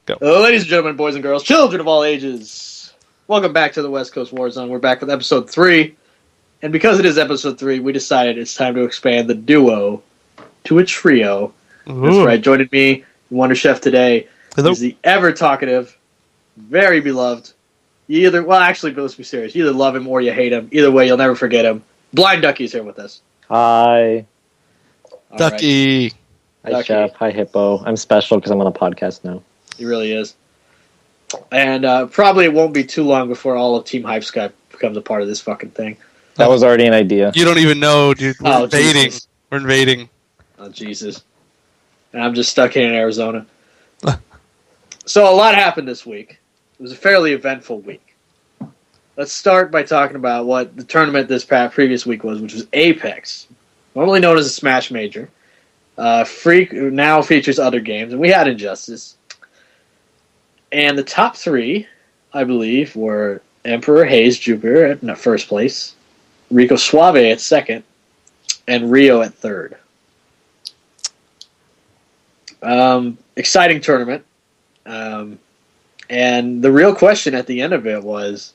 Go. Ladies and gentlemen, boys and girls, children of all ages, welcome back to the West Coast Warzone. We're back with episode 3, and because it is episode 3, we decided it's time to expand the duo to a trio. Ooh. That's right, joining me, Wonder Chef today, Hello. is the ever-talkative, very beloved, let's be serious, you either love him or you hate him. Either way, you'll never forget him. Blind Ducky's here with us. Hi. All Ducky. Hi, Ducky. Chef. Hi, Hippo. I'm special because I'm on a podcast now. He really is. And probably it won't be too long before all of Team Hype Sky becomes a part of this fucking thing. That was already an idea. You don't even know, dude. We're invading. Jesus. We're invading. Oh, Jesus. And I'm just stuck here in Arizona. So a lot happened this week. It was a fairly eventful week. Let's start by talking about what the tournament this previous week was, which was Apex, normally known as a Smash Major. Freak now features other games, and we had Injustice. And the top 3, I believe, were Emperor Hayes Jupiter at first place, Rico Suave at second, and Rio at third. Exciting tournament. And the real question at the end of it was,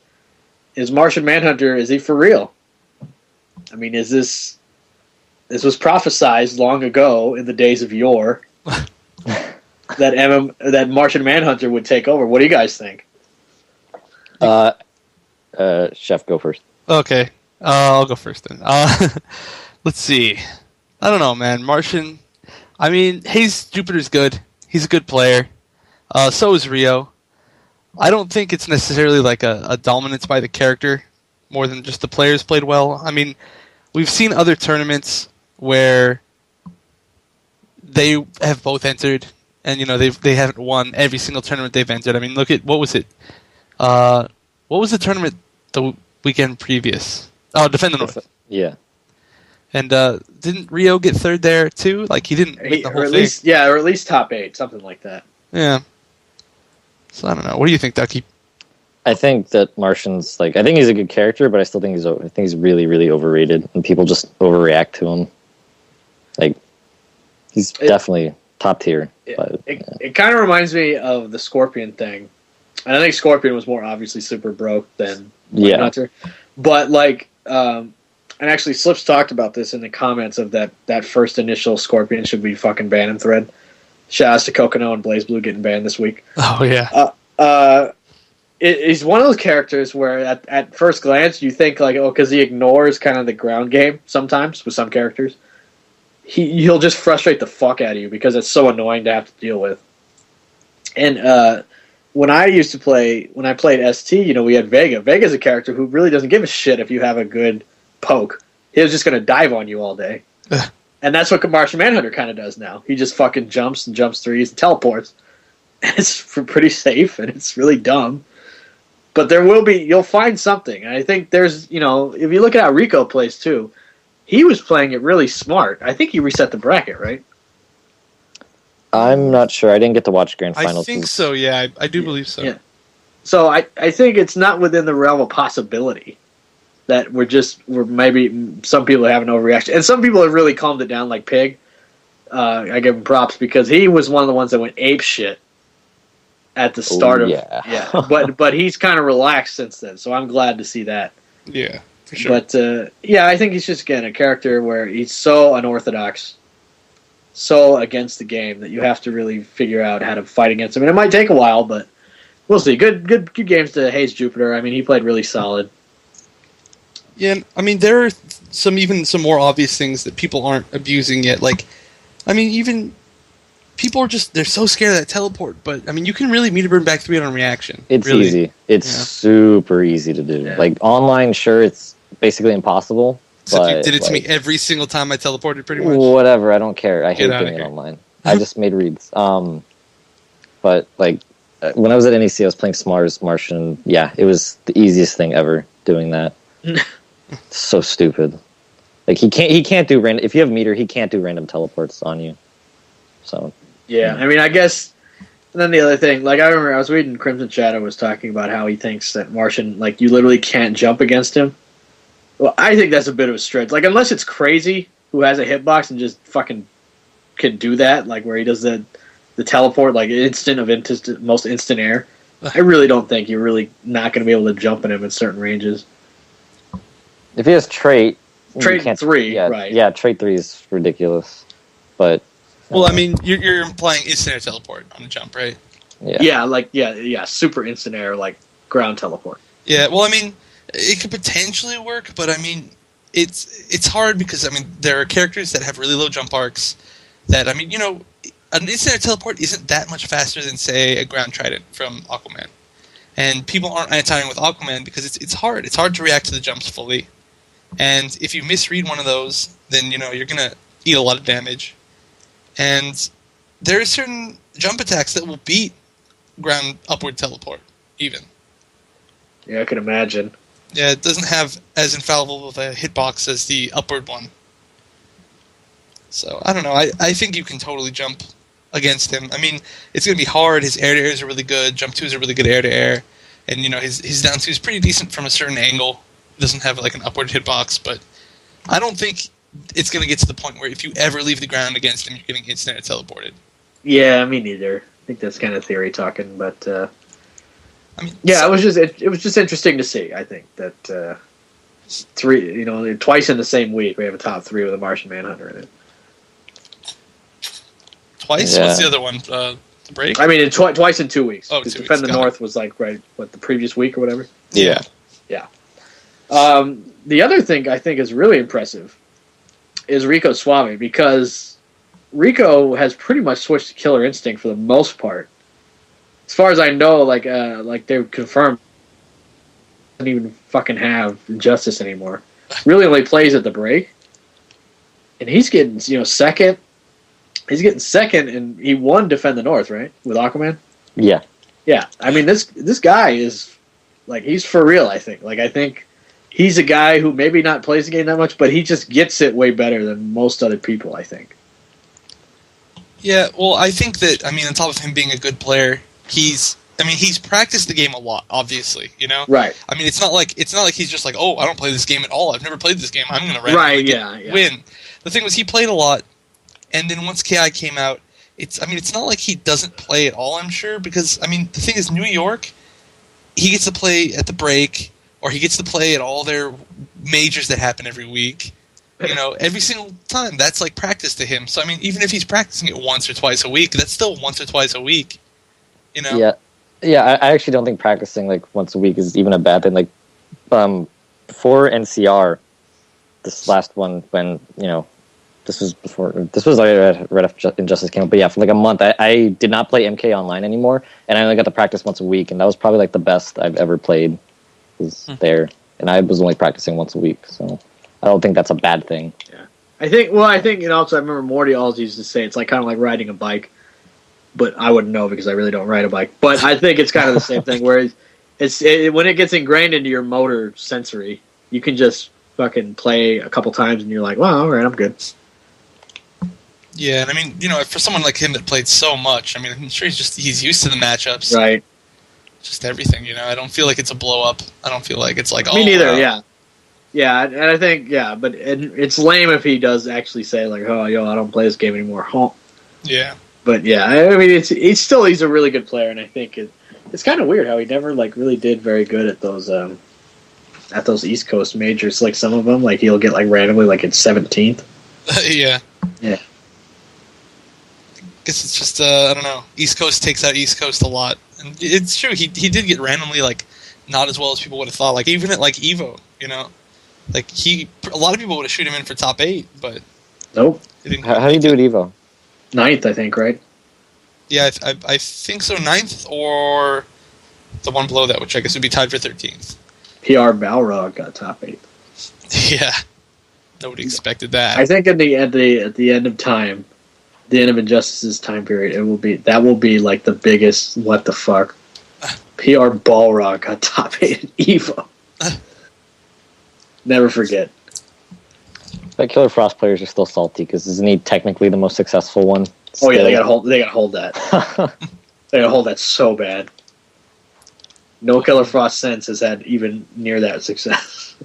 is Martian Manhunter, is he for real? I mean, this was prophesized long ago in the days of yore that Martian Manhunter would take over. What do you guys think? Chef, go first. Okay. I'll go first then. Let's see. I don't know, man. Martian. I mean, Hayes Jupiter's good. He's a good player. So is Rio. I don't think it's necessarily like a dominance by the character more than just the players played well. I mean, we've seen other tournaments where they have both entered, and they haven't won every single tournament they've entered. I mean, look at what was it? What was the tournament the weekend previous? Oh, Defend the North. Yeah. And didn't Rio get third there too? Like he didn't win the whole thing. Or at least top 8, something like that. Yeah. So I don't know. What do you think, Ducky? I think that Martian's I think he's a good character, but I still think he's really, really overrated, and people just overreact to him. He's definitely top tier. It kind of reminds me of the Scorpion thing. And I think Scorpion was more obviously super broke than Hunter. But and actually Slips talked about this in the comments of that first initial Scorpion should be fucking banned thread. Shout out to Kokono and BlazBlue getting banned this week. Oh yeah. He's one of those characters where at first glance you think because he ignores kind of the ground game sometimes with some characters. He'll just frustrate the fuck out of you because it's so annoying to have to deal with. And when I played ST, we had Vega. Vega's a character who really doesn't give a shit if you have a good poke. He was just going to dive on you all day. And that's what Martian Manhunter kind of does now. He just fucking jumps and jumps threes and teleports. And it's pretty safe, and it's really dumb. But you'll find something. And I think there's, if you look at how Rico plays too, he was playing it really smart. I think he reset the bracket, right? I'm not sure. I didn't get to watch Grand Finals. I think so, yeah. I do believe so. Yeah. So I think it's not within the realm of possibility that we're maybe some people have an overreaction. And some people have really calmed it down, like Pig. I give him props because he was one of the ones that went ape shit at the start but he's kind of relaxed since then, so I'm glad to see that. Yeah, for sure. But I think he's just again a character where he's so unorthodox, so against the game that you have to really figure out how to fight against him. And it might take a while, but we'll see. Good games to Hayes Jupiter. I mean, he played really solid. Yeah, I mean, there are some more obvious things that people aren't abusing yet. Even people are they're so scared of that teleport, but I mean, you can really meter burn back 3 on reaction. It's really easy. It's super easy to do. Yeah. Online, sure, it's basically impossible. Except you did it to me every single time I teleported, pretty much. Whatever, I don't care. I hate doing it online. I just made reads. But when I was at NEC, I was playing Smar's Martian. Yeah, it was the easiest thing ever doing that. So stupid. He can't do random. If you have meter, he can't do random teleports on you. So yeah, I mean, I guess. And then the other thing, I remember I was reading Crimson Shadow was talking about how he thinks that Martian, you literally can't jump against him. Well, I think that's a bit of a stretch. Unless it's Crazy, who has a hitbox and just fucking can do that, where he does the the teleport, like most instant air, I really don't think you're really not going to be able to jump in him in certain ranges. If he has trait 3, yeah, right? Yeah, trait 3 is ridiculous. But well, I mean, you're implying instant air teleport on a jump, right? Yeah, super instant air, like ground teleport. Yeah, well, I mean, it could potentially work, but I mean, it's hard because I mean there are characters that have really low jump arcs. That I mean, an instant air teleport isn't that much faster than say a ground trident from Aquaman, and people aren't anti-ing with Aquaman because it's hard. It's hard to react to the jumps fully, and if you misread one of those, then you're gonna eat a lot of damage. And there are certain jump attacks that will beat ground upward teleport, even. Yeah, I can imagine. Yeah, it doesn't have as infallible of a hitbox as the upward one. So, I don't know. I think you can totally jump against him. I mean, it's going to be hard. His air-to-airs are really good. Jump 2s are really good air-to-air. And, his down 2 is pretty decent from a certain angle. He doesn't have, like, an upward hitbox, but I don't think it's going to get to the point where if you ever leave the ground against him, you're getting instant air teleported. Yeah, me neither. I think that's kind of theory talking, but I mean, yeah, it was just interesting to see. I think that twice in the same week we have a top 3 with a Martian Manhunter in it. Twice? Yeah. What's the other one? The break? I mean, twice in 2 weeks. Oh, 2 weeks. Defend the North was like the previous week or whatever. yeah. Yeah. The other thing I think is really impressive is Rico Suave, because Rico has pretty much switched to Killer Instinct for the most part. As far as I know, like they've confirmed, doesn't even fucking have Injustice anymore. Really only plays at the break, and he's getting second. He's getting second, and he won Defend the North, right, with Aquaman. Yeah. Yeah, I mean this guy is like, he's for real. I think he's a guy who maybe not plays the game that much, but he just gets it way better than most other people, I think. Yeah, well, I think that, I mean, on top of him being a good player, he's practiced the game a lot, obviously, Right. I mean, it's not like he's just like, oh, I don't play this game at all. I've never played this game. I'm going to randomly win. The thing was, he played a lot, and then once KI came out, it's not like he doesn't play at all, I'm sure, because, I mean, the thing is, New York, he gets to play at the break, or he gets to play at all their majors that happen every week. Every single time. That's like practice to him. So, I mean, even if he's practicing it once or twice a week, that's still once or twice a week. Yeah. Yeah, I actually don't think practicing like once a week is even a bad thing. Like, before NCR, this last one, when, this was right after Injustice came out, but yeah, for like a month, I did not play MK Online anymore, and I only got to practice once a week, and that was probably like the best I've ever played was there, and I was only practicing once a week, so I don't think that's a bad thing. Yeah, I think also I remember Morty always used to say it's like kind of like riding a bike, but I wouldn't know because I really don't ride a bike. But I think it's kind of the same thing where when it gets ingrained into your motor sensory, you can just fucking play a couple times and you're like, well, all right, I'm good. Yeah, and I mean, for someone like him that played so much, I mean, I'm sure he's used to the matchups. Right. Just everything, I don't feel like it's a blow up. I don't feel like it's like, Me neither, yeah. Yeah, and I think, but it's lame if he does actually say, like, oh, I don't play this game anymore. Yeah. But, yeah, I mean, he's a really good player, and I think it's kind of weird how he never, like, really did very good at those East Coast majors. Like, some of them, like, he'll get, like, randomly, like, in 17th. Yeah. Yeah. I guess it's just, I don't know. East Coast takes out East Coast a lot. And it's true, he did get randomly, like, not as well as people would have thought. Like, even at, like, EVO, Like, a lot of people would have shoot him in for top 8, but... Nope. How do you do at EVO? 9th, I think, right? Yeah, I think so, 9th, or the one below that, which I guess would be tied for 13th. PR Balrog got top 8. Yeah. Nobody expected that. I think at the end of time, the end of Injustice's time period, that will be like the biggest what the fuck. PR Balrog got top 8 at EVO. Never forget. But Killer Frost players are still salty because isn't he technically the most successful one? Still? Oh yeah, they gotta hold that. They gotta hold that so bad. No Killer Frost since has had even near that success.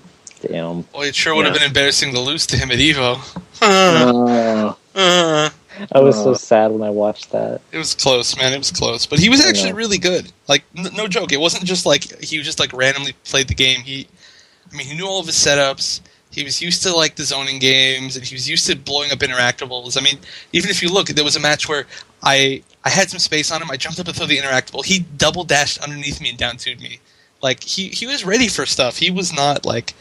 Damn. Well, it sure would have been embarrassing to lose to him at EVO. I was so sad when I watched that. It was close, man. It was close, but he was actually really good. Like, no joke. It wasn't just like he just like randomly played the game. He knew all of his setups. He was used to like the zoning games, and he was used to blowing up interactables. I mean, even if you look, there was a match where I had some space on him. I jumped up and threw the interactable. He double dashed underneath me and down 2'd me. Like he was ready for stuff. He was not like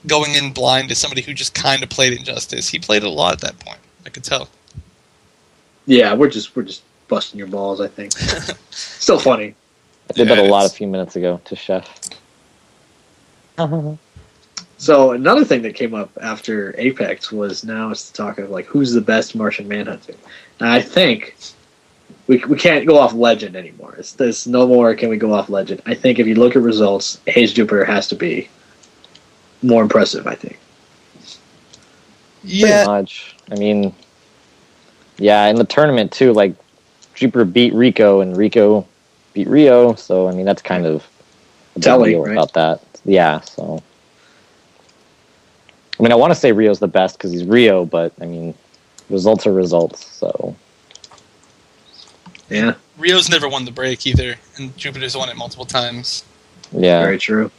going in blind to somebody who just kind of played Injustice. He played a lot at that point. I could tell. Yeah, we're just busting your balls, I think. Still funny. I did that a few minutes ago to Chef. So another thing that came up after Apex was now it's the talk of like who's the best Martian Manhunter. And I think we can't go off Legend anymore. There's no more can we go off Legend. I think if you look at results, Hayes Jupiter has to be more impressive, I think. Yeah. Pretty much. I mean, yeah, in the tournament too, like Jupiter beat Rico and Rico beat Rio, so I mean that's kind of telling, right? About that. Yeah, so I mean I want to say Rio's the best because he's Rio, but I mean results are results, so yeah. Rio's never won the break either, and Jupiter's won it multiple times. Yeah. Very true.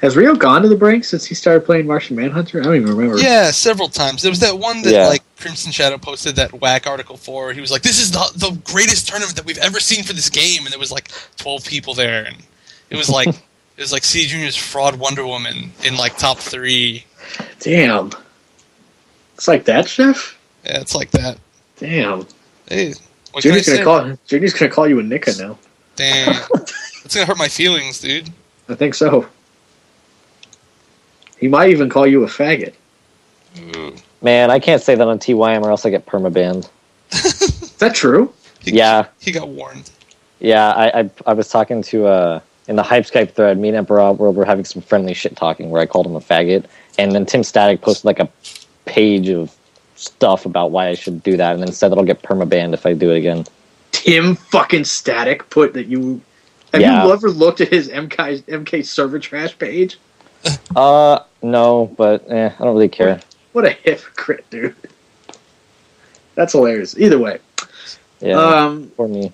Has Rio gone to the break since he started playing Martian Manhunter? I don't even remember. Yeah, several times. There was that one that like Crimson Shadow posted that whack article for, where he was like, "This is the greatest tournament that we've ever seen for this game," and there was like 12 people there, and it was like C Junior's Fraud Wonder Woman in like top 3. Damn, it's like that, Chef. Yeah, it's like that. Damn. Hey, Junior's gonna call you a Nika now. Damn, that's gonna hurt my feelings, dude. I think so. He might even call you a faggot. Ooh. Man, I can't say that on TYM or else I get permabanned. Is that true? He got warned. Yeah, I was talking to in the Hype Skype thread, me and Emperor were having some friendly shit talking where I called him a faggot, and then Tim Static posted like a page of stuff about why I should do that, and then said that I'll get permabanned if I do it again. Tim fucking Static put that you... Have you ever looked at his MK server trash page? No, but I don't really care. What a hypocrite, dude. That's hilarious. Either way. Yeah, for me.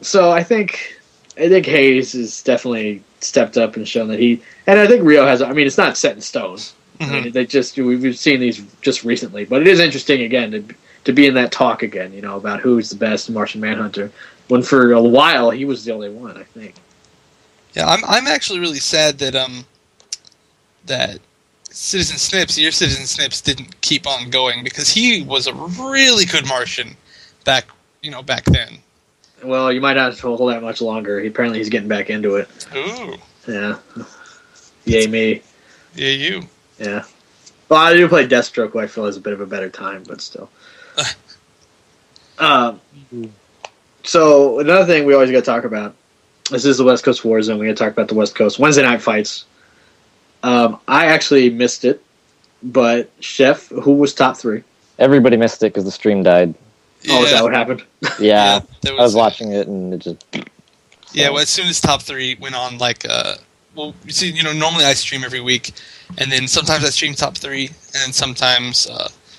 So I think Hayes has definitely stepped up and shown that he... And I think Rio has... I mean, it's not set in stone. Mm-hmm. I mean, we've seen these just recently. But it is interesting, again, to be in that talk again, you know, about who's the best Martian Manhunter. When for a while, he was the only one, I think. Yeah, I'm actually really sad that that Citizen Snips, your Citizen Snips, didn't keep on going because he was a really good Martian back then. Well, you might not have to hold that much longer. Apparently, he's getting back into it. Ooh. Yeah. Yay me. Yeah, you. Yeah. Well, I do play Deathstroke, who I feel is a bit of a better time, but still. So another thing we always got to talk about. This is the West Coast Warzone. We got to talk about the West Coast Wednesday night fights. I actually missed it, but Chef, who was top 3? Everybody missed it because the stream died. Yeah. Oh, is that what happened? Yeah, I was watching it and it just... Yeah, well, as soon as top 3 went on, like, well, you see, normally I stream every week, and then sometimes I stream top 3, and then sometimes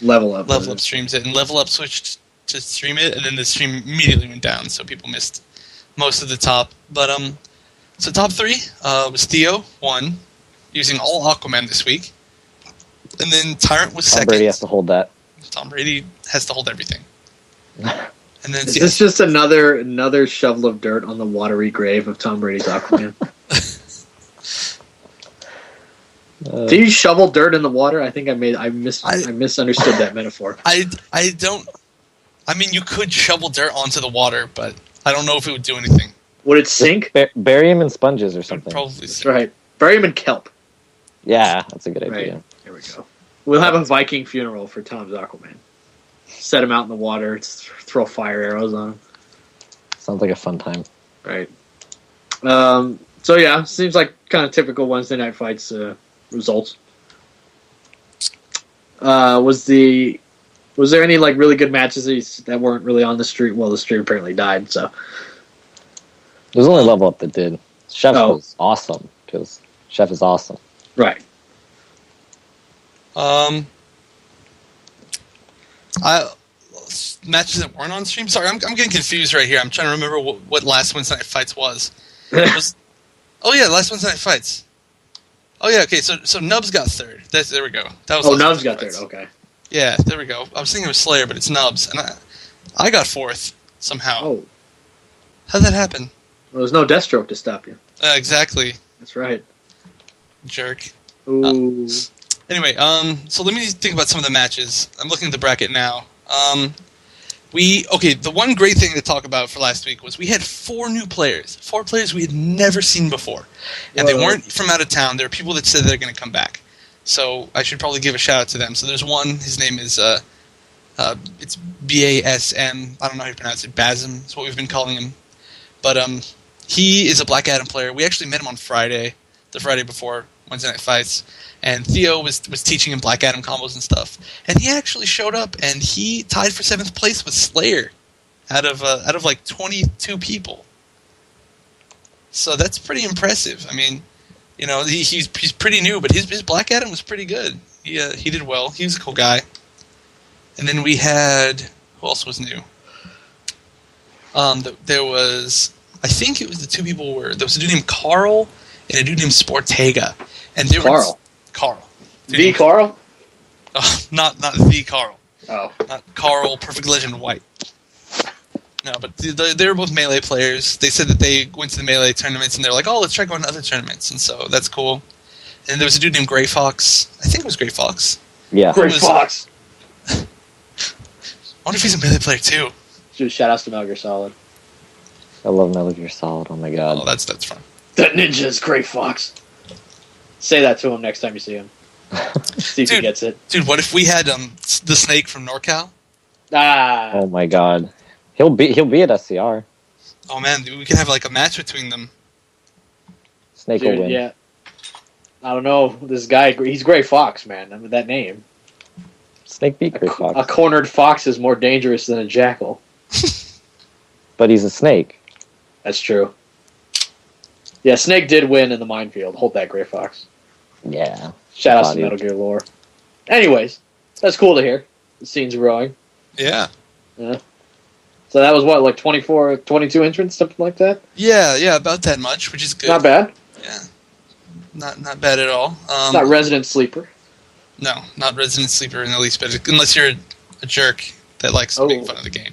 Level Up streams it, and Level Up switched to stream it, and then the stream immediately went down, so people missed most of the top. But so top 3 was Theo, 1, using all Aquaman this week, and then Tyrant was 2nd. Tom Brady has to hold that. Tom Brady has to hold everything. And then is this just another shovel of dirt on the watery grave of Tom Brady's Aquaman? Do you shovel dirt in the water? I think I misunderstood that metaphor. I don't. I mean, you could shovel dirt onto the water, but I don't know if it would do anything. Would it sink? Bury him in sponges or something. Probably sink. Right. Bury him in kelp. Yeah, that's a good idea. Right. There we go. We'll have a Viking funeral for Tom's Aquaman. Set him out in the water, throw fire arrows on him. Sounds like a fun time. Right. So yeah, seems like kind of typical Wednesday night fights results. Was there any like really good matches that weren't really on the stream? Well, the stream apparently died, so There's only Level Up that did. Chef was awesome because Chef is awesome. Right. matches that weren't on stream? Sorry, I'm getting confused right here. I'm trying to remember what last Wednesday Night Fights was. Oh yeah, last Wednesday Night Fights. Oh yeah, okay. So Nubs got third. There we go. That was. Nubs got third. Okay. Yeah, there we go. I was thinking it was Slayer, but it's Nubs, and I got fourth somehow. Oh. How'd that happen? Well, there's no Deathstroke to stop you. Exactly. That's right. Jerk. Ooh. Anyway, so let me think about some of the matches. I'm looking at the bracket now. The one great thing to talk about for last week was we had 4 new players. 4 players we had never seen before. And they weren't from out of town. There are people that said they're going to come back. So I should probably give a shout out to them. So there's one, his name is, it's BASM. I don't know how you pronounce it. Basm is what we've been calling him. But he is a Black Adam player. We actually met him on Friday, the Friday before Wednesday Night Fights. And Theo was teaching him Black Adam combos and stuff. And he actually showed up, and he tied for 7th place with Slayer out of like 22 people. So that's pretty impressive. I mean, you know, he's pretty new, but his Black Adam was pretty good. He did well. He was a cool guy. And then we had, who else was new? There was, I think it was the 2 people there was a dude named Carl and a dude named Sportega. And they Carl. Carl. The Carl? Not the Carl. Oh. Not Carl, Perfect Legend White. No, but they were both Melee players. They said that they went to the Melee tournaments, and they're like, oh, let's try going to other tournaments. And so that's cool. And there was a dude named Gray Fox. I think it was Gray Fox. Yeah. Gray Fox. I wonder if he's a Melee player, too. Just shout outs to Metal Gear Solid. I love Metal Gear Solid. Oh, my God. Oh, that's fun. That ninja is Gray Fox. Say that to him next time you see him. See if he gets it. Dude, what if we had the Snake from NorCal? Ah. Oh my God, he'll be at SCR. Oh man, dude, we can have like a match between them. Snake will win. Yeah. I don't know. This guy, he's Gray Fox, man. I mean, that name. Snake beat Gray Fox. A cornered fox is more dangerous than a jackal. But he's a snake. That's true. Yeah, Snake did win in the minefield. Hold that, Gray Fox. Yeah. Shout out to Metal Gear lore. Anyways, that's cool to hear. The scene's growing. Yeah. Yeah. So that was what, like 24, 22 entrants, something like that? Yeah, about that much, which is good. Not bad. Yeah. Not bad at all. Not Resident Sleeper. No, not Resident Sleeper in the least bit, unless you're a jerk that likes making fun of the game.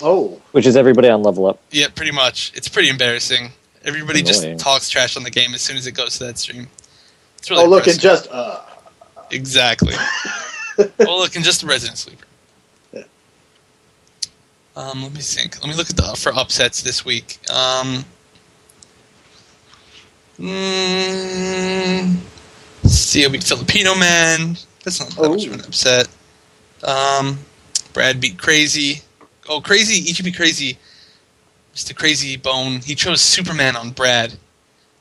Oh. Which is everybody on Level Up. Yeah, pretty much. It's pretty embarrassing. Everybody just talks trash on the game as soon as it goes to that stream. It's really look, and just... Exactly. Look, and just Resident Sleeper. Yeah. Let me think. Let me look at for upsets this week. Theo beat Filipino Man. That's not that much of an upset. Brad beat Crazy. Oh, Crazy! Ichi beat Crazy. Just a Crazy Bone. He chose Superman on Brad,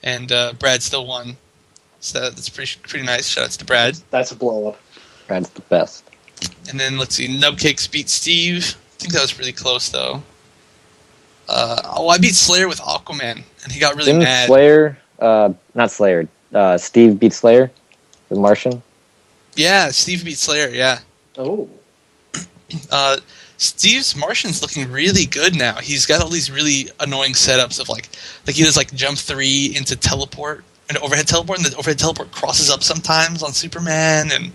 and Brad still won. So that's pretty nice. Shout outs to Brad. That's a blow up. Brad's the best. And then let's see, Nubcakes beat Steve. I think that was really close though. I beat Slayer with Aquaman, and he got really mad. Slayer, not Slayer. Steve beat Slayer with Martian. Yeah, Steve beat Slayer. Yeah. Oh. Steve's Martian's looking really good now. He's got all these really annoying setups of like he does like jump 3 into teleport, an overhead teleport, and the overhead teleport crosses up sometimes on Superman, and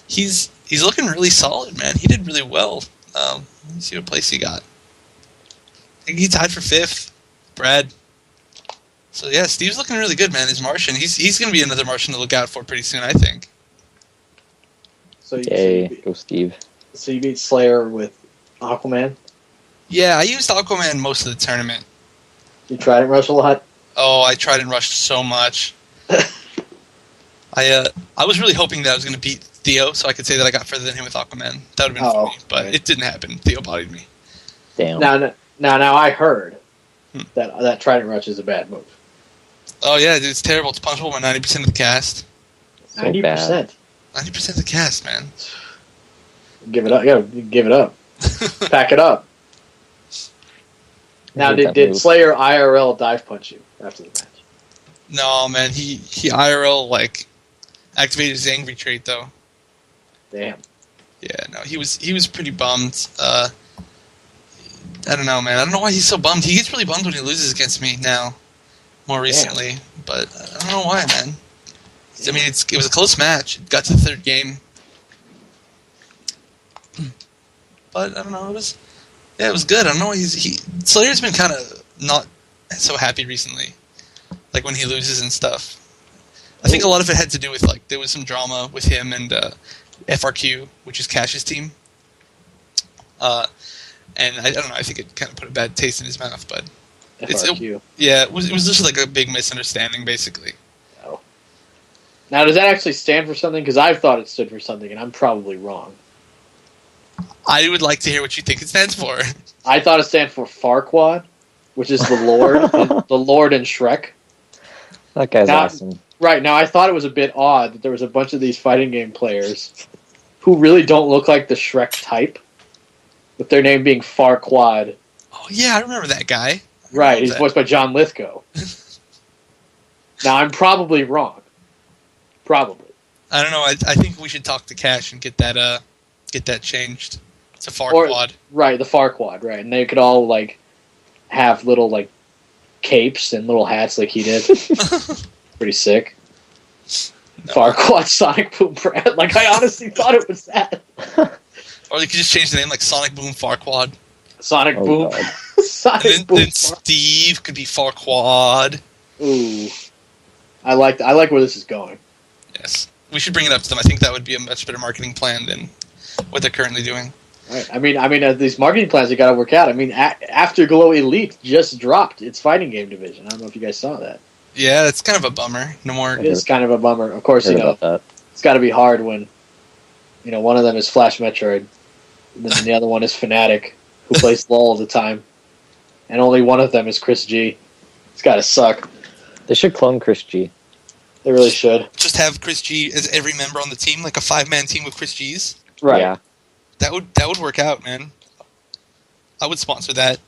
he's looking really solid, man. He did really well. Let me see what place he got. I think he tied for 5th, Brad. So yeah, Steve's looking really good, man. His Martian, he's going to be another Martian to look out for pretty soon, I think. So go Steve. So you beat Slayer with Aquaman? Yeah, I used Aquaman most of the tournament. You tried and rushed a lot? Oh, I tried and rushed so much. I was really hoping that I was going to beat Theo, so I could say that I got further than him with Aquaman. That would have been funny, but it didn't happen. Theo bodied me. Damn. Now I heard that Trident Rush is a bad move. Oh yeah, dude, it's terrible. It's punishable by 90% of the cast. 90%. 90% of the cast, man. Give it up. Yeah, give it up. Pack it up. Now, did Slayer IRL dive punch you after the match? No, man. He IRL like activated his angry trait though. Damn. Yeah, no, he was pretty bummed. I don't know, man. I don't know why he's so bummed. He gets really bummed when he loses against me now, more recently. Damn. But I don't know why, man. I mean, it was a close match. It got to the third game. But I don't know. It was good. I don't know. Slayer's been kind of not so happy recently, like when he loses and stuff. I think a lot of it had to do with like there was some drama with him and FRQ, which is Cash's team. And I don't know. I think it kind of put a bad taste in his mouth. But FRQ. It was just like a big misunderstanding, basically. Oh. Now, does that actually stand for something? Because I've thought it stood for something, and I'm probably wrong. I would like to hear what you think it stands for. I thought it stands for Farquaad, which is the Lord, the Lord in Shrek. That guy's awesome. Right, now I thought it was a bit odd that there was a bunch of these fighting game players who really don't look like the Shrek type, with their name being Farquaad. Oh, yeah, I remember that guy. Right, he's voiced by John Lithgow. Now, I'm probably wrong. Probably. I don't know, I think we should talk to Cash and get that changed to Farquaad. Right, the Farquaad, right. And they could all, like, have little, like, capes and little hats like he did. Pretty sick. No. Farquaad Sonic Boom Brad. Like, I honestly thought it was that. Or they could just change the name, like Sonic Boom Farquaad. Sonic Boom. Sonic Boom. Then Steve could be Farquaad. Ooh. I like where this is going. Yes. We should bring it up to them. I think that would be a much better marketing plan than what they're currently doing. Right. I mean, these marketing plans, they got to work out. I mean, Afterglow Elite just dropped its fighting game division. I don't know if you guys saw that. Yeah, it's kind of a bummer. No more. It is kind of a bummer. Of course, it's got to be hard when, one of them is Flash Metroid, and then the other one is Fnatic, who plays LoL all the time, and only one of them is Chris G. It's got to suck. They should clone Chris G. They really should. Just have Chris G as every member on the team, like a 5-man team with Chris G's. Right. Yeah. That would work out, man. I would sponsor that.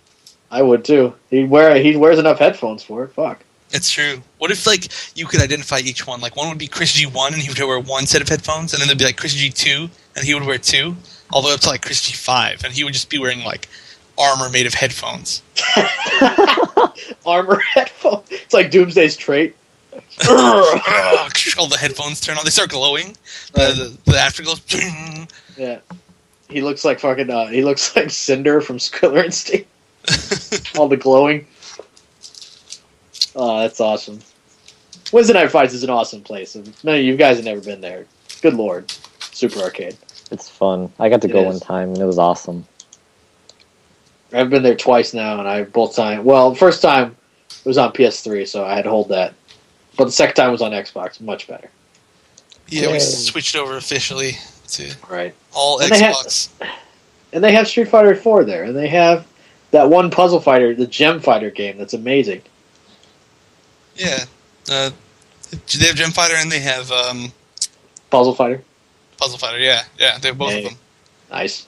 I would too. He wears enough headphones for it. Fuck. It's true. What if like you could identify each one? Like one would be Chris G1 and he would wear one set of headphones, and then there'd be like Chris G2 and he would wear two, all the way up to like Chris G5, and he would just be wearing like armor made of headphones. Armor headphones. It's like Doomsday's trait. All the headphones turn on. They start glowing. The afterglow. Yeah. He looks like fucking. He looks like Cinder from Skriller Instinct. All the glowing. Oh, that's awesome. Wednesday Night Fights is an awesome place. Many of you guys have never been there. Good lord, Super Arcade. It's fun. I got to go one time, and it was awesome. I've been there twice now, and both times. Well, the first time it was on PS3, so I had to hold that. But the second time was on Xbox, much better. Yeah, we switched over officially to all Xbox. And they have Street Fighter 4 there, and they have that one Puzzle Fighter, the Gem Fighter game that's amazing. Yeah. They have Gem Fighter and they have Puzzle Fighter. Puzzle Fighter, yeah. Yeah, they have both of them. Nice.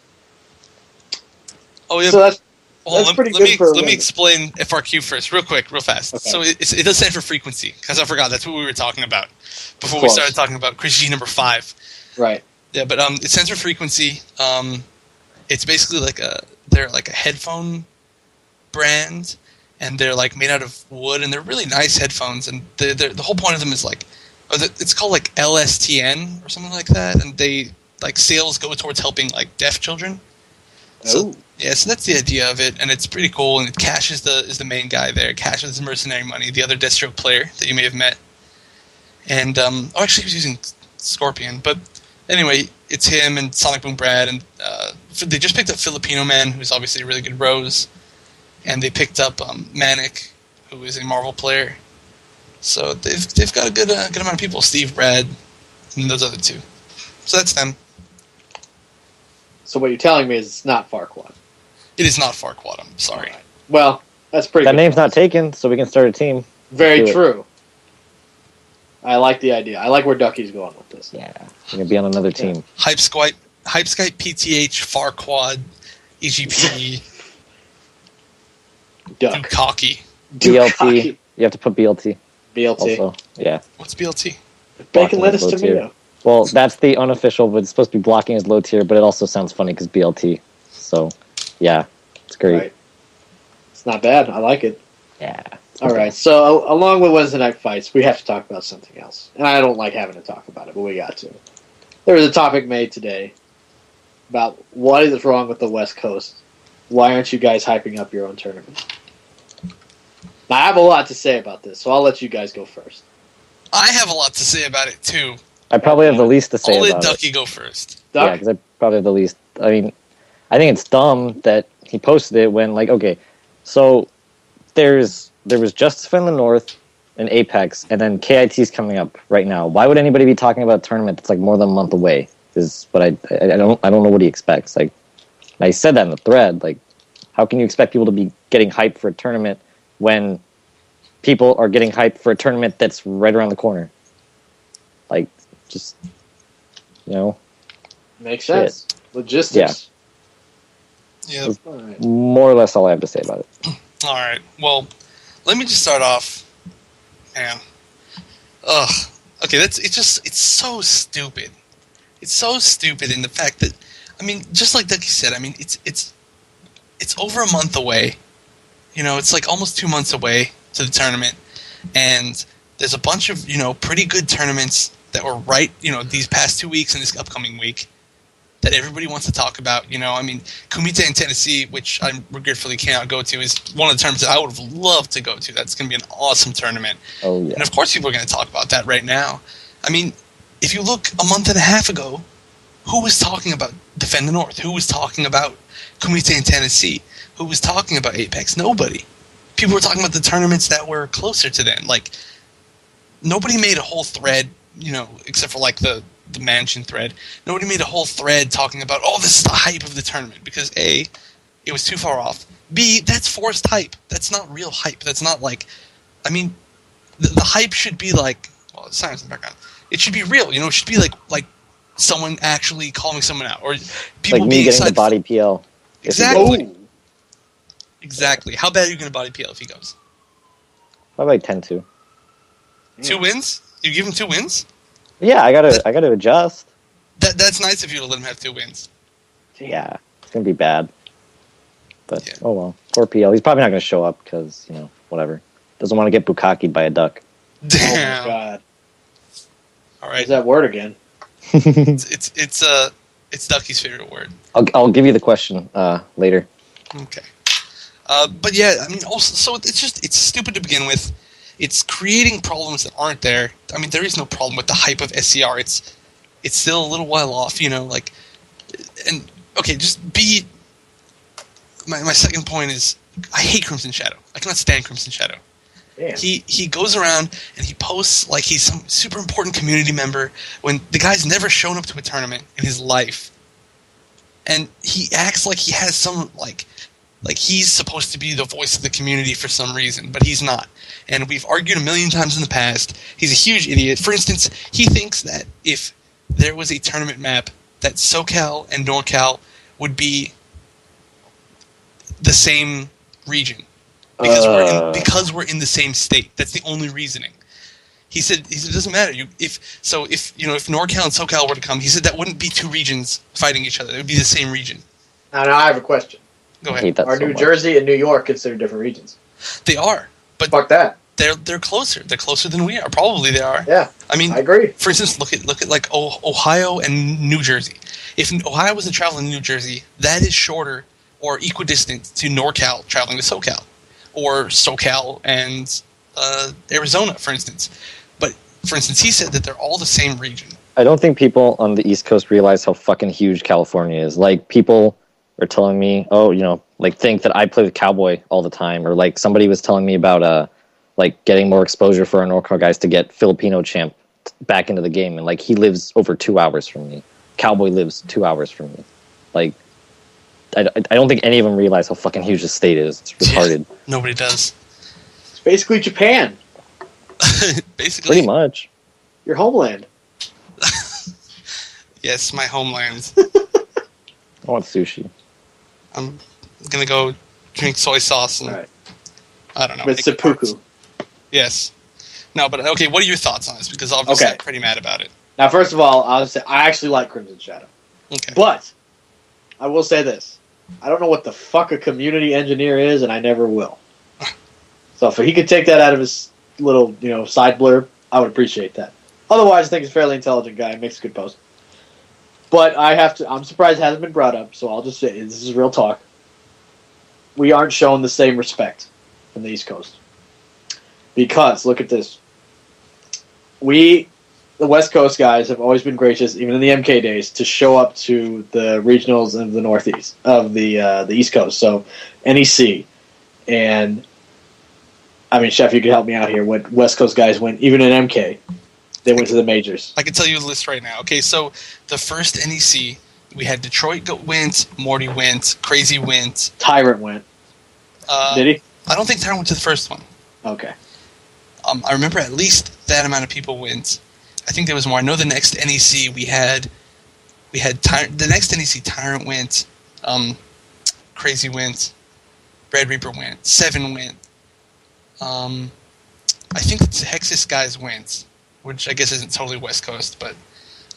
Oh, yeah. So that's pretty good for Let me explain FRQ first, real quick, real fast. Okay. So it does stand for frequency, because I forgot that's what we were talking about before we started talking about Chris G number 5. Right. Yeah, but it stands for frequency. It's basically they're like a headphone brand, and they're like made out of wood, and they're really nice headphones. And the whole point of them is it's called like LSTN or something like that, and they like sales go towards helping like deaf children. So that's the idea of it, and it's pretty cool. And Cash is the main guy there. Cash is Mercenary Money, the other Deathstroke player that you may have met. And actually, he was using Scorpion, but anyway, it's him and Sonic Boom Brad, and they just picked up Filipino Man, who's obviously a really good Rose, and they picked up Manic, who is a Marvel player. So they've got a good amount of people. Steve, Brad, and those other two. So that's them. So what you're telling me is it's not Farquaad. It is not Farquaad. I'm sorry. Right. Well, that's pretty. That name's not taken, so we can start a team. Very true. I like the idea. I like where Ducky's going with this. Yeah, we're gonna be on another team. Hype Skype, PTH, Farquaad, EGP, Ducky. BLT. You have to put BLT. BLT. Also, yeah. What's BLT? Bacon, lettuce, tomato. Well, that's the unofficial, but it's supposed to be blocking as low tier, but it also sounds funny because BLT. So, yeah, it's great. Right. It's not bad. I like it. Yeah. All right. So, along with Wednesday Night Fights, we have to talk about something else. And I don't like having to talk about it, but we got to. There was a topic made today about what is wrong with the West Coast. Why aren't you guys hyping up your own tournament? Now, I have a lot to say about this, so I'll let you guys go first. I have a lot to say about it, too. I probably have the least to say I'll about let it. Ducky go first. Duck? Yeah, because I probably have the least. I mean, I think it's dumb that he posted it when, like, okay, so there was Justice in the North and Apex, and then KIT's coming up right now. Why would anybody be talking about a tournament that's like more than a month away? Is what I don't know what he expects. Like, I said that in the thread. Like, how can you expect people to be getting hyped for a tournament when people are getting hyped for a tournament that's right around the corner? Like, just, you know. Makes sense. Logistics. Yeah. All right. More or less all I have to say about it. All right. Well, let me just start off. Man. Ugh. Okay, it's so stupid. It's so stupid in the fact that, I mean, just like Ducky said, I mean, it's over a month away. You know, it's like almost 2 months away to the tournament. And there's a bunch of, you know, pretty good tournaments that were right, you know, these past 2 weeks and this upcoming week that everybody wants to talk about. You know, I mean, Kumite in Tennessee, which I regretfully cannot go to, is one of the tournaments that I would have loved to go to. That's going to be an awesome tournament. Oh, yeah. And of course people are going to talk about that right now. I mean, if you look a month and a half ago, who was talking about Defend the North? Who was talking about Kumite in Tennessee? Who was talking about Apex? Nobody. People were talking about the tournaments that were closer to them. Like, nobody made a whole thread, you know, except for like the Mansion thread. Nobody made a whole thread talking about, oh, this is the hype of the tournament. Because A, it was too far off. B, that's forced hype. That's not real hype. That's not like, I mean, the hype should be like, well, the science in the background. It should be real, you know. It should be like someone actually calling someone out, or people Like me being getting the excited. body PL. Exactly. Oh. Exactly. How bad are you going to body PL if he goes? Probably like 10-2. 2 wins? You give him 2 wins? Yeah, I gotta adjust. That's nice of you to let him have 2 wins. Yeah, it's gonna be bad. But Yeah. oh well. Poor PL. He's probably not gonna show up because, you know, whatever. Doesn't want to get bukakied by a duck. Oh Damn. my god. All What's right. that word again? It's Ducky's favorite word. I'll give you the question later. Okay. But yeah, I mean, also, so it's stupid to begin with. It's creating problems that aren't there. I mean, there is no problem with the hype of SCR. It's still a little while off, you know, like, and okay, just be. My second point is, I hate Crimson Shadow. I cannot stand Crimson Shadow. Damn. He goes around and he posts like he's some super important community member when the guy's never shown up to a tournament in his life. And he acts like he has some, like he's supposed to be the voice of the community for some reason, but he's not. And we've argued a million times in the past. He's a huge idiot. For instance, he thinks that if there was a tournament map, that SoCal and NorCal would be the same region. Because we're in the same state. That's the only reasoning. He said it doesn't matter. If NorCal and SoCal were to come, he said that wouldn't be 2 regions fighting each other. It would be the same region. Now I have a question. Go I ahead. hate that Are so New much. Jersey and New York considered different regions? They are, but Fuck that. they're closer. They're closer than we are. Probably they are. Yeah, I mean, I agree. for instance, look at like Ohio and New Jersey. If Ohio was to travel in New Jersey, that is shorter or equidistant to NorCal traveling to SoCal, or SoCal and Arizona, for instance. But for instance, he said that they're all the same region. I don't think people on the East Coast realize how fucking huge California is. Like, people are telling me, oh, you know, like, think that I play with Cowboy all the time. Or, like, somebody was telling me about, like, getting more exposure for our NorCal guys to get Filipino Champ back into the game. And, like, he lives over 2 hours from me. Cowboy lives 2 hours from me. Like, I don't think any of them realize how fucking huge the state is. It's retarded. Yeah, nobody does. It's basically Japan, Basically, Pretty much. your homeland. yes, my homeland. I want sushi. I'm gonna go drink soy sauce and All right. I don't know. With make it work. seppuku. Yes. No, but okay. What are your thoughts on this? Because obviously Okay. I'm pretty mad about it. Now, first of all, I'll say I actually like Crimson Shadow. Okay. But I will say this. I don't know what the fuck a community engineer is, and I never will. So if he could take that out of his little, side blurb, I would appreciate that. Otherwise, I think he's a fairly intelligent guy and makes a good post. But I'm surprised it hasn't been brought up, so I'll just say, this is real talk. We aren't shown the same respect from the East Coast. Because, look at this. The West Coast guys have always been gracious, even in the MK days, to show up to the regionals of the Northeast, of the East Coast. So, NEC. And, Chef, you could help me out here. When West Coast guys went, even in MK, they went to the majors. I can tell you the list right now. Okay, so the first NEC, we had Detroit went, Morty went, Crazy went. Tyrant went. Did he? I don't think Tyrant went to the first one. Okay. I remember at least that amount of people went. I think there was more. I know the next NEC we had the next NEC Tyrant went, Crazy went, Red Reaper went, Seven went. I think the Texas guys went, which I guess isn't totally West Coast, but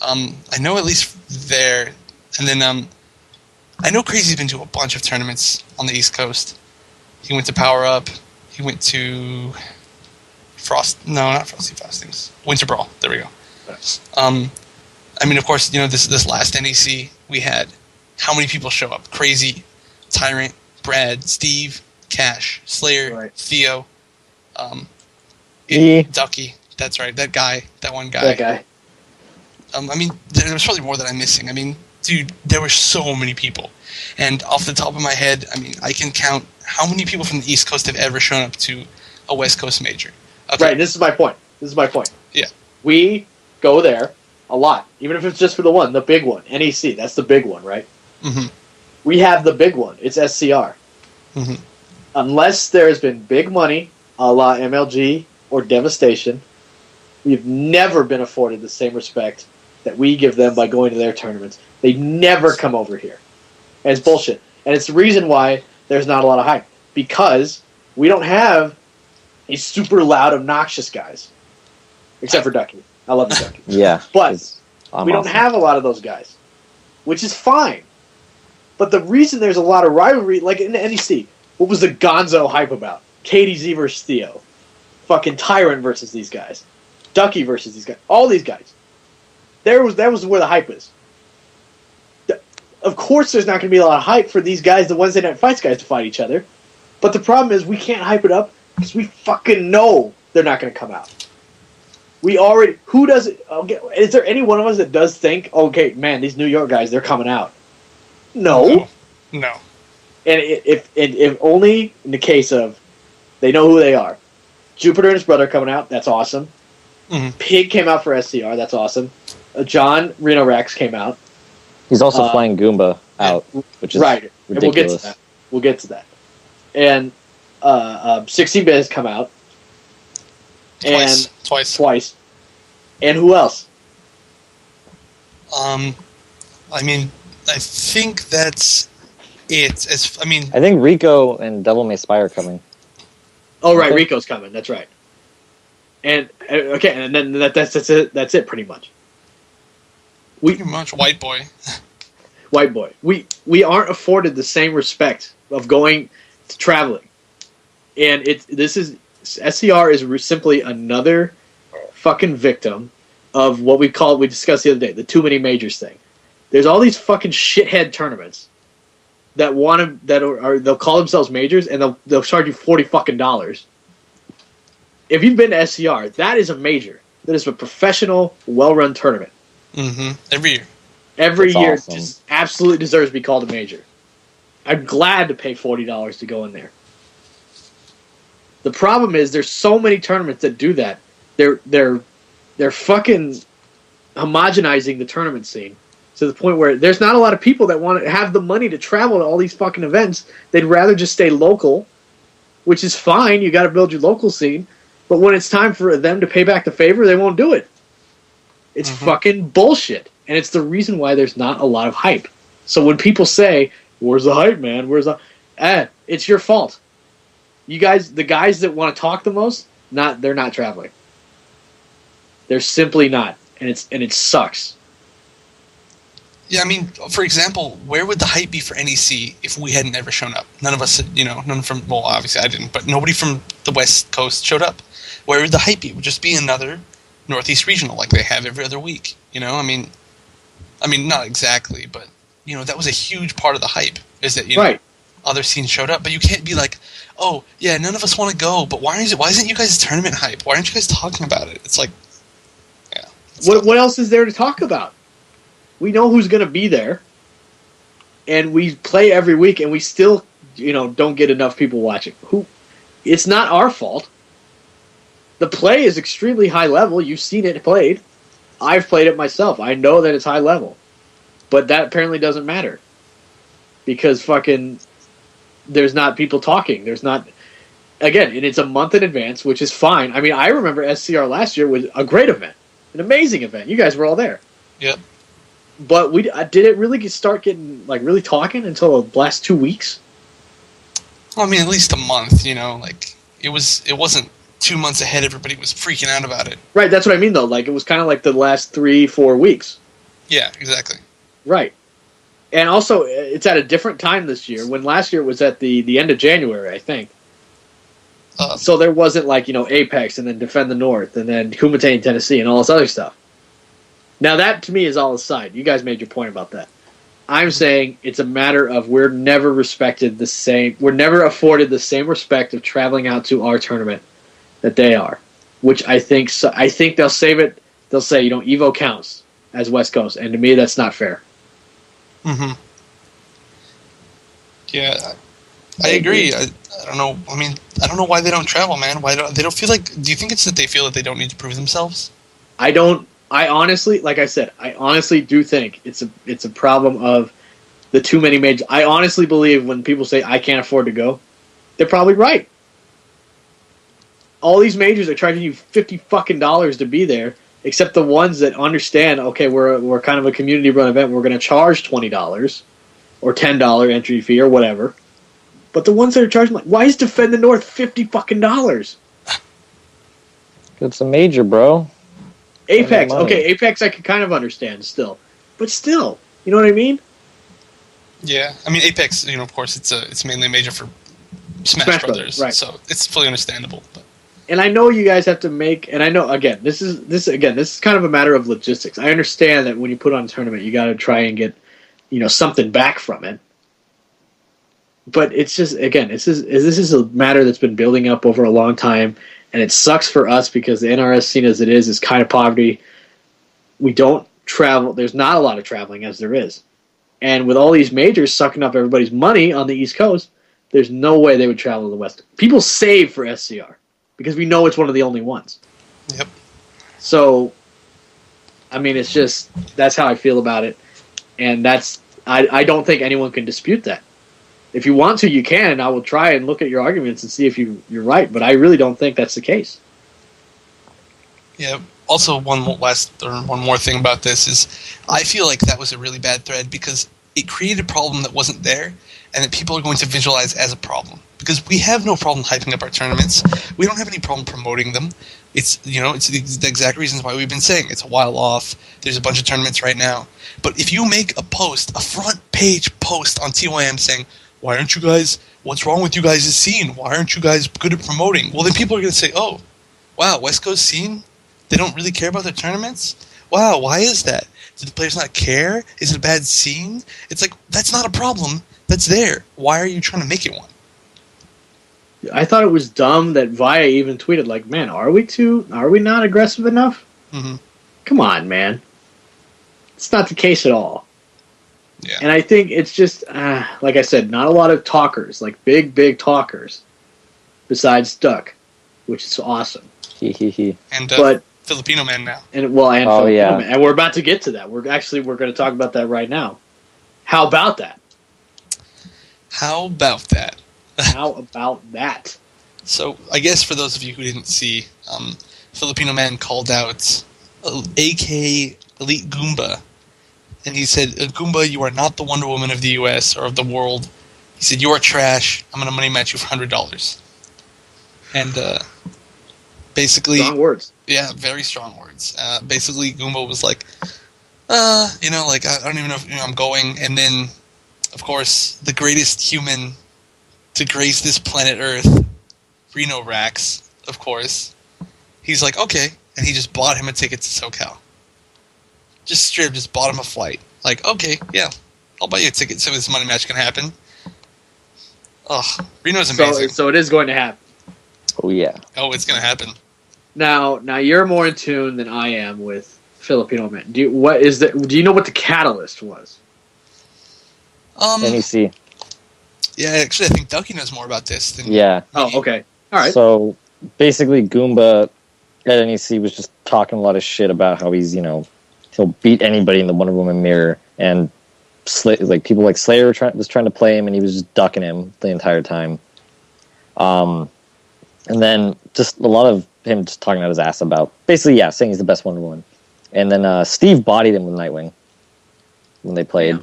I know at least there. And then I know Crazy's been to a bunch of tournaments on the East Coast. He went to Power Up. He went to not Frosty Frostings. Winter Brawl. There we go. Of course, this last NEC we had. How many people show up? Crazy, Tyrant, Brad, Steve, Cash, Slayer, right. Theo, Ducky. That's right. That one guy. That guy. There was probably more that I'm missing. Dude, there were so many people. And off the top of my head, I can count how many people from the East Coast have ever shown up to a West Coast major. Okay. Right, this is my point. Yeah. We go there a lot, even if it's just for the big one, NEC. That's the big one, right? Mm-hmm. We have the big one. It's SCR. Mm-hmm. Unless there has been big money, a la MLG or Devastation, we've never been afforded the same respect that we give them by going to their tournaments. They never come over here. And it's bullshit. And it's the reason why there's not a lot of hype. Because we don't have these super loud, obnoxious guys. Except for Ducky. I love the Ducky. Yeah. But we don't have a lot of those guys. Which is fine. But the reason there's a lot of rivalry, like in the NEC, what was the Gonzo hype about? KDZ versus Theo. Fucking Tyrant versus these guys. Ducky versus these guys. All these guys. That was where the hype is. Of course there's not going to be a lot of hype for these guys, the Wednesday Night Fights guys, to fight each other. But the problem is we can't hype it up because we fucking know they're not going to come out. Who does it? Okay, is there any one of us that does think, okay, man, these New York guys, they're coming out? No. No. And if only in the case of they know who they are. Jupiter and his brother coming out, that's awesome. Mm-hmm. Pig came out for SCR, that's awesome. John Reno Rex came out. He's also flying Goomba out, which is right. ridiculous. And we'll get to that. And 16-bit has come out. Twice. And who else? I think that's it. I think Rico and Devil May Spy are coming. Oh, right, Rico's coming. That's right. And okay, and then that's it. That's it, pretty much. Pretty much, white boy. White boy. We aren't afforded the same respect of going to traveling, and SCR is simply another fucking victim of what we discussed the other day, the too many majors thing. There's all these fucking shithead tournaments they'll call themselves majors and they'll charge you $40 fucking dollars. If you've been to SCR, that is a major. That is a professional, well-run tournament. Mm-hmm. Every year. Every That's year, awesome. just absolutely deserves to be called a major. I'm glad to pay $40 to go in there. The problem is there's so many tournaments that do that. They're fucking homogenizing the tournament scene to the point where there's not a lot of people that want to have the money to travel to all these fucking events. They'd rather just stay local, which is fine. You got to build your local scene. But when it's time for them to pay back the favor, they won't do it. It's fucking bullshit. And it's the reason why there's not a lot of hype. So when people say, where's the hype, man? It's your fault. You guys, the guys that want to talk the most, they're not traveling. They're simply not. and it sucks. Yeah, I mean, for example, where would the hype be for NEC if we hadn't ever shown up? None of us, none from, well, obviously I didn't, but nobody from the West Coast showed up. Where would the hype be? It would just be another Northeast Regional like they have every other week. I mean, not exactly, but, that was a huge part of the hype, is that, right. Other scenes showed up, but you can't be like, oh, yeah, none of us want to go, but why isn't you guys tournament hype? Why aren't you guys talking about it? It's like, yeah. What else is there to talk about? We know who's going to be there, and we play every week, and we still, don't get enough people watching. It's not our fault. The play is extremely high level. You've seen it played. I've played it myself. I know that it's high level. But that apparently doesn't matter. Because fucking there's not people talking. There's not... Again, and it's a month in advance, which is fine. I mean, I remember SCR last year was a great event. An amazing event. You guys were all there. Yep. But did it really start getting, really talking until the last 2 weeks? Well, I mean, at least a month, it wasn't 2 months ahead, everybody was freaking out about it. Right, that's what I mean, though. It was kind of like the last 3-4 weeks. Yeah, exactly. Right. And also, it's at a different time this year, when last year it was at the end of January, I think. So there wasn't, Apex, and then Defend the North, and then Kumite in Tennessee, and all this other stuff. Now, that, to me, is all aside. You guys made your point about that. I'm saying it's a matter of we're never respected the same... We're never afforded the same respect of traveling out to our tournament that they are, which I think they'll save it. They'll say, Evo counts as West Coast, and to me, that's not fair. Mm-hmm. Yeah, I agree. I don't know. I mean, I don't know why they don't travel, man. They don't feel like? Do you think it's that they feel that they don't need to prove themselves? I don't. I honestly, like I said, do think it's a problem of the too many majors. I honestly believe when people say I can't afford to go, they're probably right. All these majors are charging you $50 to be there, except the ones that understand. Okay, we're kind of a community run event. We're going to charge $20 or $10 entry fee or whatever. But the ones that are charging, why is Defend the North $50? It's a major, bro. Apex, okay, Apex I can kind of understand still. But still, you know what I mean? Yeah, I mean Apex, of course it's mainly a major for Smash Brothers, right. So it's fully understandable. But. And I know you guys have to make, and I know again, this is kind of a matter of logistics. I understand that when you put on a tournament, you got to try and get, something back from it. But it's just this is a matter that's been building up over a long time. And it sucks for us because the NRS scene as it is kind of poverty. We don't travel. There's not a lot of traveling as there is. And with all these majors sucking up everybody's money on the East Coast, there's no way they would travel to the West. People save for SCR because we know it's one of the only ones. Yep. So, I mean, it's just, that's how I feel about it. And I don't think anyone can dispute that. If you want to, you can, and I will try and look at your arguments and see if you're right, but I really don't think that's the case. Yeah, also one more thing about this is I feel like that was a really bad thread because it created a problem that wasn't there and that people are going to visualize as a problem. Because we have no problem hyping up our tournaments. We don't have any problem promoting them. It's the exact reasons why we've been saying it's a while off. There's a bunch of tournaments right now. But if you make a front page post on TYM saying, why aren't you guys, what's wrong with you guys' scene? Why aren't you guys good at promoting? Well, then people are going to say, oh, wow, West Coast scene? They don't really care about their tournaments? Wow, why is that? Do the players not care? Is it a bad scene? It's like, that's not a problem. That's there. Why are you trying to make it one? I thought it was dumb that Via even tweeted, man, are we not aggressive enough? Mm-hmm. Come on, man. It's not the case at all. Yeah. And I think it's just, like I said, not a lot of talkers, big talkers, besides Duck, which is awesome. And but Filipino Man now. And Filipino yeah. Man. And we're about to get to that. We're going to talk about that right now. How about that? How about that? How about that? So, I guess for those of you who didn't see, Filipino Man called out AK Elite Goomba. And he said, Goomba, you are not the Wonder Woman of the U.S. or of the world. He said, you are trash. I'm going to money match you for $100. And basically, Strong words. Yeah, very strong words. Basically, Goomba was like, like I don't even know if I'm going. And then, of course, the greatest human to grace this planet Earth, Reno Rax, of course. He's like, okay, and he just bought him a ticket to SoCal. Just straight up, just bought him a flight. Like, okay, yeah, I'll buy you a ticket so this money match can happen. Oh, Reno's amazing. So it is going to happen. Oh yeah. Oh, it's gonna happen. Now you're more in tune than I am with Filipino Man. Do you know what the catalyst was? NEC. Yeah, actually, I think Ducky knows more about this than Yeah. Oh, okay. All right. So basically, Goomba at NEC was just talking a lot of shit about how he's, he'll beat anybody in the Wonder Woman mirror, and people like Slayer was trying to play him, and he was just ducking him the entire time. And then just a lot of him just talking out his ass about basically, saying he's the best Wonder Woman. And then Steve bodied him with Nightwing when they played. Yeah.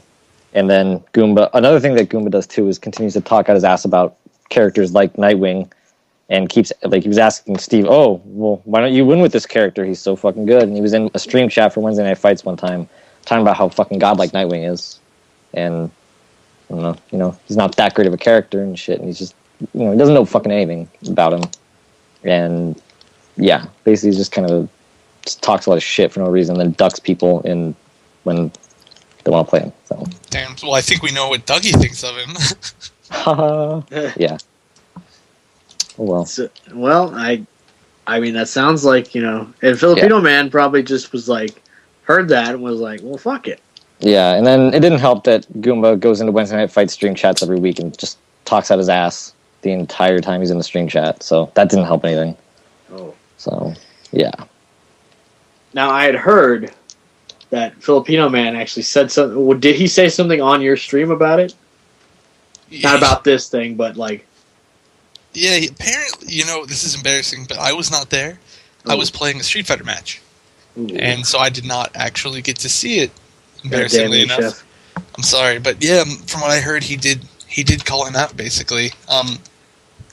And then Goomba, another thing that Goomba does too is continues to talk out his ass about characters like Nightwing, and keeps, he was asking Steve, oh, well, why don't you win with this character? He's so fucking good. And he was in a stream chat for Wednesday Night Fights one time, talking about how fucking godlike Nightwing is. And, I don't know, he's not that great of a character and shit, and he's just, he doesn't know fucking anything about him. And, yeah, basically he's just kind of just talks a lot of shit for no reason, and then ducks people when they want to play him. So. Damn, well, I think we know what Dougie thinks of him. Yeah. Oh, well. Well, I mean, that sounds like, and Filipino Man probably just was like, heard that and was like, well, fuck it. Yeah, and then it didn't help that Goomba goes into Wednesday Night Fight stream chats every week and just talks out his ass the entire time he's in the stream chat, so that didn't help anything. Oh. So, yeah. Now, I had heard that Filipino Man actually said something. Did he say something on your stream about it? Yeah. Not about this thing, but like... Yeah, apparently, this is embarrassing, but I was not there. I was playing a Street Fighter match. Ooh. And so I did not actually get to see it, embarrassingly enough. Chef. I'm sorry, but yeah, from what I heard, he did call him out, basically.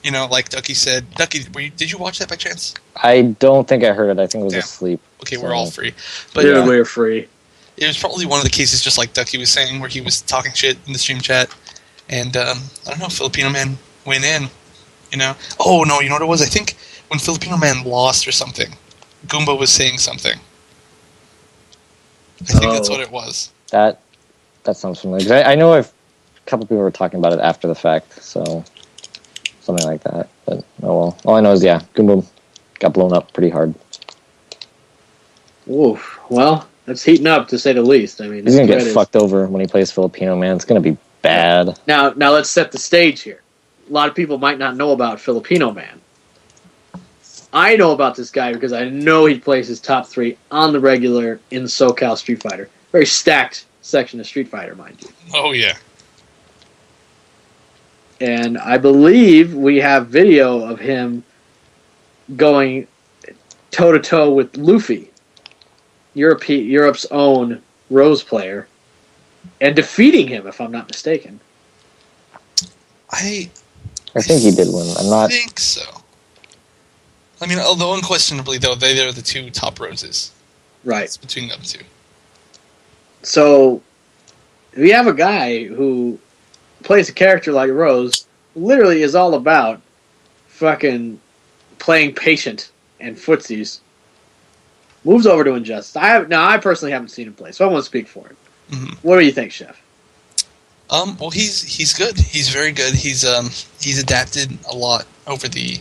Like Ducky said. Ducky, did you watch that by chance? I don't think I heard it. I think it was asleep. Okay, so. We're all free. But yeah, we're free. It was probably one of the cases, just like Ducky was saying, where he was talking shit in the stream chat. And, I don't know, Filipino Man went in. Oh, no, you know what it was? I think when Filipino Man lost or something, Goomba was saying something. I think that's what it was. That sounds familiar. I know a couple people were talking about it after the fact, so something like that. But, oh well. All I know is, Goomba got blown up pretty hard. Oof. Well, that's heating up, to say the least. I mean, he's going to get fucked over when he plays Filipino Man. It's going to be bad. Now let's set the stage here. A lot of people might not know about Filipino Man. I know about this guy because I know he plays his top 3 on the regular in SoCal Street Fighter. Very stacked section of Street Fighter, mind you. Oh, yeah. And I believe we have video of him going toe-to-toe with Luffy, Europe's own Rose player, and defeating him, if I'm not mistaken. I think he did win. I think so. I mean, although unquestionably, though, they're the 2 top roses. Right. It's between them 2. So, we have a guy who plays a character like Rose, literally is all about fucking playing patient and footsies. Moves over to Injustice. I personally haven't seen him play, so I won't speak for him. Mm-hmm. What do you think, Chef? Well, he's good. He's very good. He's adapted a lot over the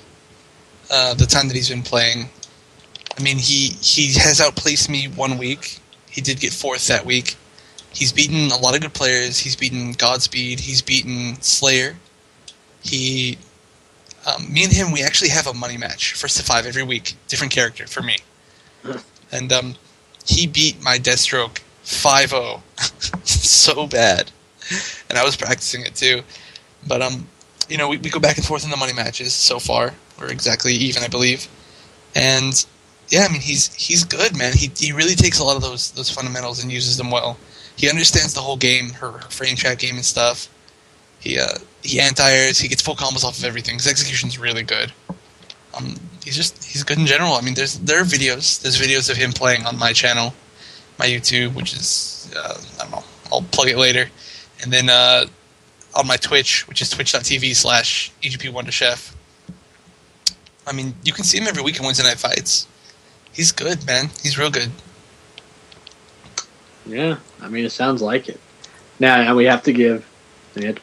time that he's been playing. I mean, he has outplaced me one week. He did get 4th that week. He's beaten a lot of good players. He's beaten Godspeed. He's beaten Slayer. Me and him, we actually have a money match, 1st to 5 every week, different character for me. And he beat my Deathstroke 5-0 so bad. And I was practicing it too. But, we go back and forth in the money matches so far. We're exactly even, I believe. And, yeah, I mean, he's good, man. He really takes a lot of those fundamentals and uses them well. He understands the whole game, her frame trap game and stuff. He anti-airs, he gets full combos off of everything. His execution's really good. he's good in general. I mean, there are videos. There's videos of him playing on my channel, my YouTube, which is I don't know. I'll plug it later, and then on my Twitch, which is twitch.tv/EGP1chef. I mean, you can see him every week in Wednesday Night Fights. He's good, man. He's real good. Yeah, I mean, it sounds like it. Now we have to be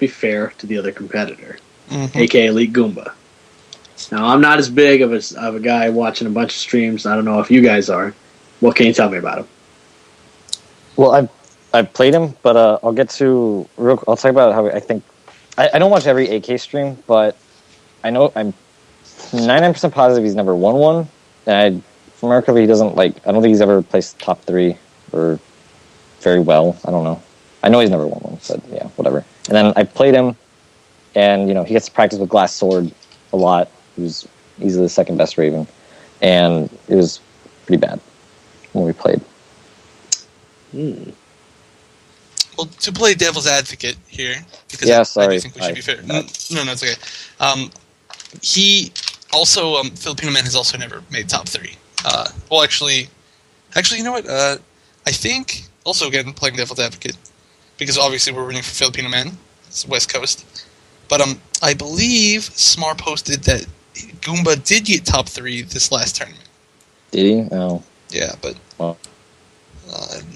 fair to the other competitor, aka Elite Goomba. Now, I'm not as big of a guy watching a bunch of streams. I don't know if you guys are. What can you tell me about him? Well, I've played him, but I'll talk about how I think. I don't watch every AK stream, but I know I'm 99% positive he's never won one. And from our cover, he doesn't I don't think he's ever placed top 3 or very well. I don't know. I know he's never won one, but yeah, whatever. And then I played him, and he gets to practice with Glass Sword a lot. He was easily the second best Raven, and it was pretty bad when we played. Well, to play devil's advocate here, because I do think we should be fair. No, it's okay. He also, Filipino Man has also never made top 3. Well, actually, you know what? I think, also again, playing devil's advocate, because obviously we're rooting for Filipino Man. It's West Coast. But I believe Smar posted that Goomba did get top 3 this last tournament. Did he? Oh. Yeah, but I'm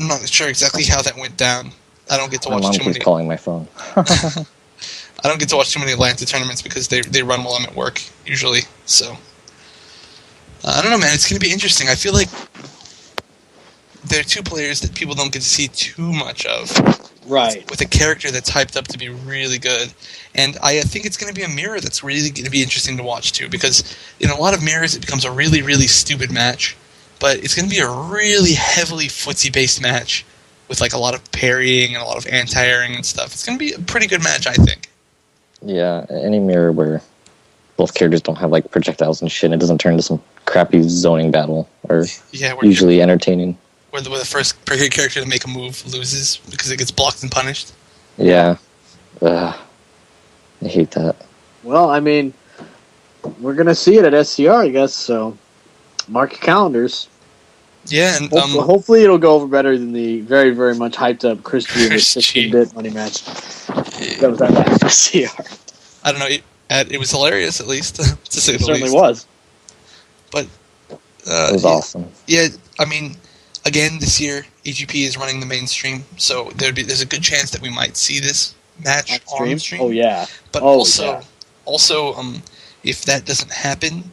not sure exactly how that went down. I don't get to watch too many. Keeps calling my phone. I don't get to watch too many Atlanta tournaments because they run while I'm at work usually. So I don't know, man. It's going to be interesting. I feel like there are 2 players that people don't get to see too much of. Right. With a character that's hyped up to be really good. And I think it's going to be a mirror that's really going to be interesting to watch too, because in a lot of mirrors it becomes a really, really stupid match. But it's going to be a really heavily footsie-based match with a lot of parrying and a lot of anti-airing and stuff. It's going to be a pretty good match, I think. Yeah, any mirror where both characters don't have projectiles and shit, and it doesn't turn into some crappy zoning battle, or usually entertaining. Where the first character to make a move loses because it gets blocked and punished. Yeah. I hate that. Well, I mean, we're going to see it at SCR, I guess, so mark your calendars. Yeah, and hopefully it'll go over better than the very, very much hyped up Chris G and the 16-bit money match. That was that last SCR. I don't know. It was hilarious, at least, to say the least. It certainly was. But it was awesome. Yeah, I mean, again, this year, EGP is running the mainstream, so there's a good chance that we might see this match on stream. Oh, yeah. But also, if that doesn't happen,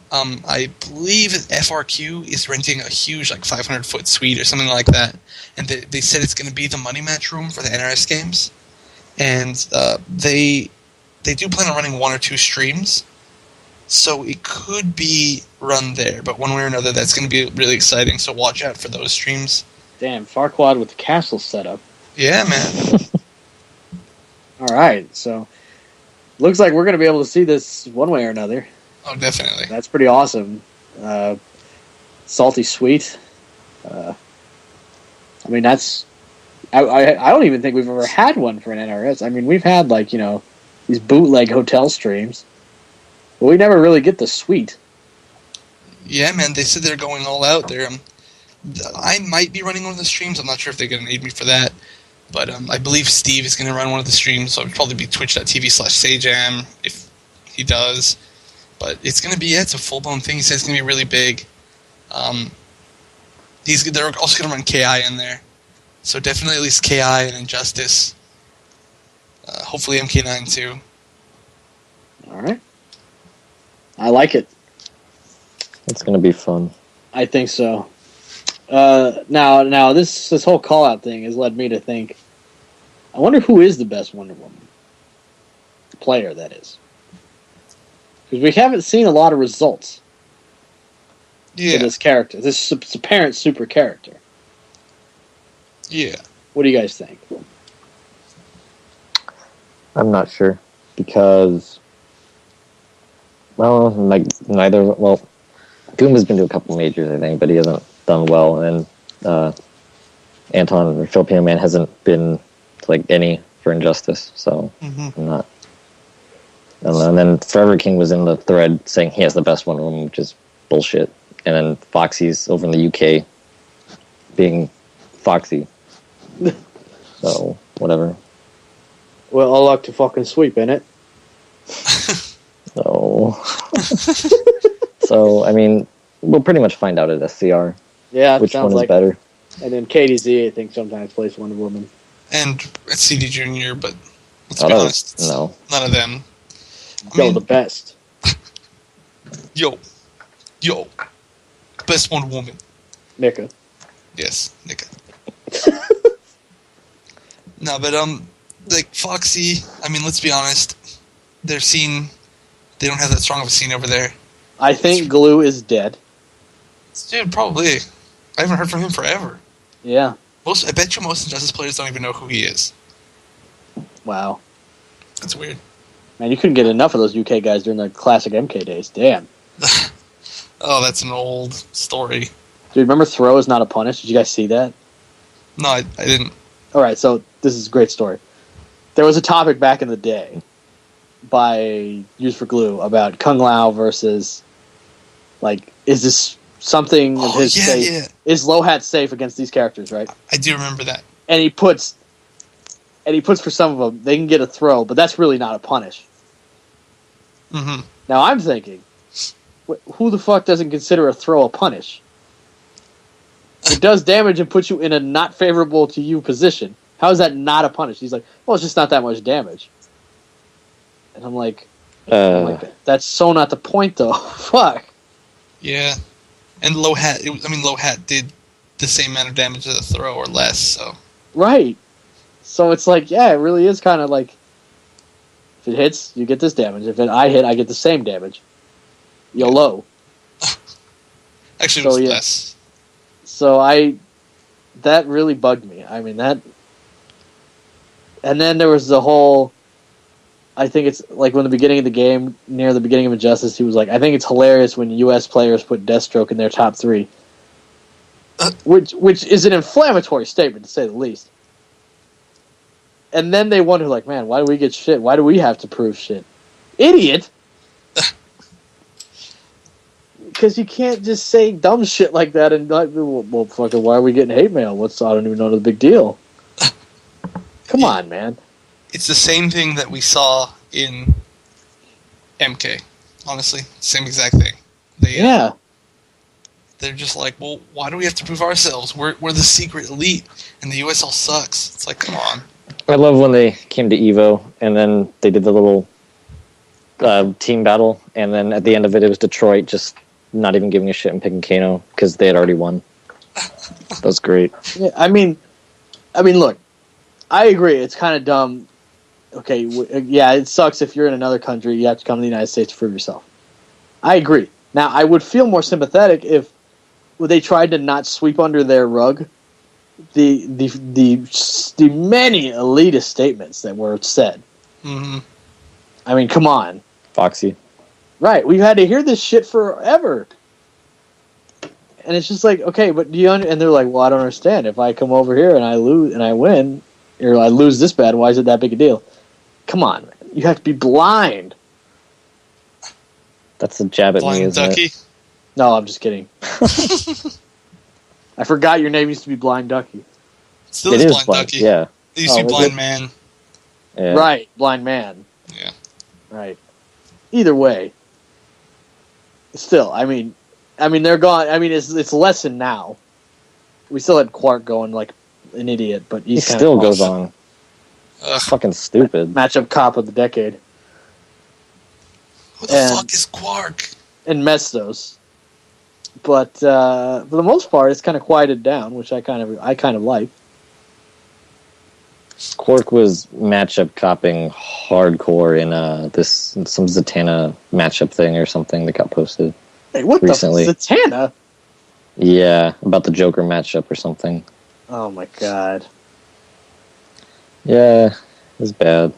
I believe FRQ is renting a huge 500-foot suite or something like that, and they said it's going to be the money match room for the NRS games, and they do plan on running 1 or 2 streams, so it could be run there, but one way or another, that's going to be really exciting, so watch out for those streams. Damn, Farquaad with the castle setup. Yeah, man. All right, so looks like we're going to be able to see this one way or another. Oh, definitely. That's pretty awesome. Salty sweet. I mean, that's... I don't even think we've ever had one for an NRS. I mean, we've had, these bootleg hotel streams, but we never really get the suite. Yeah, man, they said they're going all out there. I might be running one of the streams. I'm not sure if they're going to need me for that, but I believe Steve is going to run one of the streams, so it would probably be twitch.tv/Sajam if he does. But it's going to be, it's a full-blown thing. He says it's going to be really big. They're also going to run KI in there. So definitely at least KI and Injustice. Hopefully MK9 too. All right. I like it. It's going to be fun. I think so. Now this whole call-out thing has led me to think, I wonder who is the best Wonder Woman player, that is. Because we haven't seen a lot of results for this character. This apparent super character. Yeah. What do you guys think? I'm not sure. Because, well, neither... Well, Goomba's been to a couple majors, I think, but he hasn't done well. And Anton, or Filipino Man, hasn't been to any for Injustice. So, I'm not... I don't know. And then Forever King was in the thread saying he has the best Wonder Woman, which is bullshit. And then Foxy's over in the UK being Foxy. So, whatever. Well, all luck to fucking sweep, innit? So, I mean, we'll pretty much find out at SCR. Yeah, which one is like better. And then KDZ, I think, sometimes plays Wonder Woman. And at CD Junior, but let's Oh, be that honest, was- no. none of them. The best. Yo, best Wonder Woman. Nika. Yes, Nika. No, but like Foxy. I mean, let's be honest. Their scene, they don't have that strong of a scene over there. I think Glue is dead. Dude, probably. I haven't heard from him forever. Yeah. I bet you most Injustice players don't even know who he is. Wow. That's weird. Man, you couldn't get enough of those UK guys during the classic MK days. Damn. Oh, that's an old story. Dude, remember Throw is Not a Punish? Did you guys see that? No, I didn't. Alright, so this is a great story. There was a topic back in the day by Used for Glue about Kung Lao versus, like, is this something of his safe? Yeah. Is Low Hat safe against these characters, right? I do remember that. And he puts for some of them, they can get a throw, but that's really not a punish. Mm-hmm. Now I'm thinking, who the fuck doesn't consider a throw a punish? It does damage and puts you in a not favorable to you position. How is that not a punish? He's like, well, it's just not that much damage. And I'm like, that's so not the point, though. Fuck. Yeah. And Low Hat, Low Hat did the same amount of damage as a throw or less, so. Right. So it's like, yeah, it really is kind of like, if it hits, you get this damage. If I hit, I get the same damage. YOLO. Actually, it So, was yeah. less. So that really bugged me. I mean, that... And then there was the whole... I think it's like when the beginning of the game, near the beginning of Injustice, he was like, I think it's hilarious when U.S. players put Deathstroke in their top 3. Which is an inflammatory statement, to say the least. And then they wonder, like, man, why do we get shit? Why do we have to prove shit? Idiot! Because you can't just say dumb shit like that and like, well, fucking, why are we getting hate mail? I don't even know the big deal. Come on, man. It's the same thing that we saw in MK. Honestly, same exact thing. Yeah. They're just like, well, why do we have to prove ourselves? We're the secret elite, and the US all sucks. It's like, come on. I love when they came to EVO, and then they did the little team battle, and then at the end of it, it was Detroit just not even giving a shit and picking Kano because they had already won. That was great. Yeah, I mean, look, I agree. It's kind of dumb. Okay, yeah, it sucks if you're in another country. You have to come to the United States to prove yourself. I agree. Now, I would feel more sympathetic if they tried to not sweep under their rug the many elitist statements that were said. Mm-hmm. I mean, come on. Foxy. Right, we've had to hear this shit forever. And it's just like, okay, but do you and they're like, well, I don't understand. If I come over here and I lose and I win, or I lose this bad, why is it that big a deal? Come on, man. You have to be blind. That's a jab at me, Blind isn't Ducky. it? No, I'm just kidding. I forgot your name used to be Blind Ducky. Still It is is Blind blind, Ducky. yeah. It used to be is Blind it? Man. Yeah. Right, Blind Man. Yeah. Right. Either way, still, I mean, they're gone. I mean, it's lessened now. We still had Quark going like an idiot, but He he's still goes on. Ugh. Fucking stupid. matchup cop of the decade. Who the And- fuck is Quark? And Mestos. But for the most part, it's kind of quieted down, which I kind of like. Quark was matchup copping hardcore in some Zatanna matchup thing or something that got posted. Hey, what Recently. the Zatanna? Yeah, about the Joker matchup or something. Oh my god! Yeah, it was bad.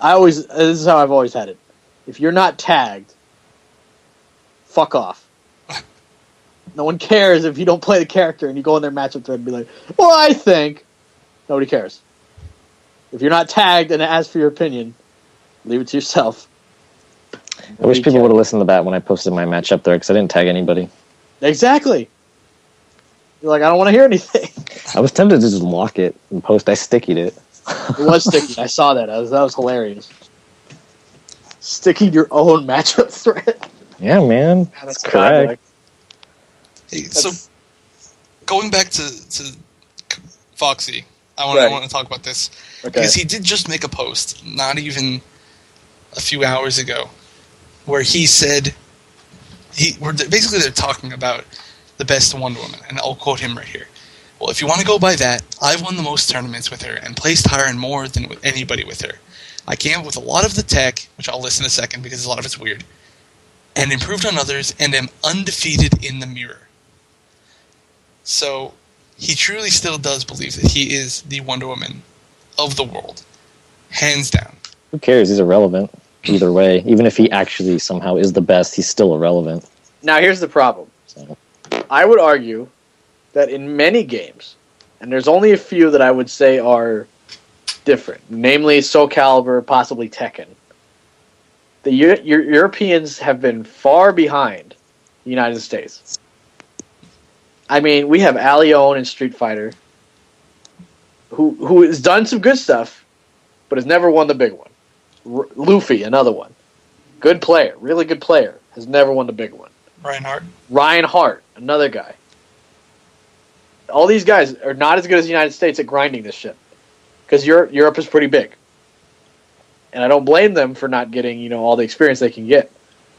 This is how I've always had it. If you're not tagged, fuck off. No one cares if you don't play the character and you go in their matchup thread and be like, well, I think. Nobody cares. If you're not tagged and ask for your opinion, Leave it to yourself. I wish people would have listened to that when I posted my match up there because I didn't tag anybody. Exactly. You're like, I don't want to hear anything. I was tempted to just lock it and post. I stickied it. It was sticky. I saw that. That was hilarious. Sticking your own matchup thread. Yeah, man. That's correct. Hey, so going back to Foxy, I want to talk about this because he did just make a post, not even a few hours ago, where he said basically they're talking about the best Wonder Woman, and I'll quote him right here. Well, if you want to go by that, I've won the most tournaments with her and placed higher and more than with anybody with her. I came up with a lot of the tech, which I'll list in a second because a lot of it's weird, and improved on others, and am undefeated in the mirror. So he truly still does believe that he is the Wonder Woman of the world, hands down. Who cares? He's irrelevant either way. Even if he actually somehow is the best, he's still irrelevant. Now, here's the problem. So. I would argue that in many games, and there's only a few that I would say are different, namely Soul Calibur, possibly Tekken, the Europeans have been far behind the United States. I mean, we have Allione in Street Fighter, who has done some good stuff, but has never won the big one. Luffy, another one. Good player, really good player, has never won the big one. Ryan Hart, another guy. All these guys are not as good as the United States at grinding this shit. Because Europe is pretty big. And I don't blame them for not getting, all the experience they can get.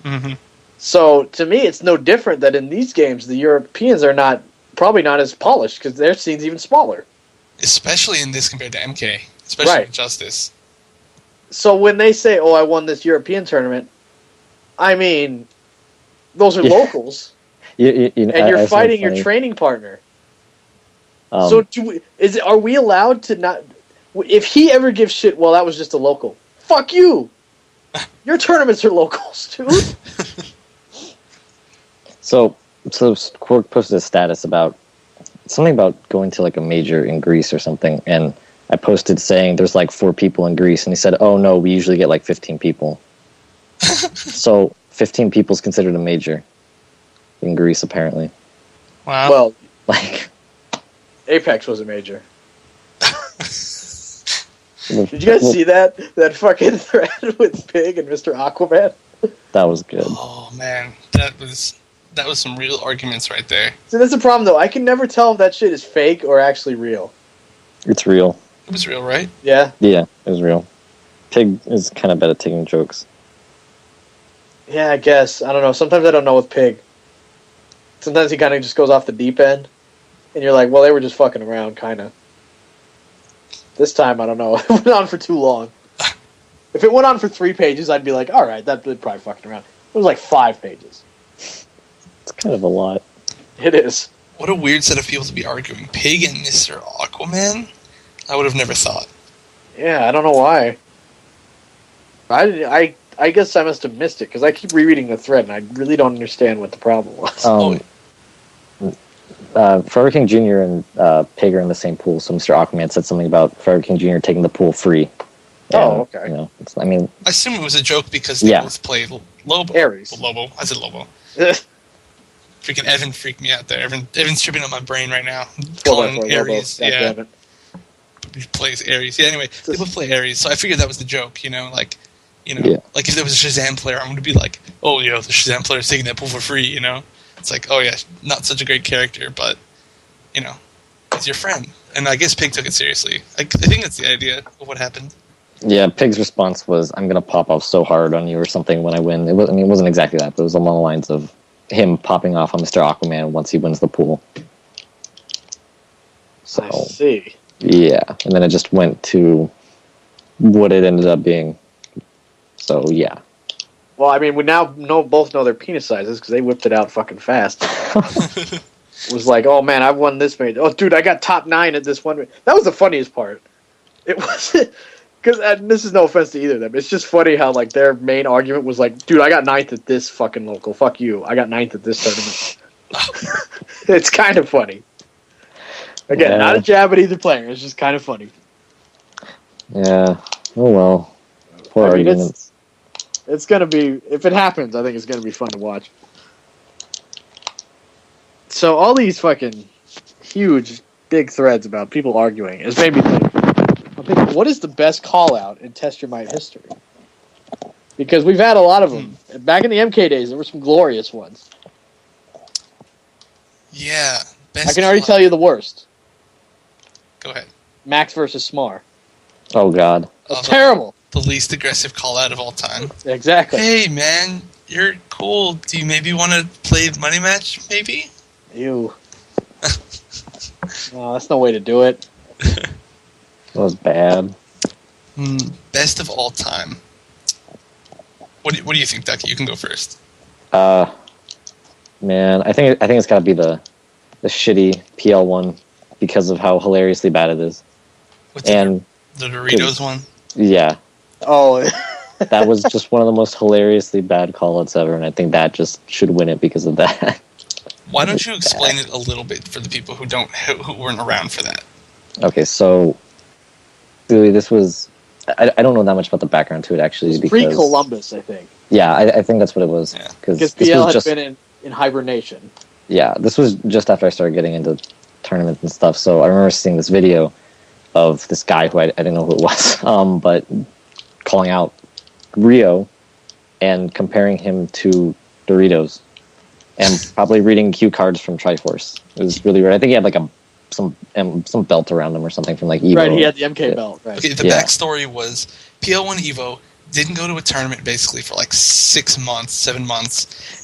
Mm-hmm. So, to me, it's no different that in these games, the Europeans are probably not as polished, because their scene's even smaller. Especially in this compared to MK. Especially in Justice. So when they say, I won this European tournament, I mean, those are locals. And you're fighting your training partner. So are we allowed to not... If he ever gives shit, well, that was just a local. Fuck you! Your tournaments are locals, dude. So Quark posted a status about something about going to like a major in Greece or something, and I posted saying there's like 4 people in Greece, and he said, oh no, we usually get like 15 people. So 15 people is considered a major in Greece, apparently. Wow. Well, like Apex was a major. Did you guys see that fucking thread with Pig and Mr. Aquaman? That was good. Oh man, that was some real arguments right there. See, that's the problem though. I can never tell if that shit is fake or actually real. It's real. It was real, right? Yeah. Yeah, it was real. Pig is kind of bad at taking jokes. Yeah, I guess. I don't know. Sometimes I don't know with Pig. Sometimes he kind of just goes off the deep end. And you're like, well, they were just fucking around, kind of. This time, I don't know. It went on for too long. If it went on for 3 pages, I'd be like, all right, that was probably fucking around. It was like 5 pages. It's kind of a lot. It is. What a weird set of people to be arguing. Pig and Mr. Aquaman? I would have never thought. Yeah, I don't know why. I guess I must have missed it, because I keep rereading the thread, and I really don't understand what the problem was. Forever King Jr. and Pig are in the same pool, so Mr. Aquaman said something about Forever King Jr. taking the pool free. Okay. I assume it was a joke because they both play Lobo. Ares. Lobo. I said Lobo. Freaking Evan freaked me out there. Evan's tripping up my brain right now. Calling Ares. Yeah. He plays Ares. Yeah, anyway, they both play Ares, so I figured that was the joke, like if there was a Shazam player, I'm going to be like, oh, the Shazam player is taking that pool for free, It's like, oh yeah, not such a great character, but, he's your friend. And I guess Pig took it seriously. I think that's the idea of what happened. Yeah, Pig's response was, I'm going to pop off so hard on you or something when I win. It wasn't exactly that, but it was along the lines of him popping off on Mr. Aquaman once he wins the pool. So, I see. Yeah, and then it just went to what it ended up being. So, yeah. Well, I mean, we now both know their penis sizes because they whipped it out fucking fast. It was like, oh man, I've won this major. Oh, dude, I got top 9 at this one. That was the funniest part. It wasn't because this is no offense to either of them. It's just funny how like their main argument was like, dude, I got 9th at this fucking local. Fuck you. I got 9th at this tournament. It's kind of funny. Again, not a jab at either player. It's just kind of funny. Yeah. Oh well. Poor arguments. It's gonna be, if it happens, I think it's gonna be fun to watch. So all these fucking huge, big threads about people arguing has made me think, I'm thinking, what is the best call-out in Test Your Might history? Because we've had a lot of them. Back in the MK days, there were some glorious ones. Yeah. I can already tell you the worst. Go ahead. Max versus Smar. Oh, God. Terrible. The least aggressive call-out of all time. Exactly. Hey, man, you're cool. Do you maybe want to play Money Match, maybe? Ew. No, that's no way to do it. That was bad. Best of all time. What do you think, Ducky? You can go first. Man, I think it's got to be the shitty PL one because of how hilariously bad it is. The Doritos one? Yeah. Oh. That was just one of the most hilariously bad call-outs ever, and I think that just should win it because of that. Why don't you explain it a little bit for the people who weren't around for that? Okay, so really, this was I don't know that much about the background to it actually. It was pre-Columbus, I think. Yeah, I think that's what it was. Because PL had been in hibernation. Yeah, this was just after I started getting into tournaments and stuff. So I remember seeing this video of this guy who I didn't know who it was, but calling out Rio and comparing him to Doritos, and probably reading cue cards from Triforce. It was really weird. I think he had like some belt around him or something from like Evo. Right, he had the MK belt. Right. Okay, the backstory was PL1 Evo didn't go to a tournament basically for like 7 months,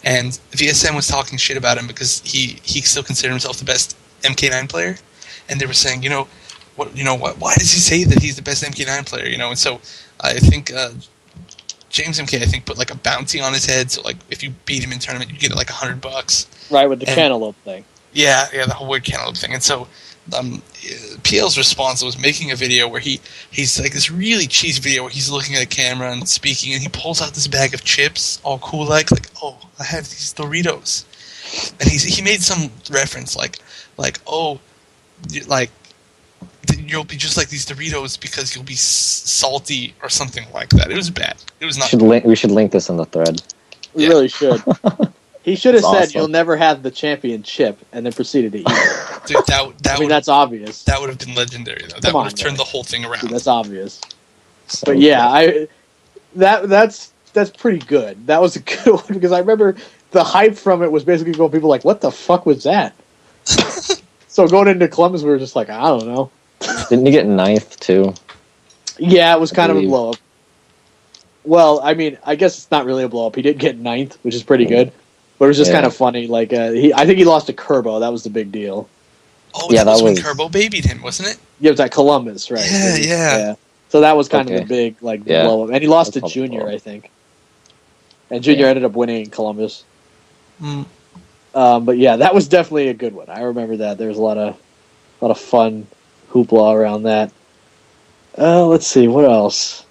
and VSM was talking shit about him because he still considered himself the best MK9 player, and they were saying, why does he say that he's the best MK9 player, and so I think James MK put like a bounty on his head, so like if you beat him in tournament you get like $100. Right, with the cantaloupe thing. Yeah, the whole weird cantaloupe thing. And so PL's response was making a video where he's like this really cheesy video where he's looking at a camera and speaking, and he pulls out this bag of chips, all cool like oh, I have these Doritos, and he made some reference like you'll be just like these Doritos because you'll be salty or something like that. It was bad. It was not. We should link this in the thread. We really should. He should have said, awesome. You'll never have the championship, and then proceeded to eat it. Dude, that's obvious. That would have been legendary, though. That would have turned the whole thing around. Dude, that's obvious. So but yeah, that's pretty good. That was a good one, because I remember the hype from it was basically going, people like, what the fuck was that? So going into Columbus, we were just like, I don't know. Didn't you get 9th, too? Yeah, it was kind of a blow-up. Well, I mean, I guess it's not really a blow-up. He did get 9th, which is pretty good. But it was just kind of funny. Like I think he lost to Kerbo. That was the big deal. Oh, yeah, that was when Kerbo babied him, wasn't it? Yeah, it was at Columbus, right? Yeah. So that was kind of the big blow-up. And he lost to Junior, I think. And Junior ended up winning in Columbus. But yeah, that was definitely a good one. I remember that. There was a lot of fun hoopla around that. Let's see, what else?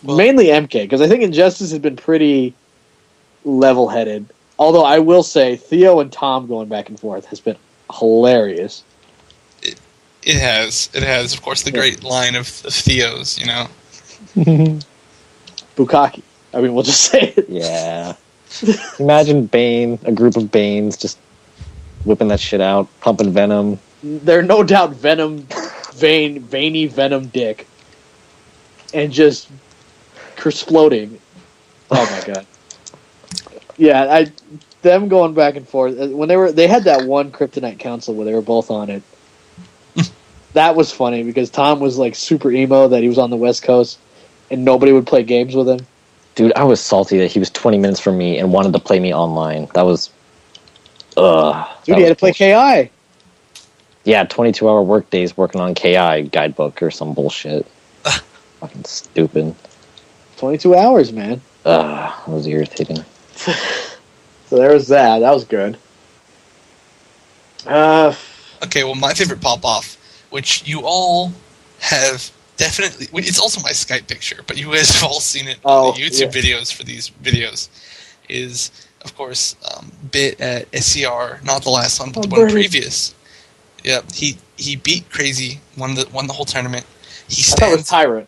Well, mainly MK, because I think Injustice has been pretty level-headed. Although I will say, Theo and Tom going back and forth has been hilarious. It has. Of course, the great line of Theos, Bukkake. I mean, we'll just say it. Yeah. Imagine Bane, a group of Banes, just whipping that shit out, pumping Venom. They're no doubt veiny Venom dick. And just exploding. Oh my god. Yeah, them going back and forth when they had that one Kryptonite Council where they were both on it. That was funny because Tom was like super emo that he was on the West Coast and nobody would play games with him. Dude, I was salty that he was 20 minutes from me and wanted to play me online. That was Dude, he had to play KI. Yeah, 22-hour work days working on KI guidebook or some bullshit. Fucking stupid. 22 hours, man. That was irritating. So there was that. That was good. Okay, well, my favorite pop-off, which you all have definitely... It's also my Skype picture, but you guys have all seen it on the YouTube videos for these videos, is, of course, Bit at SCR, not the last one, but the one previous. Yeah, he beat Crazy, won the whole tournament. I thought it was Tyrant.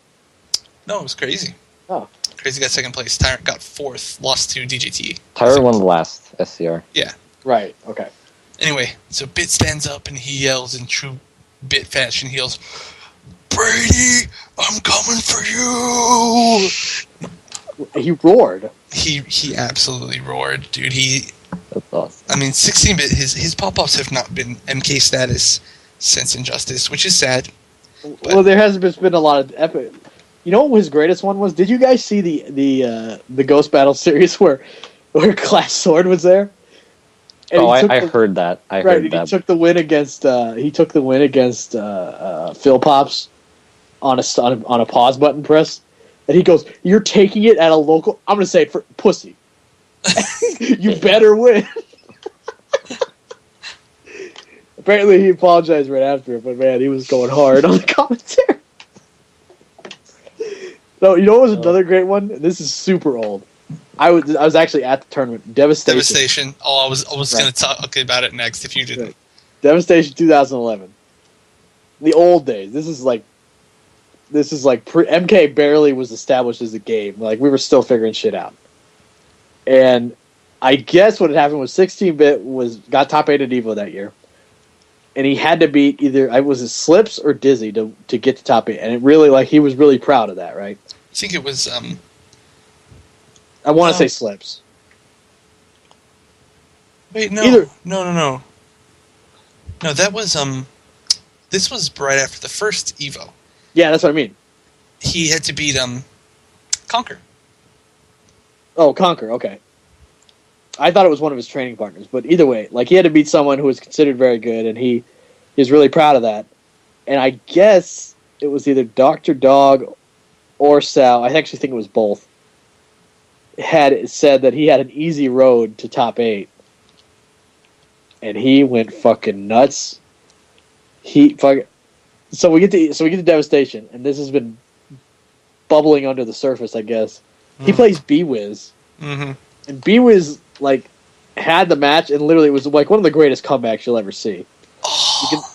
No, it was Crazy. Oh. Crazy got second place. Tyrant got fourth. Lost to DJT. Tyrant won the last SCR. Yeah. Right. Okay. Anyway, so Bit stands up and he yells in true Bit fashion. He yells, "Brady, I'm coming for you!" He roared. He absolutely roared, dude. That's awesome. I mean, 16-bit. His pop-offs have not been MK status since Injustice, which is sad. Well, there has been a lot of epic. You know what his greatest one was? Did you guys see the Ghost Battle series where Clash Sword was there? And I heard that. He took the win against Phil Pops on a pause button press, and he goes, "You're taking it at a local. I'm going to say it for pussy. You better win." Apparently, he apologized right after it, but man, he was going hard on the commentary. So, you know what was another great one? This is super old. I was actually at the tournament. Devastation. Oh, I was going to talk about it next if you didn't. Right. Devastation 2011. The old days. This is like MK barely was established as a game. Like, we were still figuring shit out. And I guess what had happened was 16-bit got top 8 at Evo that year. And he had to beat either Slips or Dizzy to get to top 8. And it really, he was really proud of that, right? I think it was I want to say Slips. Wait, no. No, that was this was right after the first Evo. Yeah, that's what I mean. He had to beat Conquer. Oh, Conquer, okay. I thought it was one of his training partners, but either way, he had to beat someone who was considered very good, and he is really proud of that. And I guess it was either Dr. Dog or Sal, I actually think it was both, had said that he had an easy road to top 8. And he went fucking nuts. So we get to Devastation, and this has been bubbling under the surface, I guess. He plays B-Wiz. Mm-hmm. And B-Wiz, had the match, and literally it was, one of the greatest comebacks you'll ever see.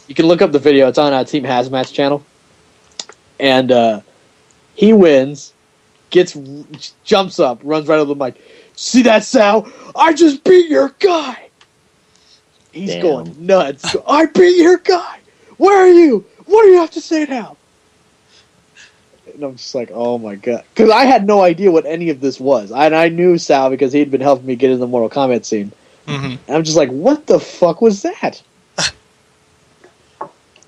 You can look up the video. It's on our Team Hazmat's channel. And he wins, jumps up, runs right over the mic. "See that, Sal? I just beat your guy!" He's going nuts. "I beat your guy! Where are you? What do you have to say now?" And I'm just like, oh my god. Because I had no idea what any of this was. I knew Sal because he'd been helping me get in the Mortal Kombat scene. Mm-hmm. And I'm just like, what the fuck was that?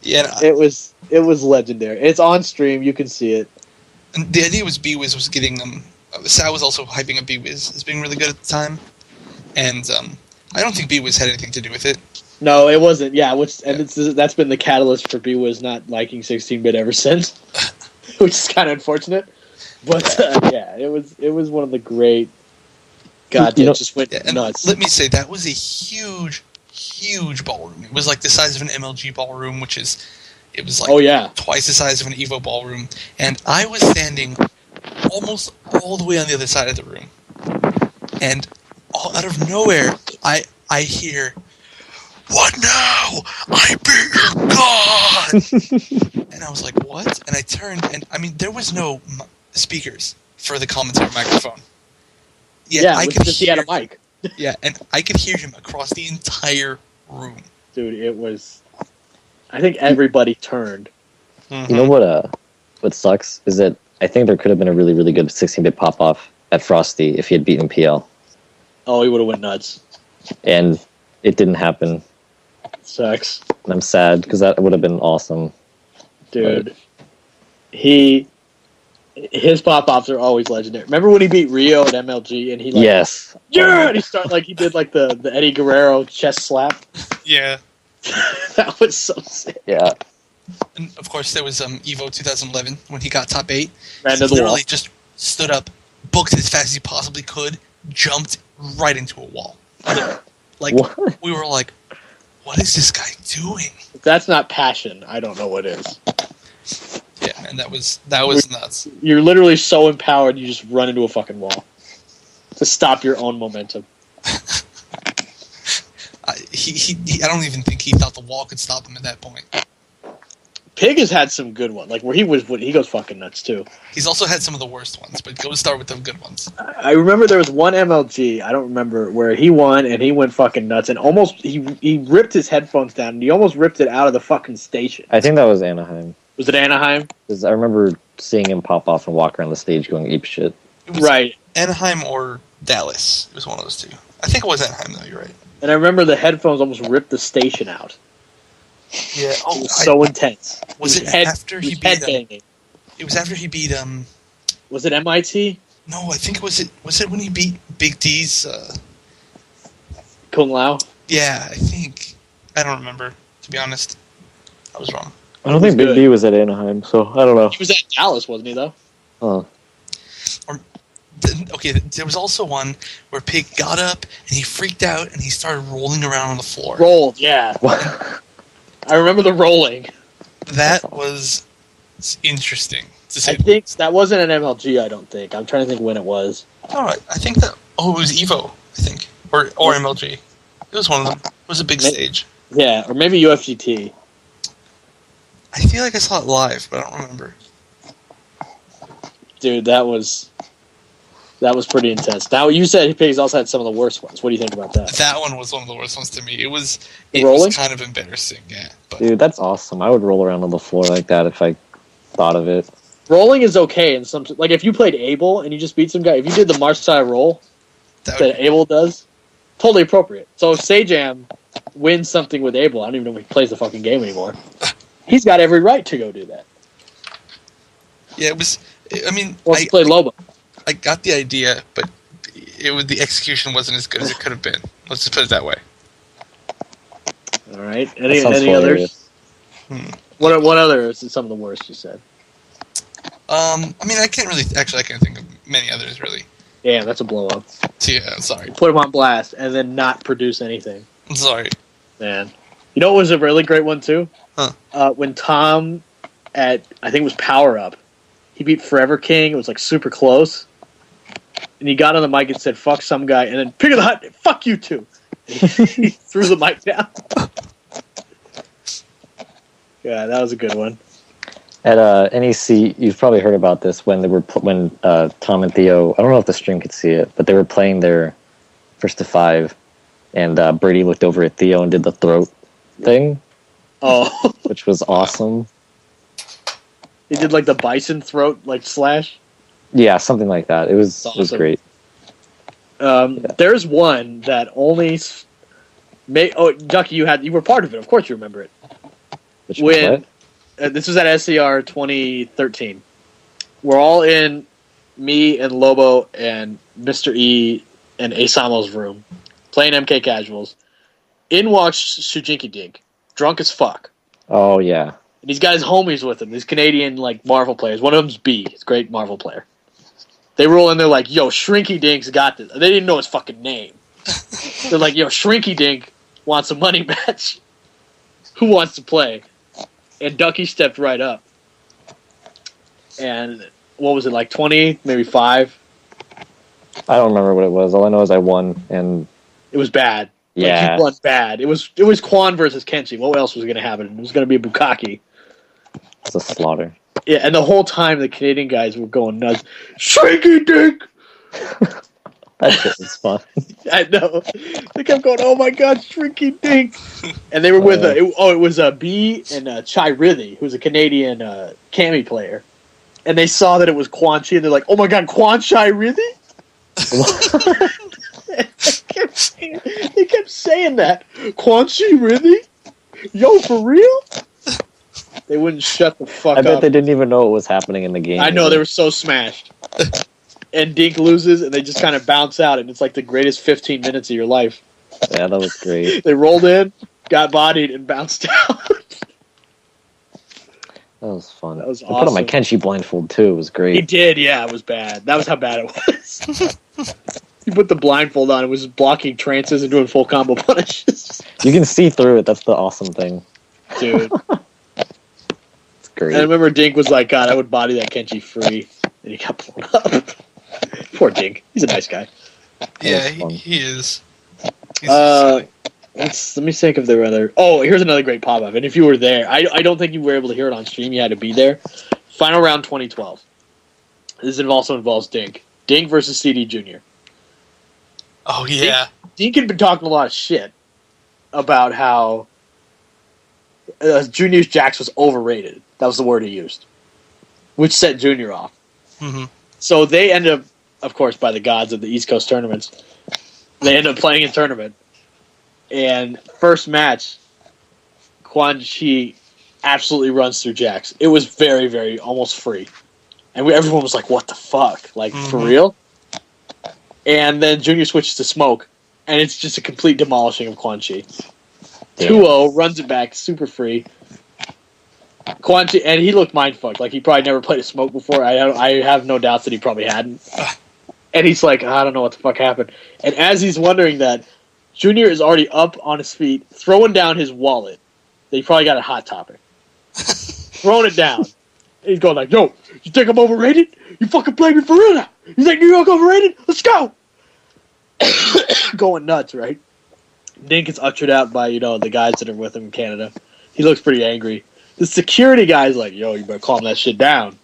Yeah, it was legendary. It's on stream. You can see it. And the idea was B-Wiz was getting them. Sal was also hyping up B-Wiz as being really good at the time. And I don't think B-Wiz had anything to do with it. No, it wasn't. Yeah, that's been the catalyst for B-Wiz not liking 16-bit ever since. Which is kind of unfortunate, but yeah, it was one of the great. God, it just went nuts. Let me say that was a huge ballroom. It was like the size of an MLG ballroom, which is twice the size of an Evo ballroom. And I was standing almost all the way on the other side of the room, and out of nowhere, I hear, "What now? I beat your god!" And I was like, "What?" And I turned, and there was no speakers for the commentary microphone. Yeah, I could he had a mic. Yeah, and I could hear him across the entire room. Dude, it was. I think everybody turned. Mm-hmm. You know what sucks is that I think there could have been a really, really good 16-bit pop-off at Frosty if he had beaten PL. Oh, he would have went nuts. And it didn't happen. Sucks. And I'm sad because that would have been awesome. Dude, his pop-offs are always legendary. Remember when he beat Rio at MLG and he yes, and he started he did the Eddie Guerrero chest slap. Yeah, that was so sick. Yeah, and of course there was Evo 2011 when he got top 8. Ran to the literally wall. Just stood up, booked as fast as he possibly could, jumped right into a wall. What? We were like, what is this guy doing? If that's not passion, I don't know what is. Yeah, man, that was nuts. You're literally so empowered, you just run into a fucking wall to stop your own momentum. I don't even think he thought the wall could stop him at that point. Pig has had some good ones, like where he goes fucking nuts too. He's also had some of the worst ones, but go start with the good ones. I remember there was one MLG, I don't remember, where he won and he went fucking nuts and almost he ripped his headphones down and he almost ripped it out of the fucking station. I think that was Anaheim. Was it Anaheim? Because I remember seeing him pop off and walk around the stage going ape shit. It was Right. Anaheim or Dallas. It was one of those two. I think it was Anaheim, though. You're right. And I remember the headphones almost ripped the station out. Yeah. It was so intense. Was it after he beat? It was after he beat. Was it MIT? No, I think was it when he beat Big D's. Kung Lao. Yeah, I think. I don't remember. To be honest, I was wrong. I don't think Big D was at Anaheim, so I don't know. He was at Dallas, wasn't he? Though. Oh. Okay, there was also one where Pig got up and he freaked out and he started rolling around on the floor. Rolled, yeah. I remember the rolling. That was interesting. I think that wasn't an MLG. I don't think. I'm trying to think when it was. All right, I think that. Oh, it was Evo. I think, or MLG. It was one of them. It was a big stage. Yeah, or maybe UFGT. I feel like I saw it live, but I don't remember. Dude, that was pretty intense. Now, you said Pigs also had some of the worst ones. What do you think about that? That one was one of the worst ones to me. It was kind of embarrassing, yeah. But. Dude, that's awesome. I would roll around on the floor like that if I thought of it. Rolling is okay in some... Like, if you played Abel and you just beat some guy, if you did the Martian roll that Abel does, totally appropriate. So if Sajam wins something with Abel, I don't even know if he plays the fucking game anymore, he's got every right to go do that. Yeah, it was... I mean... Or if you played Lobo. I got the idea, but the execution wasn't as good as it could have been. Let's just put it that way. All right. Any others? What others? Some of the worst you said. I mean, I can't think of many others really. Yeah, that's a blow up. Yeah, I'm sorry. Put him on blast and then not produce anything. I'm sorry, man. You know what was a really great one too? Huh? When Tom I think it was Power Up, he beat Forever King. It was like super close. And he got on the mic and said, fuck some guy, and then pick of the hut, fuck you too. He threw the mic down. Yeah, that was a good one. At NEC, you've probably heard about this when Tom and Theo, I don't know if the stream could see it, but they were playing their first to 5, and Brady looked over at Theo and did the throat thing. Oh. Which was awesome. He did like the bison throat, like slash? Yeah, something like that. It was awesome. It was great. There's one that only... Ducky, you were part of it. Of course you remember it. Which was what? This was at SCR 2013. We're all in me and Lobo and Mr. E and Asamo's room playing MK Casuals. In walks Shujinki Dink, drunk as fuck. Oh, yeah. And he's got his homies with him, these Canadian like Marvel players. One of them's B. He's a great Marvel player. They roll in, they're like, yo, Shrinky Dink's got this. They didn't know his fucking name. They're like, yo, Shrinky Dink wants a money match. Who wants to play? And Ducky stepped right up. And what was it, like 20, maybe 5? I don't remember what it was. All I know is I won, and it was bad. Yeah, like, he won bad. It was Quan versus Kenshi. What else was going to happen? It was going to be a Bukkake. It's a slaughter. Yeah, and the whole time the Canadian guys were going nuts. Shrinky Dink! That shit was fun. I know. They kept going, oh my god, Shrinky Dink! And they were with, it was B and Chai Rithi, who's a Canadian Kami player. And they saw that it was Quan Chi, and they're like, oh my god, Quan Chai Rithi? They kept saying that. Quan Chi Rithi? Yo, for real? They wouldn't shut the fuck up. I bet they didn't even know what was happening in the game. I know, they were so smashed. And Dink loses, and they just kind of bounce out, and it's like the greatest 15 minutes of your life. Yeah, that was great. They rolled in, got bodied, and bounced out. That was fun. That was I awesome. put on my Kenshi blindfold, too. It was great. He did, yeah, it was bad. That was how bad it was. He put the blindfold on, and was blocking trances and doing full combo punishes. You can see through it. That's the awesome thing. Dude. It's great. And I remember Dink was like, God, I would body that Kenshi free. And he got blown up. Poor Dink. He's a nice guy. Yeah, he is. Let me Let me think if there were other. Oh, here's another great pop up. And if you were there, I don't think you were able to hear it on stream. You had to be there. Final round 2012. This also involves Dink. Dink versus CD Jr. Oh yeah. Dink had been talking a lot of shit about how Junior's Jax was overrated. That was the word he used, which set Junior off. Mm-hmm. So they ended up, of course, by the gods of the East Coast tournaments, they ended up playing a tournament. And first match, Quan Chi absolutely runs through Jax. It was very, very almost free. And everyone was like, what the fuck? Like, for real? And then Junior switches to Smoke, and it's just a complete demolishing of Quan Chi. 2-0, runs it back, super free. Quan Chi, and he looked mindfucked. Like, he probably never played a Smoke before. I have no doubts that he probably hadn't. And he's like, I don't know what the fuck happened. And as he's wondering that, Junior is already up on his feet, throwing down his wallet. He probably got a Hot Topic. Throwing it down. He's going like, yo, you think I'm overrated? You fucking play me for real now? You think New York overrated? Let's go! Going nuts, right? Dink is ushered out by, the guys that are with him in Canada. He looks pretty angry. The security guy's like, yo, you better calm that shit down.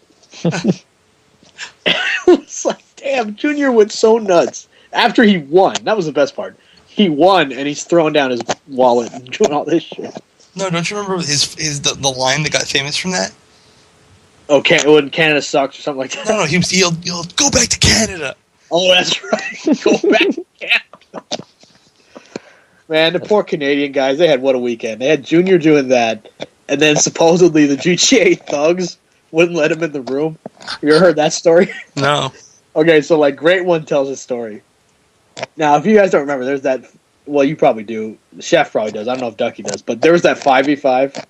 It's like, damn, Junior went so nuts. After he won, that was the best part. He won, and he's throwing down his wallet and doing all this shit. No, don't you remember the line that got famous from that? Oh, when Canada sucks or something like that? No, he yelled, go back to Canada. Oh, that's right. Go back to Canada. Man, the poor Canadian guys, they had what a weekend. They had Junior doing that, and then supposedly the GTA thugs wouldn't let him in the room. You ever heard that story? No. Okay, so, Great One tells his story. Now, if you guys don't remember, there's that... Well, you probably do. The Chef probably does. I don't know if Ducky does. But there was that 5v5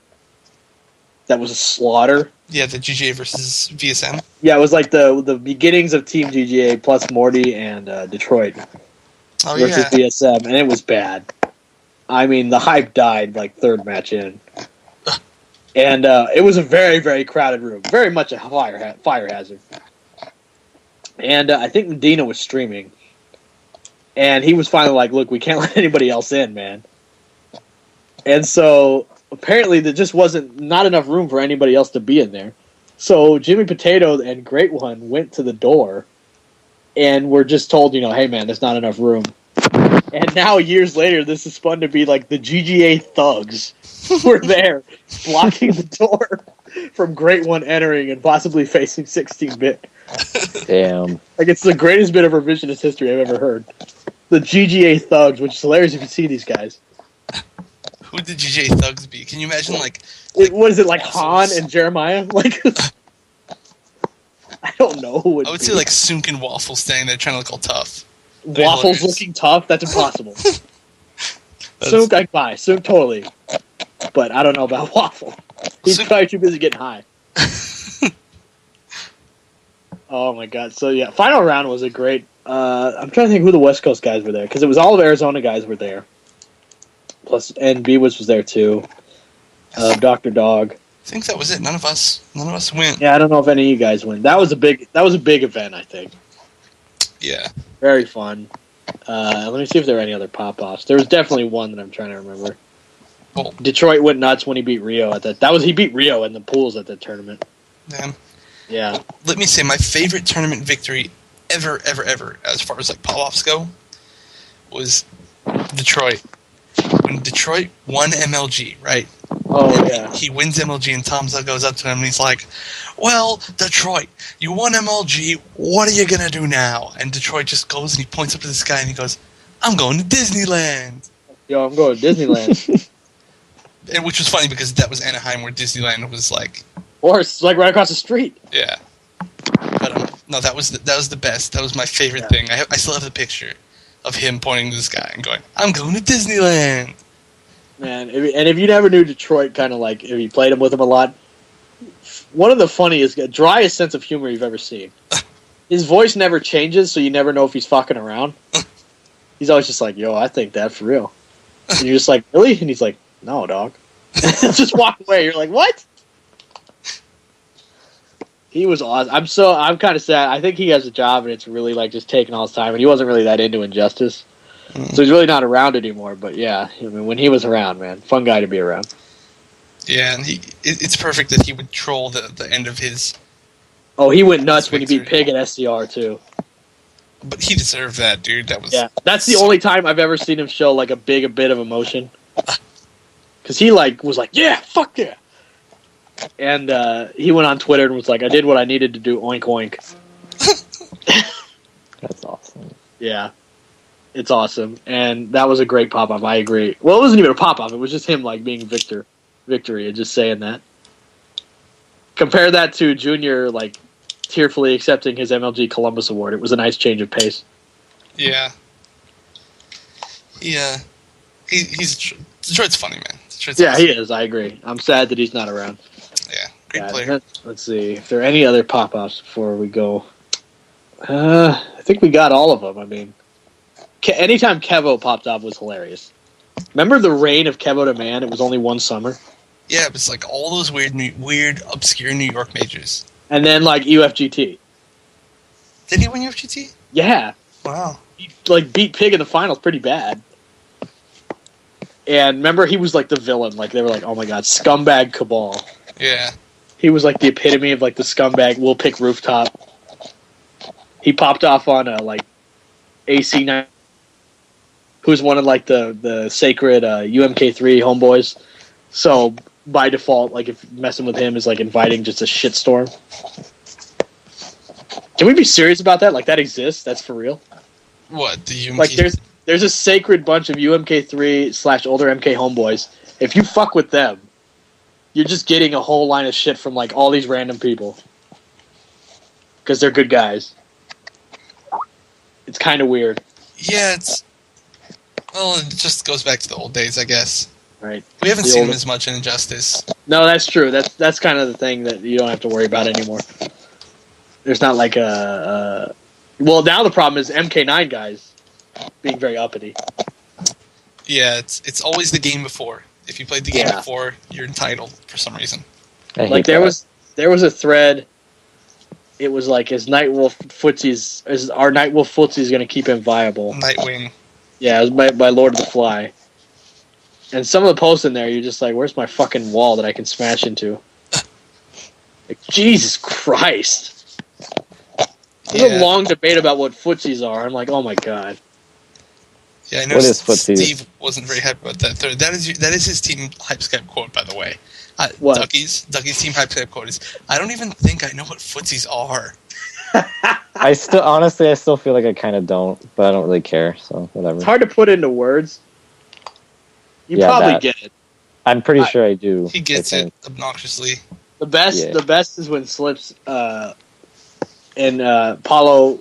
that was a slaughter. Yeah, the GTA versus VSM. Yeah, it was like the beginnings of Team GGA plus Morty and Detroit versus VSM, and it was bad. I mean, the hype died third match in. And it was a very, very crowded room. Very much a fire hazard. And I think Medina was streaming. And he was finally like, look, we can't let anybody else in, man. And so, apparently, there just wasn't not enough room for anybody else to be in there. So, Jimmy Potato and Great One went to the door and were just told, hey, man, there's not enough room. And now, years later, this is spun to be the GGA thugs were there, blocking the door from Great One entering and possibly facing 16-bit. Damn. It's the greatest bit of revisionist history I've ever heard. The GGA thugs, which is hilarious if you see these guys. Who would the GGA thugs be? Can you imagine, what is it, Han and Jeremiah? I don't know who I would say, Sunk and Waffle standing there trying to look all tough. Waffle's looking tough? That's impossible. Sunk, I buy. Sunk, totally. But I don't know about Waffle. He's probably too busy getting high. Oh my god! So yeah, final round was a great. I'm trying to think who the West Coast guys were there because it was all of Arizona guys were there. Plus, and B-Wiz was there too. Dr. Dog. I think that was it. None of us went. Yeah, I don't know if any of you guys went. That was a big event. I think. Yeah. Very fun. Let me see if there were any other pop-offs. There was definitely one that I'm trying to remember. Well, Detroit went nuts when he beat Rio at that. He beat Rio in the pools at that tournament. Damn. Yeah. Let me say my favorite tournament victory ever, as far as pop-offs go, was Detroit. When Detroit won MLG, right? Oh, yeah. He wins MLG and Tomza goes up to him and he's like, well, Detroit, you won MLG, what are you going to do now? And Detroit just goes and he points up to this guy and he goes, I'm going to Disneyland. Yo, I'm going to Disneyland. And which was funny because that was Anaheim where Disneyland was Or it's right across the street. Yeah. But no, that was the best. That was my favorite thing. I still have the picture of him pointing to this guy and going, I'm going to Disneyland. Man, if you never knew Detroit, kind of if you played him with him a lot, one of the funniest, driest sense of humor you've ever seen. His voice never changes, so you never know if he's fucking around. He's always just like, yo, I think that for real. And you're just like, really? And he's like, no, dog. Just walk away. You're like, what? He was awesome. I'm kind of sad. I think he has a job, and it's really just taking all his time. And he wasn't really that into Injustice. So he's really not around anymore. But yeah, I mean, when he was around, man, fun guy to be around. Yeah, and it's perfect that he would troll the end of his. Oh, he went nuts when he beat Pig at SDR too. But he deserved that, dude. That was That's the only time I've ever seen him show like a bit of emotion. Because he was like, yeah, fuck yeah. And he went on Twitter and was like, I did what I needed to do, oink oink. That's awesome. Yeah. It's awesome. And that was a great pop-up, I agree. Well, it wasn't even a pop-up, it was just him like being victory and just saying that. Compare that to Junior like tearfully accepting his MLG Columbus Award. It was a nice change of pace. Yeah. Yeah. Detroit's funny, man. Detroit's awesome. He is. I agree. I'm sad that he's not around. Yeah, great player. Let's see. If there are any other pop-ups before we go. I think we got all of them. I mean, anytime Kevo popped up was hilarious. Remember the reign of Kevo to Man? It was only one summer. Yeah, it was like all those weird, obscure New York majors. And then like UFGT. Did he win UFGT? Yeah. Wow. He beat Pig in the finals pretty bad. And remember, he was like the villain. Like they were like, "Oh my god, scumbag Cabal." Yeah. He was like the epitome of like the scumbag. We'll pick rooftop. He popped off on AC9, who's one of like the sacred UMK3 homeboys. So by default, like if messing with him is like inviting just a shitstorm. Can we be serious about that? Like that exists? That's for real? What the UMK? Like there's a sacred bunch of UMK3 / older MK homeboys. If you fuck with them, you're just getting a whole line of shit from like all these random people because they're good guys. It's kind of weird. Yeah, it just goes back to the old days, I guess. Right. We haven't seen him as much in Injustice. No, that's true. That's kind of the thing that you don't have to worry about anymore. There's not like a well, now the problem is MK9 guys being very uppity. Yeah, it's always the game before. If you played the game before, you're entitled for some reason. Like there was a thread. It was like our Nightwolf footsie going to keep him viable. Nightwing. Yeah, it was by Lord of the Fly. And some of the posts in there, you're just like, where's my fucking wall that I can smash into? Like, Jesus Christ. There's a long debate about what footsies are. I'm like, oh my god. Yeah, I know Steve wasn't very happy about that. That is his team hype Skype quote, by the way. Ducky's team hype Skype quote is, I don't even think I know what footsies are. I still feel like I kind of don't, but I don't really care, so whatever. It's hard to put into words. You probably get it. I'm pretty sure I do. He gets it obnoxiously. The best is when Slips and Paulo,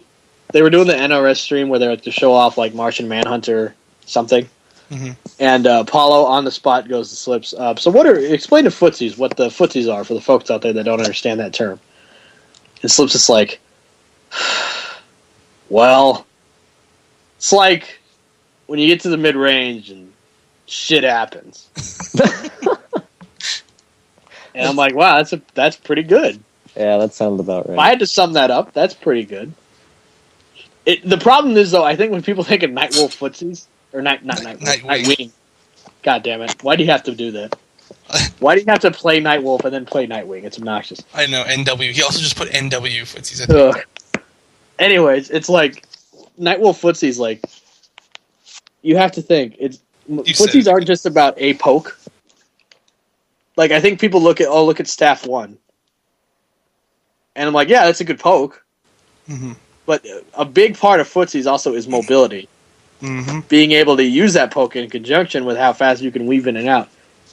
they were doing the NRS stream where they were to show off like Martian Manhunter something. Mm-hmm. And Paulo on the spot goes to Slips. So explain to footsies what the footsies are for the folks out there that don't understand that term. And Slips is like, well, it's like when you get to the mid range and shit happens. And I'm like, wow, that's pretty good. Yeah, that sounds about right. If I had to sum that up, that's pretty good. The problem is though, I think when people think of Nightwolf footsies or Nightwing. God damn it! Why do you have to do that? Why do you have to play Nightwolf and then play Nightwing? It's obnoxious. I know, NW. He also just put NW footsies, I think. Anyways, it's like Nightwolf footsies. Like you have to think. Footsies aren't just about a poke. Like I think people look at Staff 1, and I'm like, yeah, that's a good poke. Mm-hmm. But a big part of footsies also is mobility. Mm-hmm. Being able to use that poke in conjunction with how fast you can weave in and out.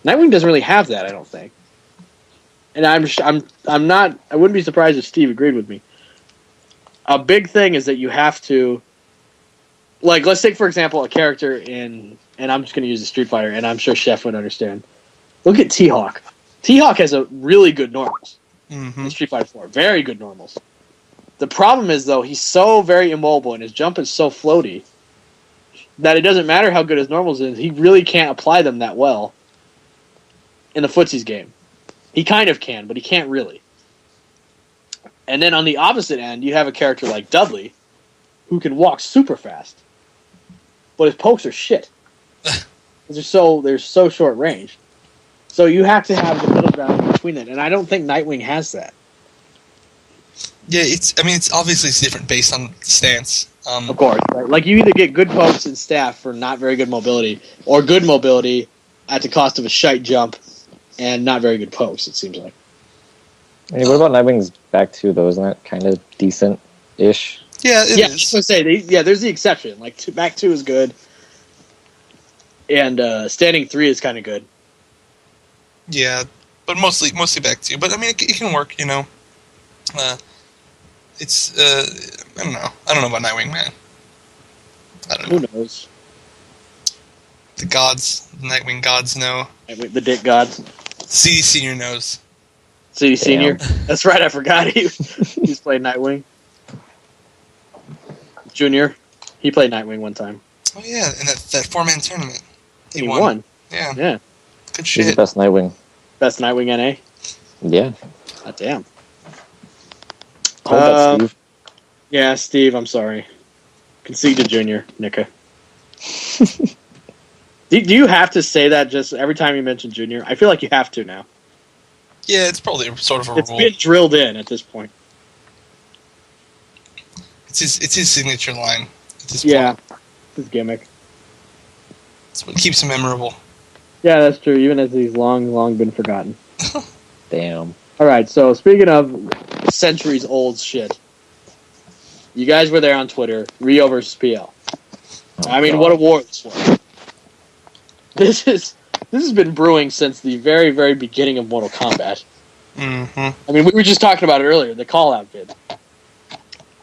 Nightwing doesn't really have that, I don't think. And I wouldn't be surprised if Steve agreed with me. A big thing is that you have to, like, let's take for example a character and I'm just going to use the Street Fighter, and I'm sure Chef would understand. Look at T-Hawk. T-Hawk has a really good normals in Street Fighter 4. Very good normals. The problem is, though, he's so very immobile and his jump is so floaty that it doesn't matter how good his normals is. He really can't apply them that well in the footsies game. He kind of can, but he can't really. And then on the opposite end, you have a character like Dudley who can walk super fast. but his pokes are shit. They're so short range. So you have to have the middle ground between it, and I don't think Nightwing has that. Yeah, it's obviously it's different based on stance. Of course, right? Like you either get good pokes and staff for not very good mobility, or good mobility at the cost of a shite jump and not very good pokes. It seems like. I mean, what about Nightwing's back two though? Isn't that kind of decent-ish? Yeah, it I is. was gonna say, there's the exception. Like back two is good, and standing three is kind of good. Yeah, but mostly back to you. But I mean, it can work, you know. It's I don't know. I don't know about Nightwing, man. I don't know. Who knows? The Nightwing gods know. The Dick Gods. CD Senior knows. CD Senior. That's right. I forgot he's played Nightwing. Junior, he played Nightwing one time. Oh yeah, in that 4-man tournament, he won. Yeah. Good He's shit. the best Nightwing. Best Nightwing NA. Yeah. God damn. Hold that, Steve. Yeah, Steve. I'm sorry. Concede to Junior, Nika. do you have to say that just every time you mention Junior? I feel like you have to now. Yeah, it's probably sort of a It's rule. been drilled in at this point. It's his signature line. At this Yeah, point. his gimmick. It's what keeps him memorable. Yeah, that's true. Even as he's long been forgotten. Damn. All right. So speaking of centuries old shit, you guys were there on Twitter. Rio versus PL. I mean, what a war this was. This has been brewing since the very, very beginning of Mortal Kombat. Mm-hmm. I mean, we were just talking about it earlier, the call-out vid.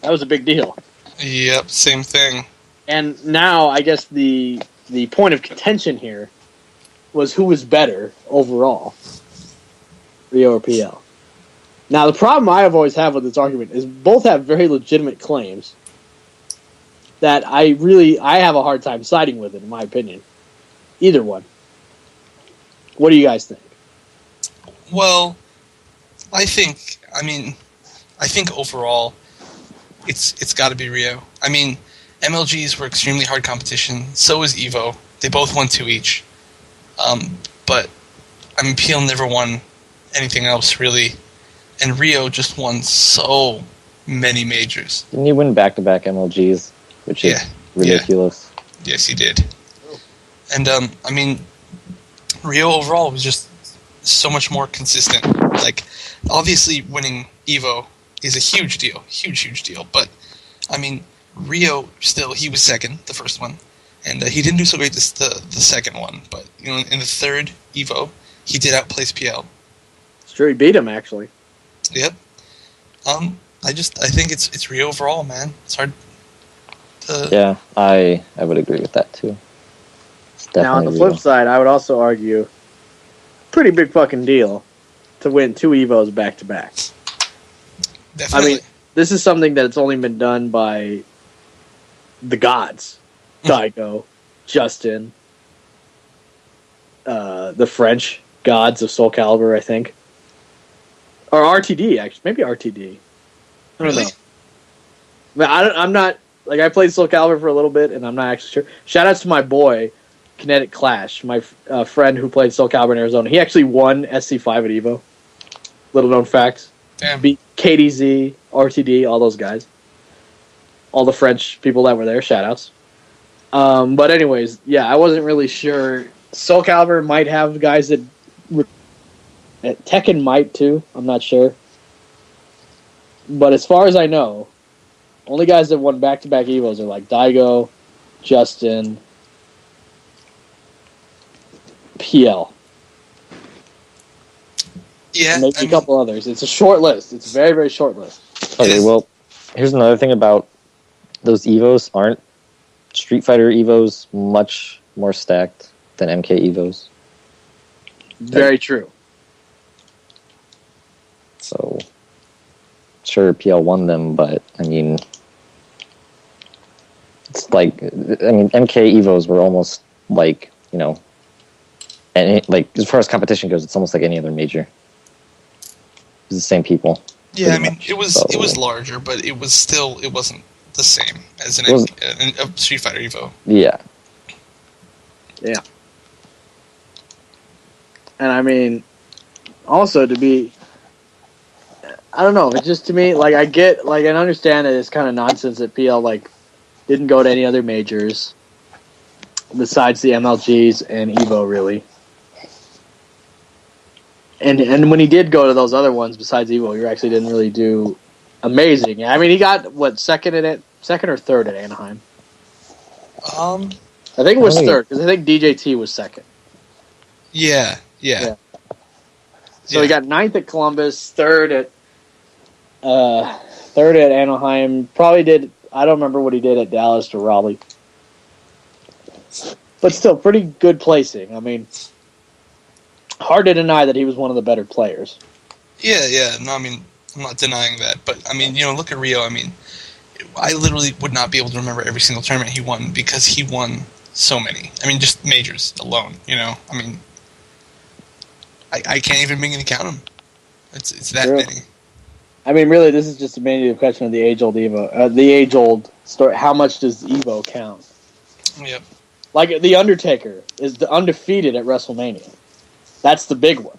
That was a big deal. Yep, same thing. And now, I guess the point of contention here was who was better overall, Rio or PL. Now, the problem I have always had with this argument is both have very legitimate claims that I have a hard time siding with it, in my opinion. Either one. What do you guys think? Well, I think overall, it's got to be Rio. I mean, MLGs were extremely hard competition. So was Evo. They both won 2 each. But I mean, PL never won anything else really, and Rio just won so many majors. Didn't he win back-to-back MLGs, which is ridiculous? Yeah. Yes, he did. And I mean, Rio overall was just so much more consistent. Like, obviously, winning Evo is a huge deal, huge deal. But I mean, Rio still, he was second, the first one, and he didn't do so great the second one. But you know, in the third Evo, he did outplace PL. It's true, he beat him actually. Yep. I think it's Rio overall, man. It's hard to... Yeah, I would agree with that too. Now, on the flip side, I would also argue, pretty big fucking deal to win 2 Evos back to back. Definitely. I mean, this is something that's only been done by the gods. Daigo, Justin, the French gods of Soul Calibur, I think. Or RTD, actually. Maybe RTD. I don't know. But I'm not... Like, I played Soul Calibur for a little bit, and I'm not actually sure. Shoutouts to my boy, Kinetic Clash, my friend who played Soul Calibur in Arizona. He actually won SC5 at Evo. Little known facts. Damn. Beat KDZ, RTD, all those guys. All the French people that were there, shoutouts. But anyways, yeah, I wasn't really sure. Soul Calibur might have guys that... Tekken might too, I'm not sure. But as far as I know, only guys that won back-to-back Evos are like Daigo, Justin, PL. Yeah, And maybe a couple others. It's a short list. It's a very, very short list. Okay, well, here's another thing about those Evos. Aren't Street Fighter Evos much more stacked than MK Evos? Very true. So, sure, PL won them, but, I mean, it's like, MK Evos were almost like, you know, and like, as far as competition goes, it's almost like any other major. It's the same people. Yeah, I mean, much. it was larger, but it wasn't the same as a Street Fighter Evo. Yeah. Yeah. And I mean, also to be, I don't know, it's just to me, like, I get, like, I understand that it's kind of nonsense that PL, like, didn't go to any other majors besides the MLGs and EVO, really. And when he did go to those other ones besides EVO, he actually didn't really do amazing. I mean, he got, what, second or third at Anaheim? I think it was third, because I think DJT was second. Yeah. So he got ninth at Columbus, third at Anaheim. Probably did. I don't remember what he did at Dallas or Raleigh, but still pretty good placing. I mean, hard to deny that he was one of the better players. Yeah. No, I mean, I'm not denying that, but I mean, look at Rio. I mean, I literally would not be able to remember every single tournament he won because he won so many. I mean, just majors alone. I mean. I can't even begin to count them. It's that many. I mean, really, this is just mainly a question of the age-old Evo. The age-old story. How much does Evo count? Yep. Like, The Undertaker is undefeated at WrestleMania. That's the big one.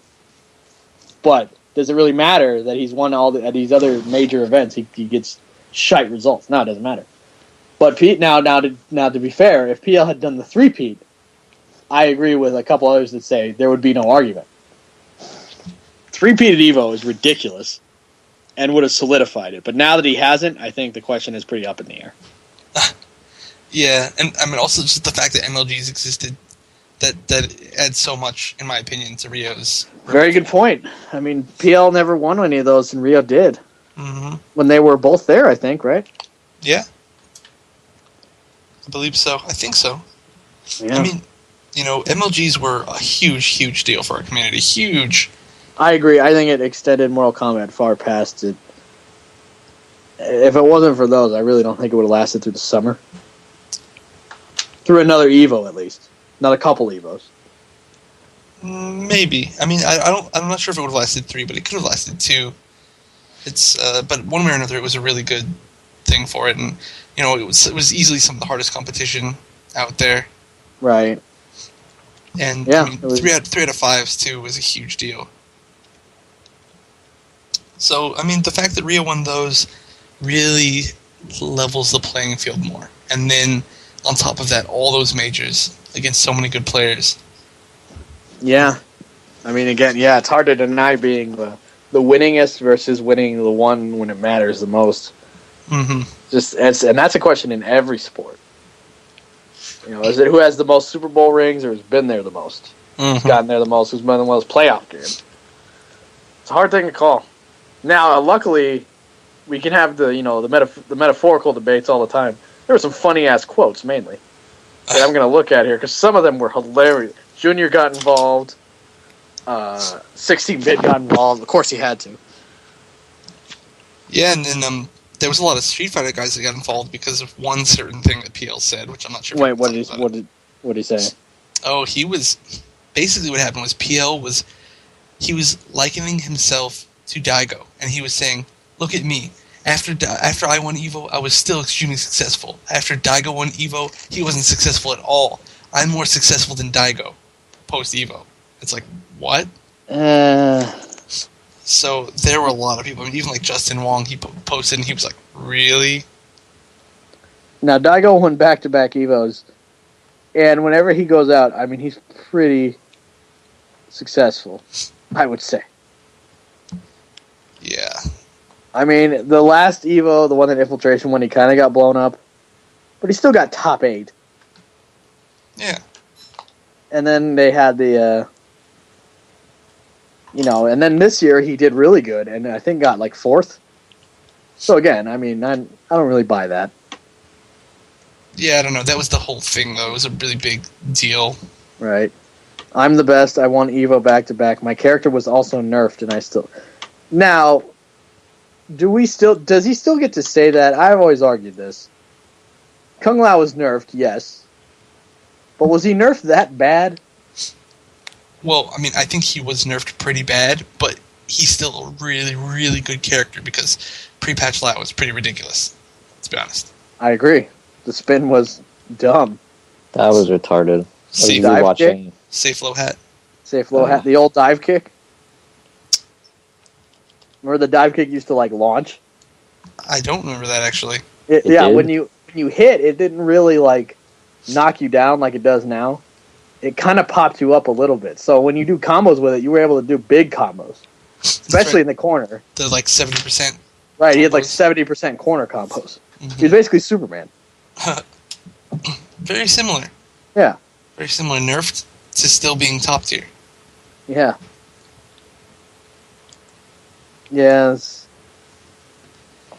But does it really matter that he's won at these other major events? He gets shite results. No, it doesn't matter. But now to be fair, if PL had done the three-peat, I agree with a couple others that say there would be no argument. Three-peat at EVO is ridiculous and would have solidified it. But now that he hasn't, I think the question is pretty up in the air. Yeah, and I mean also just the fact that MLGs existed, that adds so much, in my opinion, to Rio's. Very good point. I mean, PL never won any of those, and Rio did. Mm-hmm. When they were both there, I think, right? Yeah. I believe so. I think so. Yeah. I mean, MLGs were a huge, huge deal for our community. Huge. I agree. I think it extended Mortal Kombat far past it. If it wasn't for those, I really don't think it would have lasted through the summer. Through another Evo, at least. Not a couple Evos. Maybe. I mean, I'm not sure if it would have lasted 3, but it could have lasted 2. But one way or another, it was a really good thing for it, and it was easily some of the hardest competition out there. Right. And yeah, I mean, 3 out of 5s too was a huge deal. So, I mean, the fact that Rio won those really levels the playing field more. And then, on top of that, all those majors against so many good players. Yeah. I mean, again, it's hard to deny being the winningest versus winning the one when it matters the most. Mm-hmm. And that's a question in every sport. Is it who has the most Super Bowl rings or who's been there the most? Mm-hmm. Who's gotten there the most? Who's been in the most playoff games? It's a hard thing to call. Now, luckily, we can have the metaphorical debates all the time. There were some funny-ass quotes, mainly, that I'm going to look at here, because some of them were hilarious. Junior got involved. 16-Bit got involved. Of course he had to. Yeah, and then there was a lot of Street Fighter guys that got involved because of one certain thing that PL said, which I'm not sure. Wait, what did he say? Oh, he was... Basically what happened was he was likening himself to Daigo, and he was saying, look at me. After I won EVO, I was still extremely successful. After Daigo won EVO, he wasn't successful at all. I'm more successful than Daigo post-EVO. It's like, what? So there were a lot of people. I mean, even like Justin Wong, he posted and he was like, really? Now, Daigo won back-to-back EVOs, and whenever he goes out, I mean, he's pretty successful, I would say. Yeah. I mean, the last EVO, the one in Infiltration, when he kind of got blown up, but he still got top 8. Yeah. And then they had the, and then this year he did really good, and I think got like 4th. So again, I mean, I don't really buy that. Yeah, I don't know. That was the whole thing, though. It was a really big deal. Right. I'm the best. I won EVO back-to-back. My character was also nerfed, and I still... Now, does he still get to say that? I've always argued this. Kung Lao was nerfed, yes. But was he nerfed that bad? Well, I mean, I think he was nerfed pretty bad, but he's still a really, really good character because pre-patch Lao was pretty ridiculous, to be honest. I agree. The spin was dumb. That was retarded. Safe, dive watching. safe low hat. Safe low hat. The old dive kick. Remember the dive kick used to like launch? I don't remember that actually. Yeah, did? when you hit, it didn't really like knock you down like it does now. It kind of popped you up a little bit. So when you do combos with it, you were able to do big combos, especially right. in the corner. The like 70%. Right, he had like 70% corner combos. Mm-hmm. He was basically Superman. Very similar. Yeah. Very similar. Nerfed to still being top tier. Yeah. Yes.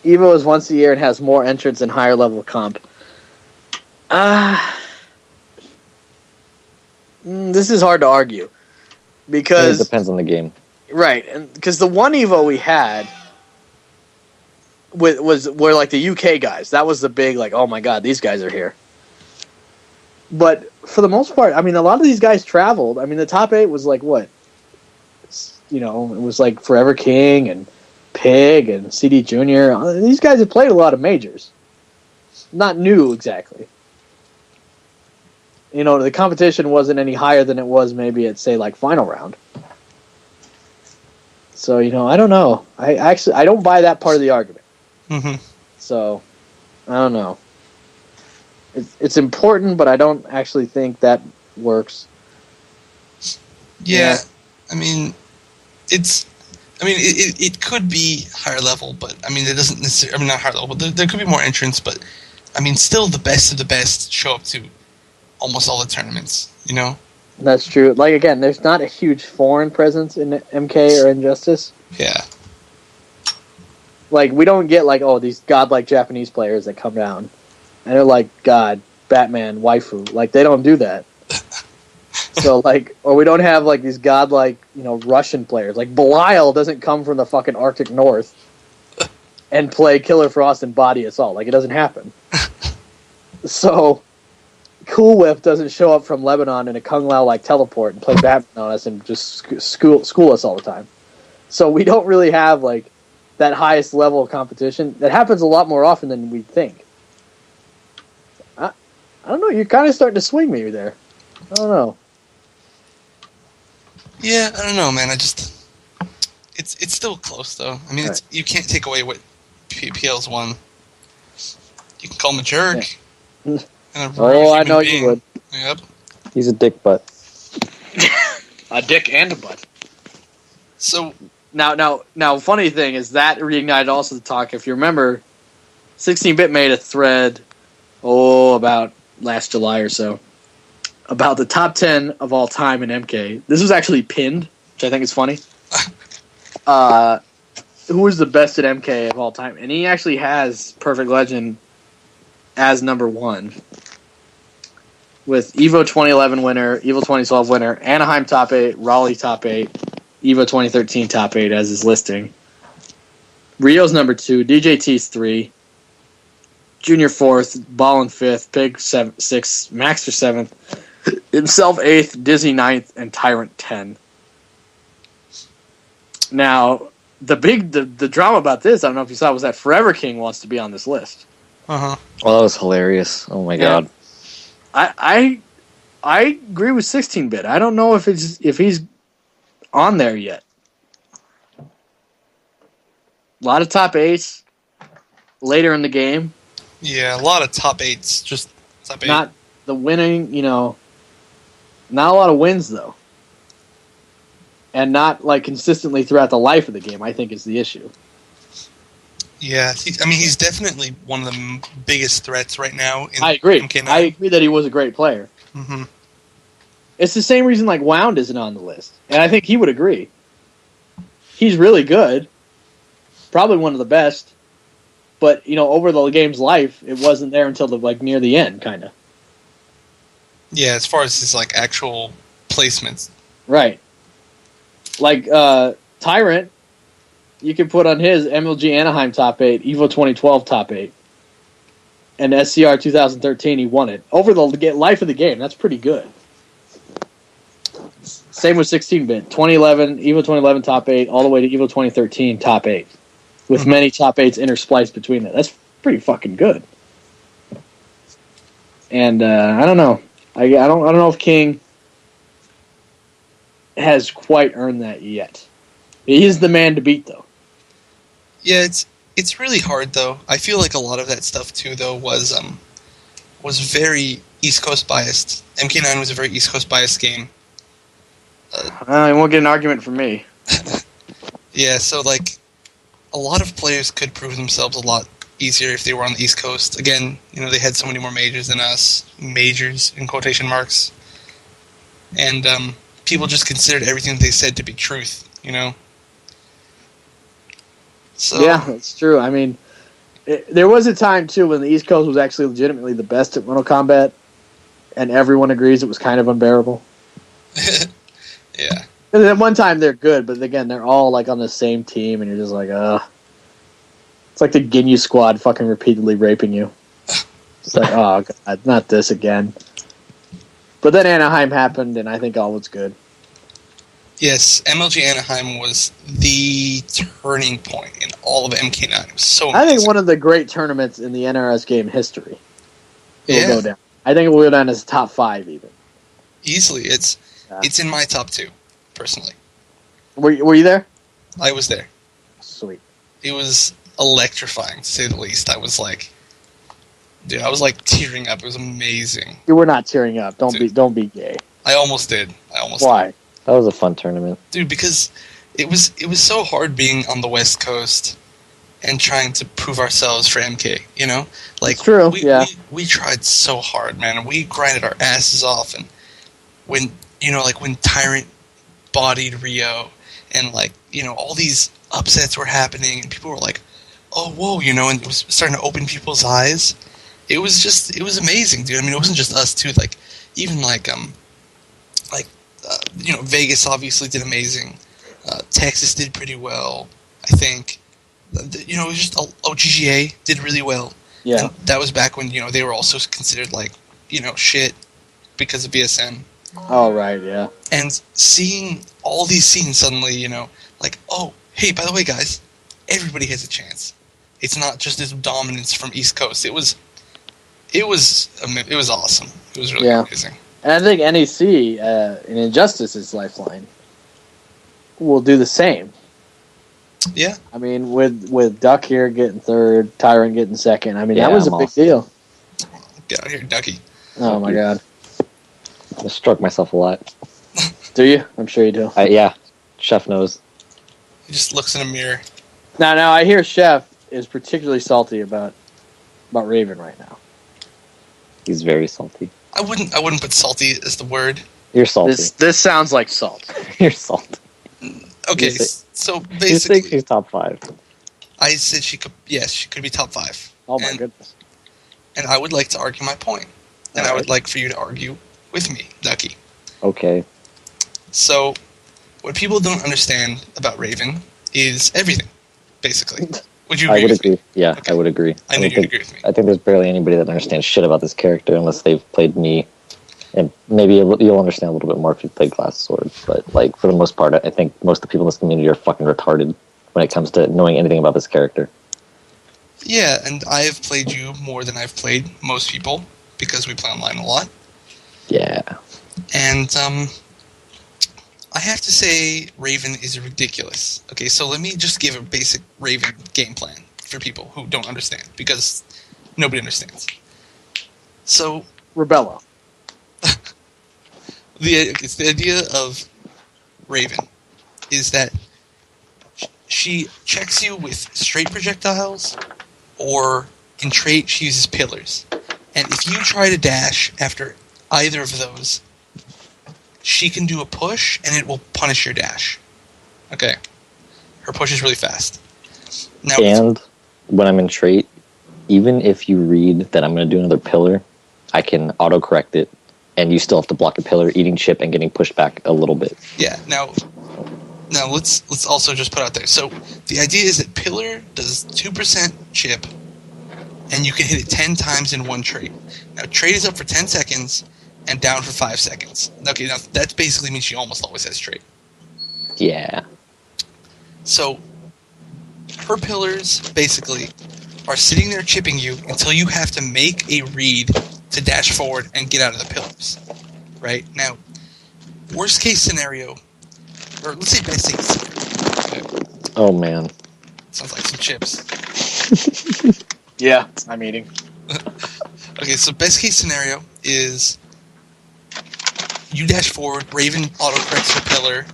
Evo is once a year and has more entrants and higher level comp. This is hard to argue because It depends on the game. Right, and because the one Evo we had were like the UK guys. That was the big like, oh my god, these guys are here. But for the most part, I mean, a lot of these guys traveled. I mean, the top 8 was like what? You know, it was like Forever King and Pig and CD Junior. These guys have played a lot of majors. Not new exactly. You know, the competition wasn't any higher than it was maybe at say like final round. So, you know, I don't know. I don't buy that part of the argument. Mm-hmm. So, I don't know. It's important, but I don't actually think that works. Yeah. I mean, it could be higher level, but I mean, it doesn't necessarily. I mean, not higher level, but there could be more entrants. But I mean, still, the best of the best show up to almost all the tournaments. You know. That's true. Like again, there's not a huge foreign presence in MK or Injustice. Yeah. Like we don't get like these godlike Japanese players that come down, and they're like God, Batman, waifu. Like they don't do that. So like, or we don't have like these godlike, you know, Russian players. Like Belial doesn't come from the fucking Arctic North and play Killer Frost and Body Assault. Like it doesn't happen. So Cool Whip doesn't show up from Lebanon in a Kung Lao like teleport and play Batman on us and just school us all the time. So we don't really have like that highest level of competition. That happens a lot more often than we think. I don't know. You're kind of starting to swing me there. I don't know. Yeah, I don't know, man. It's still close though. I mean, you can't take away what PL's won. You can call him a jerk. Yeah. I know you would. Yep. He's a dick butt. A dick and a butt. So now, funny thing is that reignited also the talk. If you remember, 16-bit made a thread, about last July or so, about the top 10 of all time in MK. This was actually pinned, which I think is funny. Who was the best at MK of all time? And he actually has Perfect Legend as number 1. With Evo 2011 winner, Evo 2012 winner, Anaheim top 8, Raleigh top 8, Evo 2013 top 8 as his listing. Rio's number 2, DJT's 3, Junior 4th, Ballin 5th, Pig 6th, Maxter 7th, himself 8th, Dizzy 9th, and Tyrant 10. Now, the drama about this, I don't know if you saw, was that Forever King wants to be on this list. Uh-huh. Oh, that was hilarious. Oh my god. I agree with 16-bit. I don't know if he's on there yet. A lot of top 8s later in the game. Yeah, a lot of top 8s. Just top 8. Not the winning, not a lot of wins though. And not like consistently throughout the life of the game, I think is the issue. Yeah, he's definitely one of the biggest threats right now. I agree. MK9. I agree that he was a great player. Mm-hmm. It's the same reason like Wound isn't on the list, and I think he would agree. He's really good, probably one of the best, but over the game's life, it wasn't there until near the end, kind of. Yeah, as far as his actual placements, right? Like Tyrant. You can put on his MLG Anaheim top 8, Evo 2012 top 8, and SCR 2013, he won it. Over the life of the game, that's pretty good. Same with 16-bit. 2011, Evo 2011 top 8, all the way to Evo 2013 top 8, with many top 8s interspliced between that. That's pretty fucking good. And I don't know. I don't know if King has quite earned that yet. He's the man to beat, though. Yeah, it's really hard though. I feel like a lot of that stuff too, though, was very East Coast biased. MK9 was a very East Coast biased game. You won't get an argument from me. Yeah, so like a lot of players could prove themselves a lot easier if they were on the East Coast. Again, they had so many more majors than us. Majors in quotation marks. And people just considered everything they said to be truth, So yeah, that's true. I mean, there was a time, too, when the East Coast was actually legitimately the best at Mortal Kombat, and everyone agrees it was kind of unbearable. Yeah. And at one time, they're good, but again, they're all like on the same team, and you're just like, It's like the Ginyu squad fucking repeatedly raping you. It's like, oh, God, not this again. But then Anaheim happened, and I think all was good. Yes, MLG Anaheim was the turning point in all of MK9. It was so amazing. I think one of the great tournaments in the NRS game history will go down. I think it will go down as top 5 even. Easily. It's in my top 2, personally. Were you there? I was there. Sweet. It was electrifying, to say the least. I was like, dude, I was like tearing up. It was amazing. You were not tearing up. Don't be gay. I almost did. Why? Did. That was a fun tournament. Dude, because it was so hard being on the West Coast and trying to prove ourselves for MK, Like, it's true, we tried so hard, man, and we grinded our asses off, and when Tyrant bodied Rio, and like, all these upsets were happening, and people were like, oh, whoa, and it was starting to open people's eyes. It was amazing, dude. I mean, it wasn't just us, too. Like, even Vegas obviously did amazing. Texas did pretty well, I think. It was just OGGA did really well. Yeah. And that was back when, they were also considered like, shit because of BSN. Oh, right, yeah. And seeing all these scenes suddenly, like, oh, hey, by the way, guys, everybody has a chance. It's not just this dominance from East Coast. It was awesome. It was really amazing. And I think NEC in Injustice's Lifeline will do the same. Yeah. I mean, with Duck here getting 3rd, Tyrant getting 2nd. I mean, that was a big deal. Get out here, Ducky. Oh my God. I struck myself a lot. Do you? I'm sure you do. Yeah. Chef knows. He just looks in a mirror. Now I hear Chef is particularly salty about Raven right now. He's very salty. I wouldn't put salty as the word. You're salty. This sounds like salt. You're salty. Okay, so basically, you think she's top 5? I said she could be top 5. Oh my goodness. And I would like to argue my point. And I would like for you to argue with me, Ducky. Okay. So, what people don't understand about Raven is everything, basically. Would you agree I would with agree. me? Yeah, Okay. I would agree. I knew you'd agree with me. I think there's barely anybody that understands shit about this character unless they've played me. And maybe you'll understand a little bit more if you've played Glass Sword. But, like, for the most part, I think most of the people in this community are fucking retarded when it comes to knowing anything about this character. Yeah, and I have played you more than I've played most people, because we play online a lot. Yeah. And, I have to say Raven is ridiculous. Okay, so let me just give a basic Raven game plan for people who don't understand, because nobody understands. So, Rebella. the idea of Raven is that she checks you with straight projectiles, or in trait she uses pillars. And if you try to dash after either of those, she can do a push, and it will punish your dash. Okay. Her push is really fast. Now, and when I'm in trait, even if you read that I'm going to do another pillar, I can autocorrect it, and you still have to block a pillar, eating chip, and getting pushed back a little bit. Yeah, now let's also just put out there. So the idea is that pillar does 2% chip, and you can hit it 10 times in one trait. Now, trait is up for 10 seconds, and down for 5 seconds. Okay, now that basically means she almost always has trait. Yeah. So, her pillars, basically, are sitting there chipping you until you have to make a read to dash forward and get out of the pillars. Right? Now, worst case scenario, or let's say best case scenario. Okay. Oh, man. Sounds like some chips. Yeah, I'm eating. Okay, so best case scenario is you dash forward, Raven autocorrects the pillar,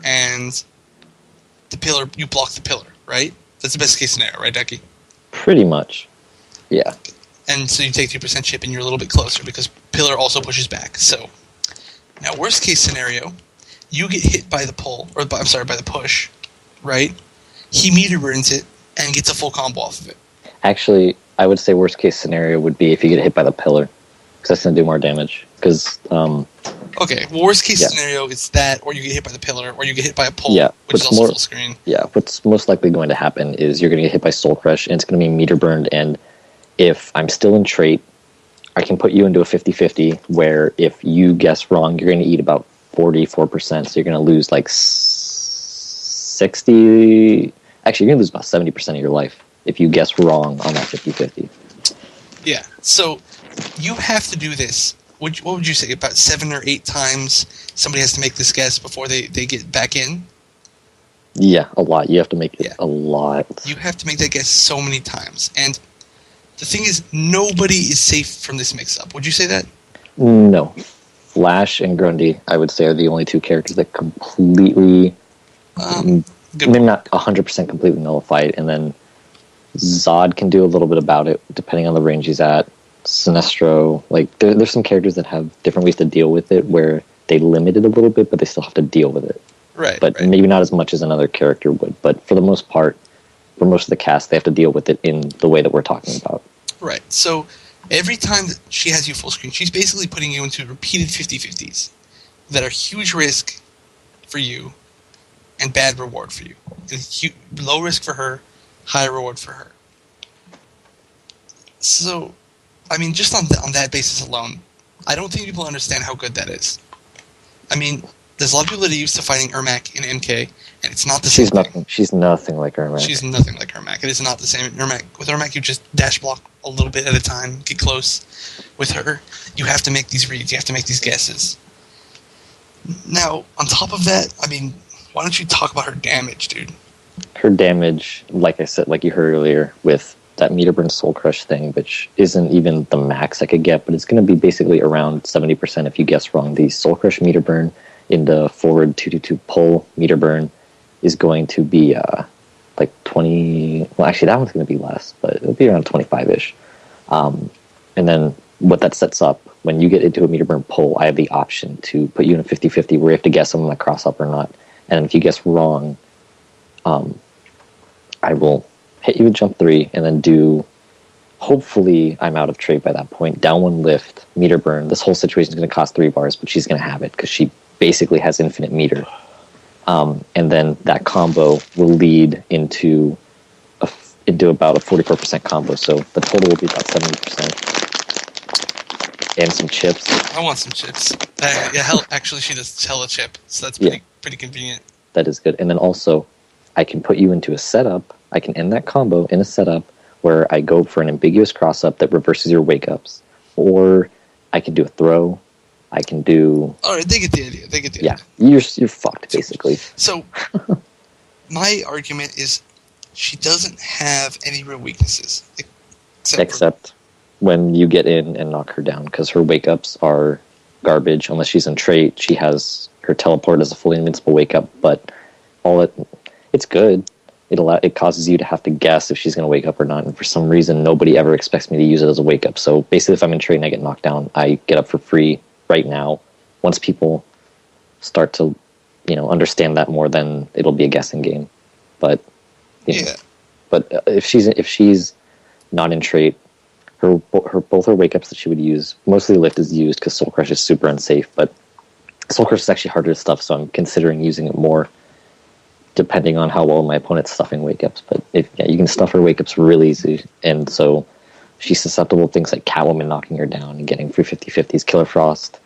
and you block the pillar, right? That's the best case scenario, right, Ducky? Pretty much. Yeah. And so you take 2% chip and you're a little bit closer because pillar also pushes back. So now worst case scenario, you get hit by the pull, by the push, right? He meter burns it and gets a full combo off of it. Actually, I would say worst case scenario would be if you get hit by the pillar, because that's going to do more damage. Okay, well, worst case scenario is that, or you get hit by the pillar, or you get hit by a pole, which is also full screen. Yeah, what's most likely going to happen is you're going to get hit by Soul Crush, and it's going to be meter burned, and if I'm still in trait, I can put you into a 50-50, where if you guess wrong, you're going to eat about 44%, so you're going to lose like 60... Actually, you're going to lose about 70% of your life if you guess wrong on that 50-50. Yeah, so you have to do this. What would you say, about 7 or 8 times somebody has to make this guess before they get back in? Yeah, a lot. You have to make it a lot. You have to make that guess so many times. And the thing is, nobody is safe from this mix-up. Would you say that? No. Flash and Grundy, I would say, are the only two characters that completely... maybe not 100% completely nullify it, and then Zod can do a little bit about it, depending on the range he's at. Sinestro, like, there's some characters that have different ways to deal with it, where they limit it a little bit, but they still have to deal with it. Right. But maybe not as much as another character would. But for the most part, for most of the cast, they have to deal with it in the way that we're talking about. Right. So every time that she has you full screen, she's basically putting you into repeated 50-50s that are huge risk for you and bad reward for you. Low risk for her, high reward for her. So, I mean, just on that basis alone, I don't think people understand how good that is. I mean, there's a lot of people that are used to fighting Ermac in MK, and it's not the same thing. She's nothing like Ermac. She's nothing like Ermac. It is not the same. With Ermac, you just dash block a little bit at a time, get close. With her, you have to make these reads, you have to make these guesses. Now, on top of that, I mean, why don't you talk about her damage, dude? Her damage, like I said, like you heard earlier, with that meter burn soul crush thing, which isn't even the max I could get, but it's going to be basically around 70% if you guess wrong. The soul crush meter burn in the forward 2-2 pull meter burn is going to be like 20. Well, actually, that one's going to be less, but it'll be around 25-ish. And then what that sets up, when you get into a meter burn pull, I have the option to put you in a 50-50 where you have to guess if I'm going to cross up or not. And if you guess wrong, I will hit you with jump 3 and then do, hopefully I'm out of trade by that point, down 1 lift, meter burn. This whole situation is going to cost 3 bars, but she's going to have it because she basically has infinite meter. And then that combo will lead into about a 44% combo, so the total will be about 70%. And some chips. I want some chips. Actually, she does hella chip, so that's pretty convenient. That is good. And then also, I can put you into a setup. I can end that combo in a setup where I go for an ambiguous cross-up that reverses your wake-ups. Or I can do a throw. I can do... All right, they get the idea. Yeah, you're fucked, basically. So, my argument is she doesn't have any real weaknesses. Except when you get in and knock her down, because her wake-ups are garbage. Unless she's in trait, she has her teleport as a fully invincible wake-up, but it's good. It causes you to have to guess if she's going to wake up or not, and for some reason, nobody ever expects me to use it as a wake-up. So basically, if I'm in trait and I get knocked down, I get up for free right now. Once people start to, understand that more, then it'll be a guessing game. But but if she's not in trait, both her wake ups that she would use, mostly lift is used because Soul Crush is super unsafe. But Soul Crush is actually harder to stuff, so I'm considering using it more, depending on how well my opponent's stuffing wake ups. But you can stuff her wake ups really easy, and so she's susceptible to things like Catwoman knocking her down and getting free 50-50s, Killer Frost,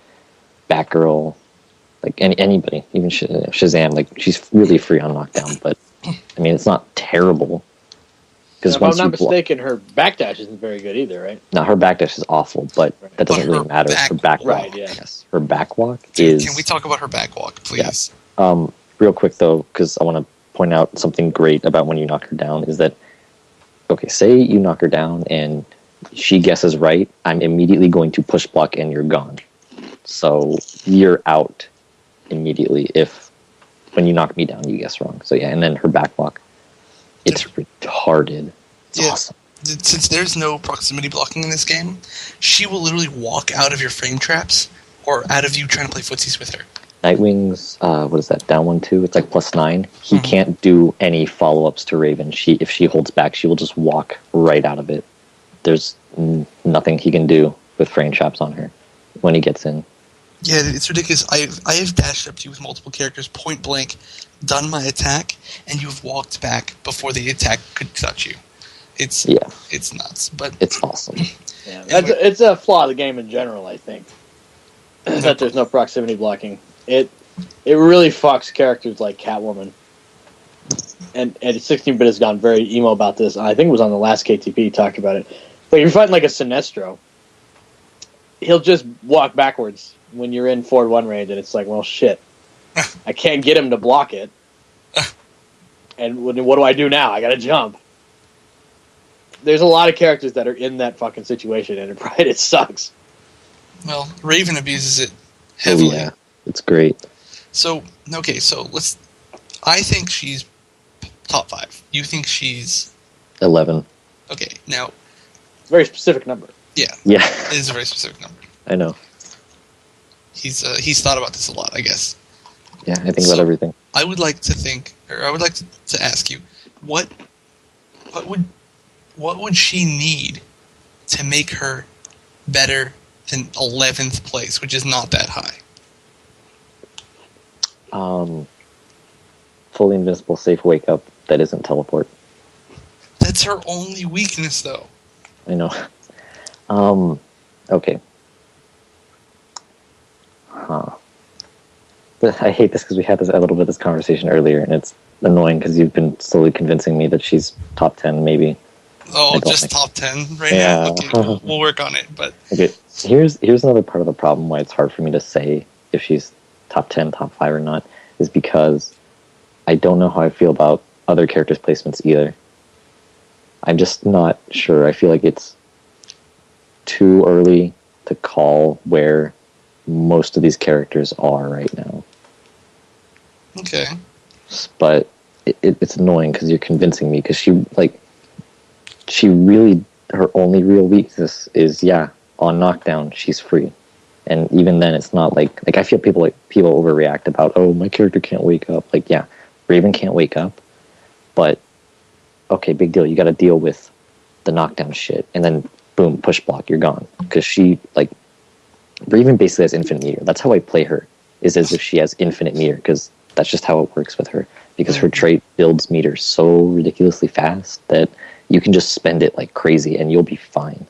Batgirl, like anybody, even Shazam. Like, she's really free on knockdown, but I mean, it's not terrible. Because if I'm not mistaken, her backdash isn't very good either, right? No, her backdash is awful, but that doesn't really matter. Her backwalk, right? Yeah. Yes, her backwalk is. Can we talk about her backwalk, please? Yeah. Real quick though, because I want to point out something great about when you knock her down is that, okay, say you knock her down and she guesses right, I'm immediately going to push block and you're gone. So you're out immediately if when you knock me down you guess wrong. So yeah, and then her backwalk, it's retarded. It's awesome. Since there's no proximity blocking in this game, she will literally walk out of your frame traps or out of you trying to play footsies with her. Nightwing's, what is that, down 1-2? It's like +9. He can't do any follow-ups to Raven. If she holds back, she will just walk right out of it. There's nothing he can do with frame traps on her when he gets in. Yeah, it's ridiculous. I have dashed up to you with multiple characters, point blank, done my attack, and you've walked back before the attack could touch you. It's nuts, but it's awesome. Yeah, it's a flaw of the game in general, I think. That there's no proximity blocking. It really fucks characters like Catwoman. And 16-bit has gone very emo about this. I think it was on the last KTP he talked about it. Like if you're fighting like a Sinestro, he'll just walk backwards when you're in forward 1 range, and it's like, well, shit. I can't get him to block it. And what do I do now? I gotta jump. There's a lot of characters that are in that fucking situation, and it sucks. Well, Raven abuses it heavily. Oh, yeah. It's great. So, okay, I think she's top 5. You think she's 11. Okay, now very specific number. Yeah. Yeah. It is a very specific number. I know. He's thought about this a lot, I guess. Yeah, I think about everything. I would like to ask you, what would she need to make her better than 11th place, which is not that high? Fully invincible, safe wake up that isn't teleport. That's her only weakness, though. I know. Okay. But I hate this because we had a little bit of this conversation earlier, and it's annoying because you've been slowly convincing me that she's top 10, maybe. Oh, just top 10 right now? Okay, we'll work on it. But okay, here's another part of the problem why it's hard for me to say if she's top 10, top 5 or not, is because I don't know how I feel about other characters' placements either. I'm just not sure. I feel like it's too early to call where most of these characters are right now. Okay. But it's annoying because you're convincing me, because she really, her only real weakness is, on knockdown, she's free. And even then, it's not like I feel people overreact about, oh, my character can't wake up. Like, yeah, Raven can't wake up, but okay, big deal. You got to deal with the knockdown shit, and then boom, push block, you're gone. Because she, Raven basically has infinite meter. That's how I play her, is as if she has infinite meter, because that's just how it works with her. Because her trait builds meter so ridiculously fast that you can just spend it like crazy and you'll be fine.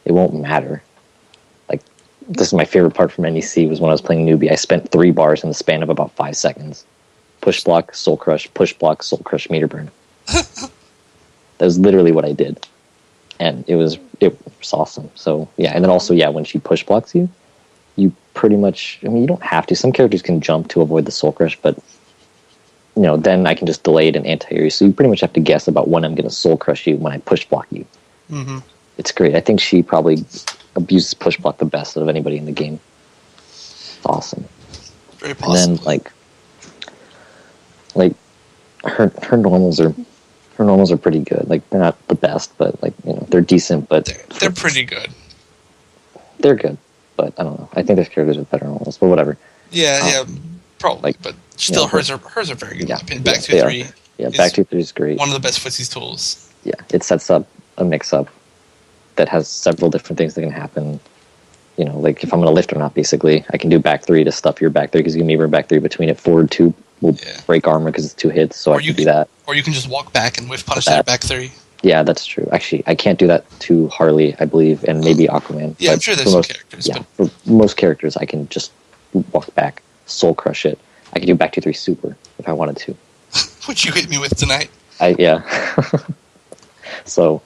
It won't matter. This is my favorite part from NEC, was when I was playing newbie. I spent 3 bars in the span of about 5 seconds. Push block, soul crush, push block, soul crush, meter burn. That was literally what I did. And it was awesome. So, yeah. And then also, when she push blocks you, you pretty much, you don't have to. Some characters can jump to avoid the soul crush, but, then I can just delay it and anti-air you. So you pretty much have to guess about when I'm going to soul crush you when I push block you. Mm-hmm. It's great. I think she probably abuses push block the best out of anybody in the game. It's awesome. Very possible. And then, her normals are pretty good. They're not the best, but they're decent. But they're pretty good. They're good, but I don't know. I think there's characters with better normals, but whatever. Yeah, probably. But still, hers are very good. Back 2-3. Yeah, back 2-3 is great. One of the best footsies tools. Yeah, it sets up a mix-up that has several different things that can happen. If I'm going to lift or not, basically, I can do back 3 to stuff your back 3, because you can move back 3 between it. Forward 2 will break armor because it's 2 hits, so I can do that. Or you can just walk back and whiff punish that back 3. Yeah, that's true. Actually, I can't do that to Harley, I believe, and maybe Aquaman. Yeah, I'm sure there's some characters. Yeah, for most characters, I can just walk back, soul crush it. I can do back 2-3 super if I wanted to. Which you hit me with tonight. Yeah. So,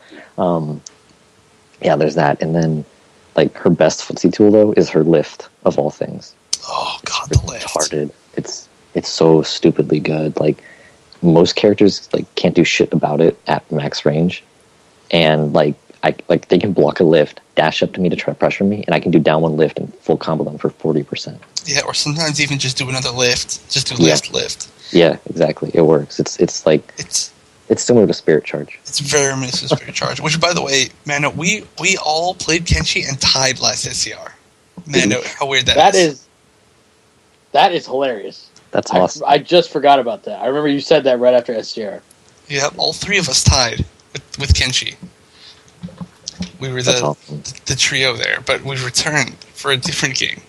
yeah, there's that. And then, like, her best footsie tool, though, is her lift, of all things. Oh, God, the lift. Retarded. It's so stupidly good. Like, most characters, like, can't do shit about it at max range. And, like, they can block a lift, dash up to me to try to pressure me, and I can do down one lift and full combo them for 40%. Yeah, or sometimes even just do another lift. Just do lift. Yeah, exactly. It works. It's like... It's similar to Spirit Charge. It's very similar to Spirit Charge. Which, by the way, man, we all played Kenshi and tied last SCR. Man, how weird that is. That is hilarious. That's awesome. I just forgot about that. I remember you said that right after SCR. Yeah, all three of us tied with Kenshi. We were the trio there, but we returned for a different game.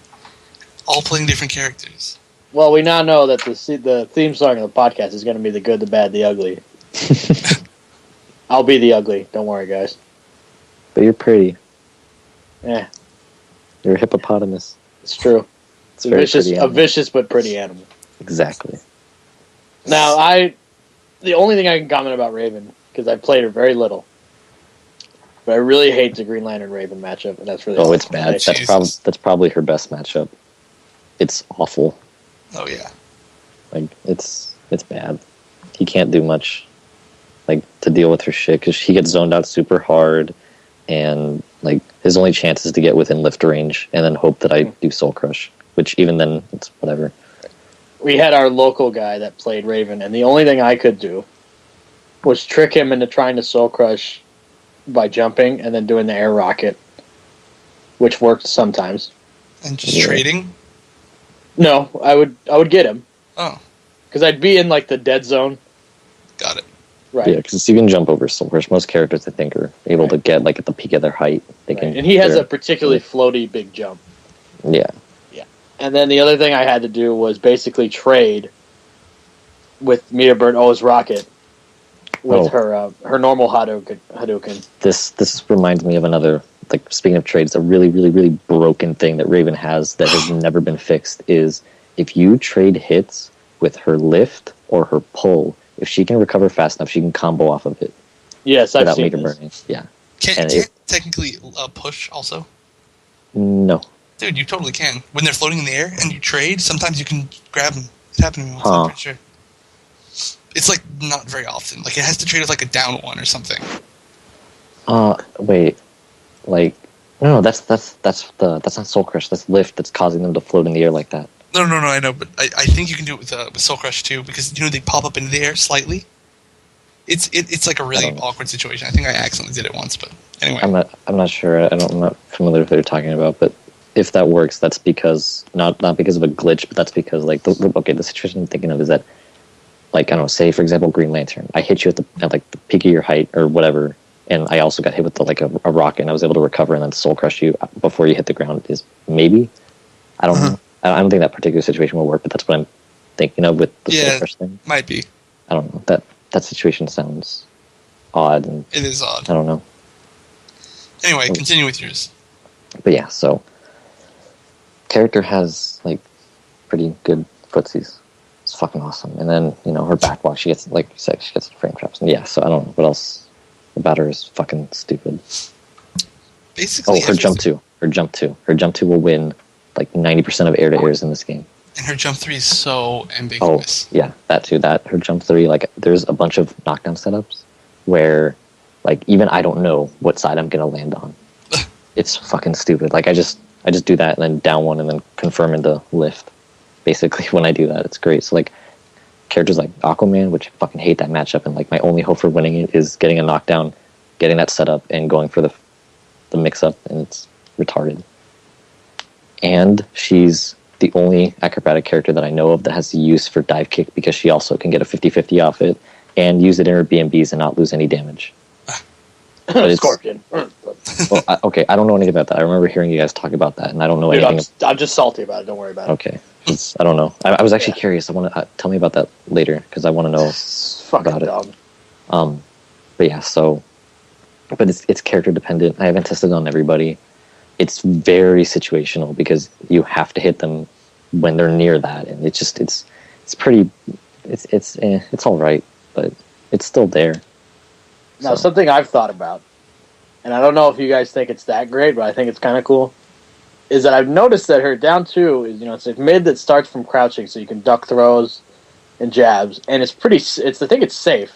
All playing different characters. Well, we now know that the theme song of the podcast is going to be The Good, the Bad, the Ugly. I'll be the ugly. Don't worry, guys. But you're pretty. Yeah. You're a hippopotamus. It's true. It's a vicious but pretty animal. Exactly. Now, the only thing I can comment about Raven, because I've played her very little, but I really hate the Green Lantern Raven matchup, and that's really it's bad. That's probably her best matchup. It's awful. Oh yeah. Like it's bad. He can't do much, like, to deal with her shit because he gets zoned out super hard, and like his only chance is to get within lift range and then hope that I do Soul Crush, which even then it's whatever. We had our local guy that played Raven, and the only thing I could do was trick him into trying to Soul Crush by jumping and then doing the air rocket, which worked sometimes. And just trading? No, I would get him. Oh. Because I'd be in, like, the dead zone. Got it. Right. Yeah, because you can jump over Soul Crush. Most characters, I think, are able to get, like, at the peak of their height. They can. And he has a particularly floaty big jump. Yeah. Yeah. And then the other thing I had to do was basically trade with Meteor Bird O's rocket with her normal Hadouken. This reminds me of another, like, speaking of trades, a really, really, really broken thing that Raven has that has never been fixed is if you trade hits with her lift or her pull, if she can recover fast enough, she can combo off of it. Yes, I've seen this. Burning. Yeah. Can't technically push also? No. Dude, you totally can. When they're floating in the air and you trade, sometimes you can grab them. It happened to me once, I'm pretty sure. It's, like, not very often. Like, it has to trade with, like, a down one or something. Wait. Like, no, that's not Soul Crush. That's lift that's causing them to float in the air like that. No, I know, but I think you can do it with Soul Crush too, because they pop up into the air slightly. It's like a really awkward situation. I think I accidentally did it once, but anyway. I'm not sure. I'm not familiar with what you're talking about, but if that works, that's because not because of a glitch, but that's because like the situation I'm thinking of is that, like, I don't know, say for example Green Lantern, I hit you at like the peak of your height or whatever, and I also got hit with a rocket, and I was able to recover and then Soul Crush you before you hit the ground. Is maybe, I don't know. I don't think that particular situation will work, but that's what I'm thinking of with the Soul Crush thing. Might be. I don't know. That situation sounds odd. And it is odd. I don't know. Anyway, continue with yours. But yeah, so character has like pretty good footsies. It's fucking awesome. And then, her backwash, she gets, like you said, she gets frame traps. And yeah, so I don't know what else about her is fucking stupid. Basically, her jump 2. Her jump 2 will win like 90% of air-to-airs in this game. And her jump 3 is so ambiguous. Oh, yeah, that too. Her jump 3, like, there's a bunch of knockdown setups where, like, even I don't know what side I'm gonna land on. It's fucking stupid. Like, I just do that and then down one and then confirm into lift. Basically, when I do that, it's great. So, like, characters like Aquaman, which I fucking hate that matchup, and like my only hope for winning it is getting a knockdown, getting that setup, and going for the mix-up, and it's retarded. And she's the only acrobatic character that I know of that has the use for dive kick because she also can get a 50-50 off it and use it in her BMBs and not lose any damage. Scorpion. Well, I don't know anything about that. I remember hearing you guys talk about that, and I don't know anything. I'm just salty about it. Don't worry about it. Okay. I don't know. I was actually curious. I want to tell me about that later because I want to know about it. But yeah, but it's character dependent. I haven't tested on everybody. It's very situational because you have to hit them when they're near that, and it's all right, but it's still there. Now, something I've thought about, and I don't know if you guys think it's that great, but I think it's kind of cool, is that I've noticed that her down 2 is, it's a mid that starts from crouching, so you can duck throws and jabs, and it's I think it's safe.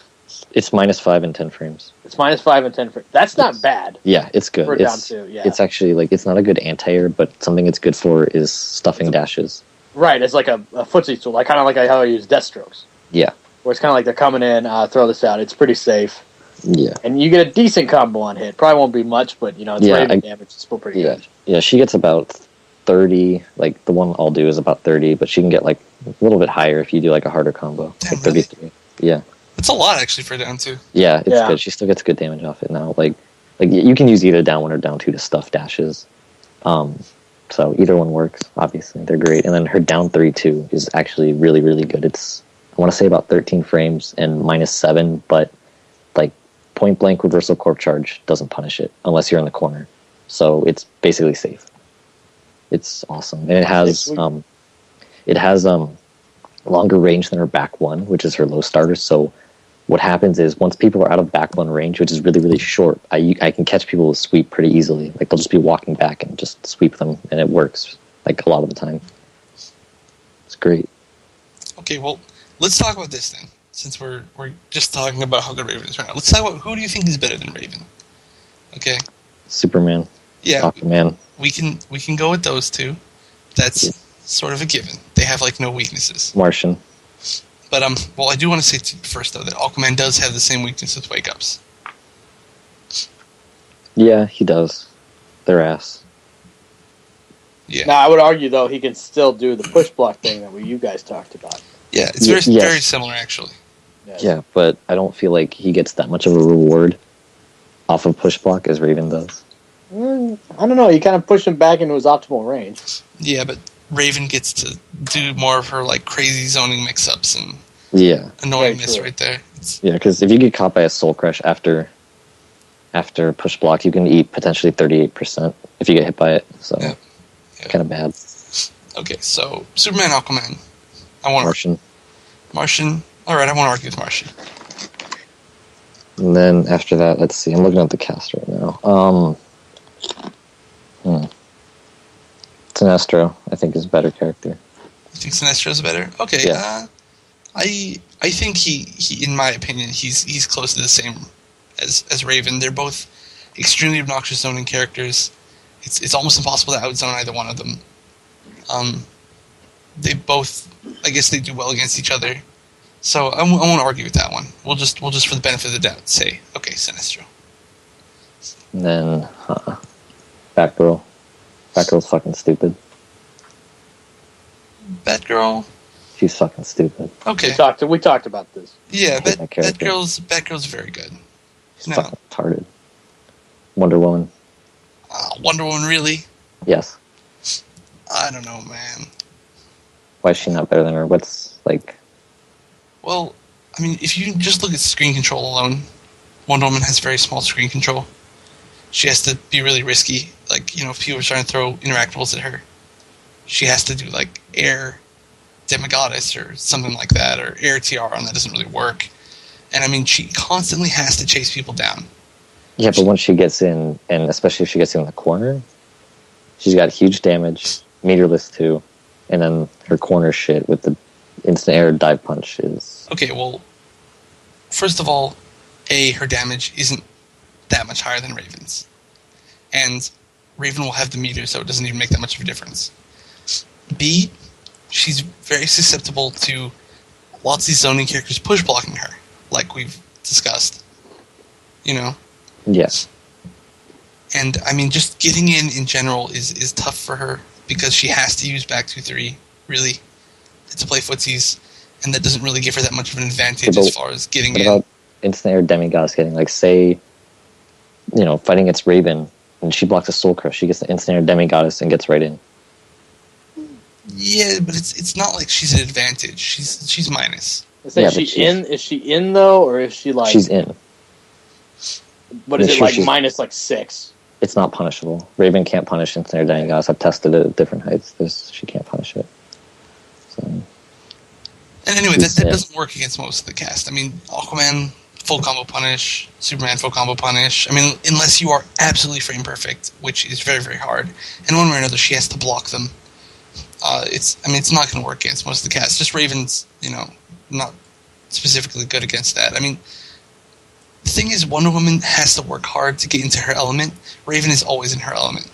It's -5 and 10 frames. It's -5 and 10 frames. That's not bad. Yeah, it's good. For down 2, yeah. It's actually, it's not a good anti-air, but something it's good for is stuffing dashes. Right, it's like a footsie tool, kind of like how I use Deathstrokes. Yeah. Where it's kind of like they're coming in, throw this out. It's pretty safe. Yeah. And you get a decent combo on hit. Probably won't be much, but, it's Raven damage. It's still pretty good. Yeah, she gets about 30. The one I'll do is about 30, but she can get, a little bit higher if you do, a harder combo. Damn, 33. really? Yeah. It's a lot, actually, for down 2. Yeah, it's good. She still gets good damage off it now. You can use either down 1 or down 2 to stuff dashes. So either one works, obviously. They're great. And then her down 3, too, is actually really, really good. It's, I want to say, about 13 frames and -7, but, point-blank reversal corp charge doesn't punish it unless you're in the corner. So it's basically safe. It's awesome. And it has longer range than her back 1, which is her low starter. So what happens is once people are out of back 1 range, which is really, really short, I can catch people with sweep pretty easily. They'll just be walking back and just sweep them, and it works a lot of the time. It's great. Okay, well, let's talk about this then. Since we're just talking about how good Raven is right now, let's talk about who do you think is better than Raven? Okay. Superman. Yeah. Aquaman. We can go with those two. That's sort of a given. They have no weaknesses. Martian. But well, I do want to say first though that Aquaman does have the same weakness with wake ups. Yeah, he does. They're ass. Yeah. Now I would argue though he can still do the push block thing that you guys talked about. Yeah, it's very similar actually. Yes. Yeah, but I don't feel like he gets that much of a reward off of push block as Raven does. I don't know. You kind of push him back into his optimal range. Yeah, but Raven gets to do more of her crazy zoning mix-ups and annoyingness right there. Yeah, because if you get caught by a soul crush after push block, you can eat potentially 38% if you get hit by it. So kind of bad. Okay, so Superman, Aquaman. I want Martian. All right, I want to argue with Martian. And then after that, let's see. I'm looking at the cast right now. Sinestro, I think, is a better character. You think Sinestro's better? Okay. Yeah. I think he in my opinion he's close to the same as Raven. They're both extremely obnoxious zoning characters. It's almost impossible to outzone either one of them. They both, I guess, they do well against each other. So I won't argue with that one. We'll just for the benefit of the doubt say okay, Sinestro. And then Batgirl. Batgirl's fucking stupid. Batgirl. She's fucking stupid. Okay. We talked about this. Yeah, Batgirl's very good. She's fucking retarded. Wonder Woman. Wonder Woman, really? Yes. I don't know, man. Why is she not better than her? What's Well, I mean, if you just look at screen control alone, Wonder Woman has very small screen control. She has to be really risky. If people are trying to throw interactables at her, she has to do air Demigoddess or something like that, or air Tiara, and that doesn't really work. And I mean, she constantly has to chase people down. Yeah, but once she gets in, and especially if she gets in the corner, she's got huge damage, meterless too, and then her corner shit with the instant air dive punch is... Okay, well, first of all, her damage isn't that much higher than Raven's. And Raven will have the meter, so it doesn't even make that much of a difference. B, she's very susceptible to lots of these zoning characters push blocking her, like we've discussed. Yes. And, I mean, just getting in general is tough for her, because she has to use back 2-3, really, to play footsies, and that doesn't really give her that much of an advantage as far as getting in. What about instant air demigods getting, say, fighting against Raven, and she blocks a soul crush, she gets the instant air demigoddess and gets right in. Yeah, but it's not like she's an advantage. She's minus. Is she in though, or is she She's in. What is it minus 6? It's not punishable. Raven can't punish instant air demigoddess. I've tested it at different heights. She can't punish it. So. And anyway, that doesn't work against most of the cast. I mean, Aquaman full combo punish, Superman full combo punish. I mean, unless you are absolutely frame perfect, which is very, very hard. And one way or another, she has to block them. It's not going to work against most of the cast. Just Raven's, not specifically good against that. I mean, the thing is, Wonder Woman has to work hard to get into her element. Raven is always in her element.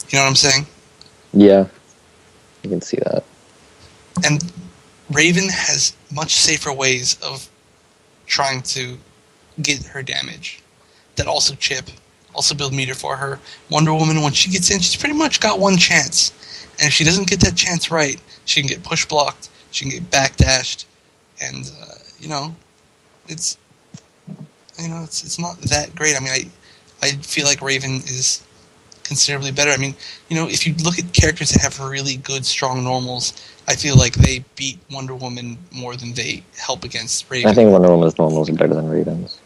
You know what I'm saying? Yeah, you can see that. And Raven has much safer ways of trying to get her damage that also chip, also build meter for her. Wonder Woman, when she gets in, she's pretty much got one chance. And if she doesn't get that chance right, she can get push blocked, she can get backdashed, and, it's not that great. I mean, I feel like Raven is considerably better. I mean, if you look at characters that have really good, strong normals, I feel like they beat Wonder Woman more than they help against Raven. I think Wonder Woman's normals are better than Raven's.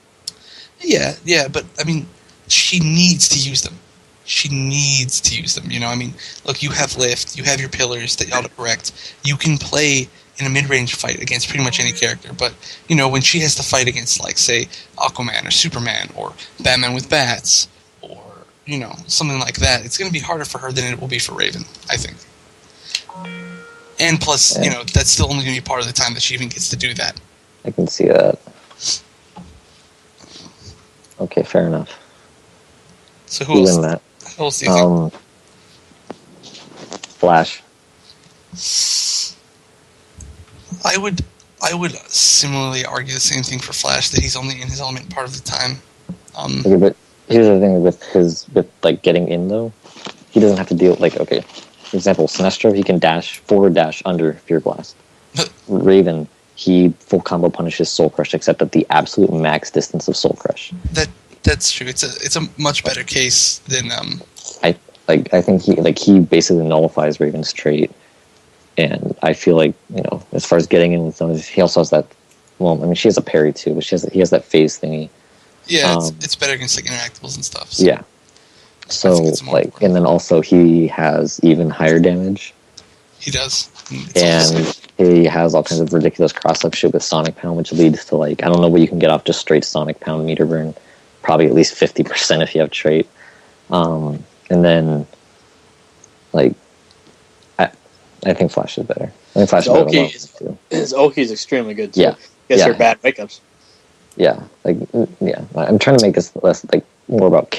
Yeah, but, I mean, she needs to use them. I mean, look, you have lift, you have your pillars that you autocorrect. You can play in a mid-range fight against pretty much any character, but, when she has to fight against, like, say, Aquaman or Superman or Batman with bats or, something like that, it's going to be harder for her than it will be for Raven, I think. And plus, that's still only going to be part of the time that she even gets to do that. I can see that. Okay, fair enough. So who else? That? Who else do you think? Flash. I would similarly argue the same thing for Flash, that he's only in his element part of the time. Okay, but here's the thing with getting in though, he doesn't have to deal okay. For example, Sinestro, he can forward dash under Fear Blast. Raven, he full combo punishes Soul Crush, except at the absolute max distance of Soul Crush. That's true. It's a much better case than I think he basically nullifies Raven's trait, and I feel like as far as getting in with them, he also has that. Well, I mean, she has a parry too, but he has that phase thingy. Yeah, it's better against interactables and stuff. So. Yeah. So and then also he has even higher damage. He does, and he has all kinds of ridiculous cross-up shit with Sonic Pound, which leads to I don't know what you can get off just straight Sonic Pound meter burn. Probably at least 50% if you have trait. And then I think Flash is better. I think Flash is better too. His Oki is extremely good too. Yeah. Yes, her bad makeups. Yeah, I'm trying to make this less more about the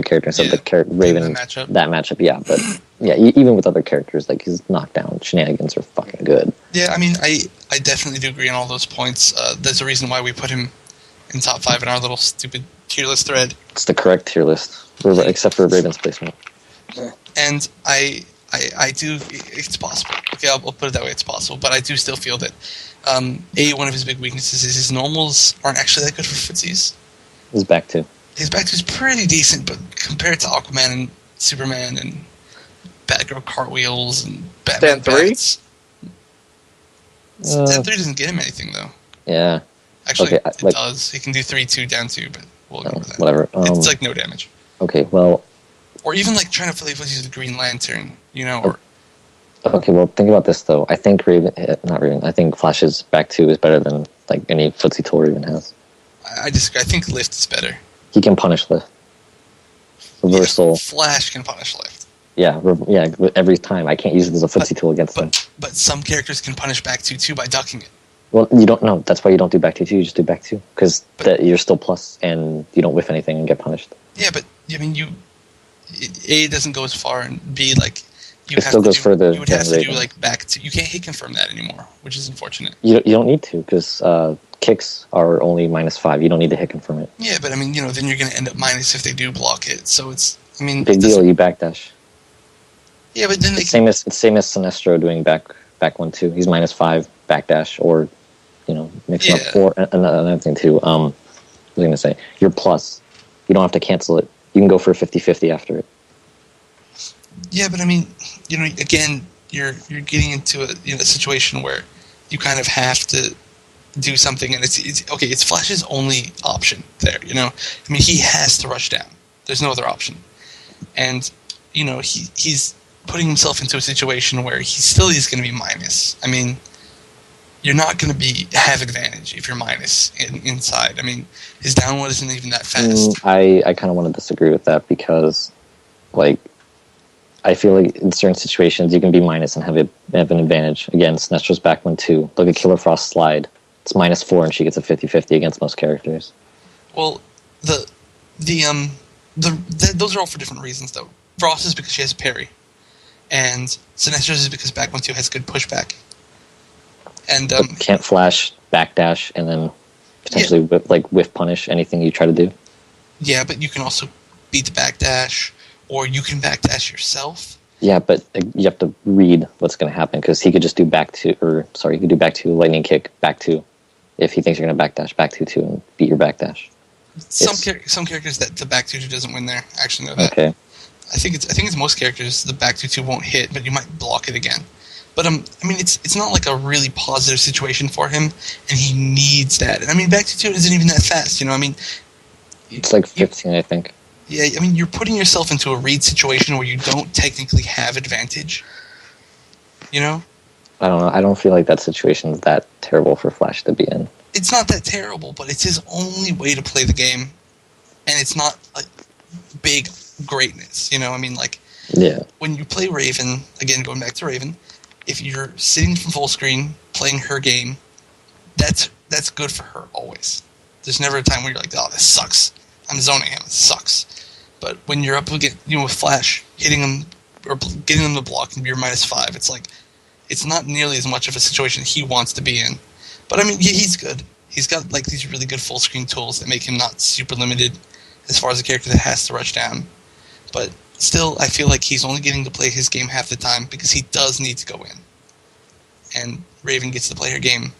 character instead of the Raven that matchup. Yeah, but even with other characters, his knockdown shenanigans are fucking good. Yeah, I mean, I definitely do agree on all those points. There's a reason why we put him in top 5 in our little stupid tier list thread. It's the correct tier list, except for Raven's placement. And I do. It's possible. Okay, I'll put it that way. It's possible, but I do still feel that one of his big weaknesses is his normals aren't actually that good for footsies. His back two. His back two is pretty decent, but compared to Aquaman and Superman and Batgirl cartwheels and Batman bats, Stand 3 doesn't get him anything though. Yeah. Actually, it does. He can do 3-2 down 2, but we'll ignore that. Whatever. It's no damage. Okay, well. Or even trying to play footsies with Green Lantern, Or okay, well, think about this though. I think I think Flash's back two is better than any footsie tool Raven has. I disagree. I think lift is better. He can punish lift. Reversal. Yeah, Flash can punish lift. Yeah, every time. I can't use it as a footsie tool against them. But some characters can punish back two too by ducking it. Well, you don't know. That's why you don't do back two. You just do back two because you're still plus and you don't whiff anything and get punished. Yeah, but I mean, A doesn't go as far, and B it still goes further. You would have to do back two. You can't hit confirm that anymore, which is unfortunate. You don't need to because kicks are only -5. You don't need to hit confirm it. Yeah, but I mean, then you're going to end up minus if they do block it. So it's, I mean, big deal. You backdash. Yeah, but then it's same as Sinestro doing back 1-2. He's -5 backdash or mix up 4. Another thing too. I was going to say you're plus. You don't have to cancel it. You can go for a 50-50 after it. Yeah, but I mean, again, you're getting into a situation where you kind of have to do something, and it's okay. It's Flash's only option there. I mean, he has to rush down. There's no other option, and he's putting himself into a situation where he still is going to be minus. I mean, you're not going to have advantage if you're minus inside. I mean, his down one isn't even that fast. I kind of want to disagree with that because, like, I feel like in certain situations you can be minus and have an advantage. Again, Sinestro's back one too. Look at Killer Frost slide. It's -4 and she gets a 50-50 against most characters. Well, those are all for different reasons though. Frost is because she has a parry, and Sinestro's is because back one two has good pushback. And can't flash, backdash, and then potentially whiff punish anything you try to do. Yeah, but you can also beat the backdash. Or you can backdash yourself. Yeah, but you have to read what's going to happen because he could just do he could do back 2, lightning kick, back 2, if he thinks you're going to backdash, back 2 and beat your backdash. Some characters that the back 2 doesn't win there actually know that. Okay. I think it's most characters the back 2 won't hit, but you might block it again. But I mean it's not like a really positive situation for him, and he needs that. And I mean back 2 isn't even that fast, you know. I mean, it's like 15, I think. Yeah, I mean, you're putting yourself into a read situation where you don't technically have advantage. You know? I don't know. I don't feel like that situation is that terrible for Flash to be in. It's not that terrible, but it's his only way to play the game. And it's not like big greatness, you know? I mean, like, when you play Raven, again, going back to Raven, if you're sitting from full screen playing her game, that's good for her always. There's never a time where you're like, oh, this sucks. I'm zoning him. It sucks. But when you're up against, with Flash, hitting him or getting him to block and you're -5, it's like it's not nearly as much of a situation he wants to be in. But I mean, he's good. He's got like these really good full screen tools that make him not super limited as far as a character that has to rush down. But still, I feel like he's only getting to play his game half the time because he does need to go in. And Raven gets to play her game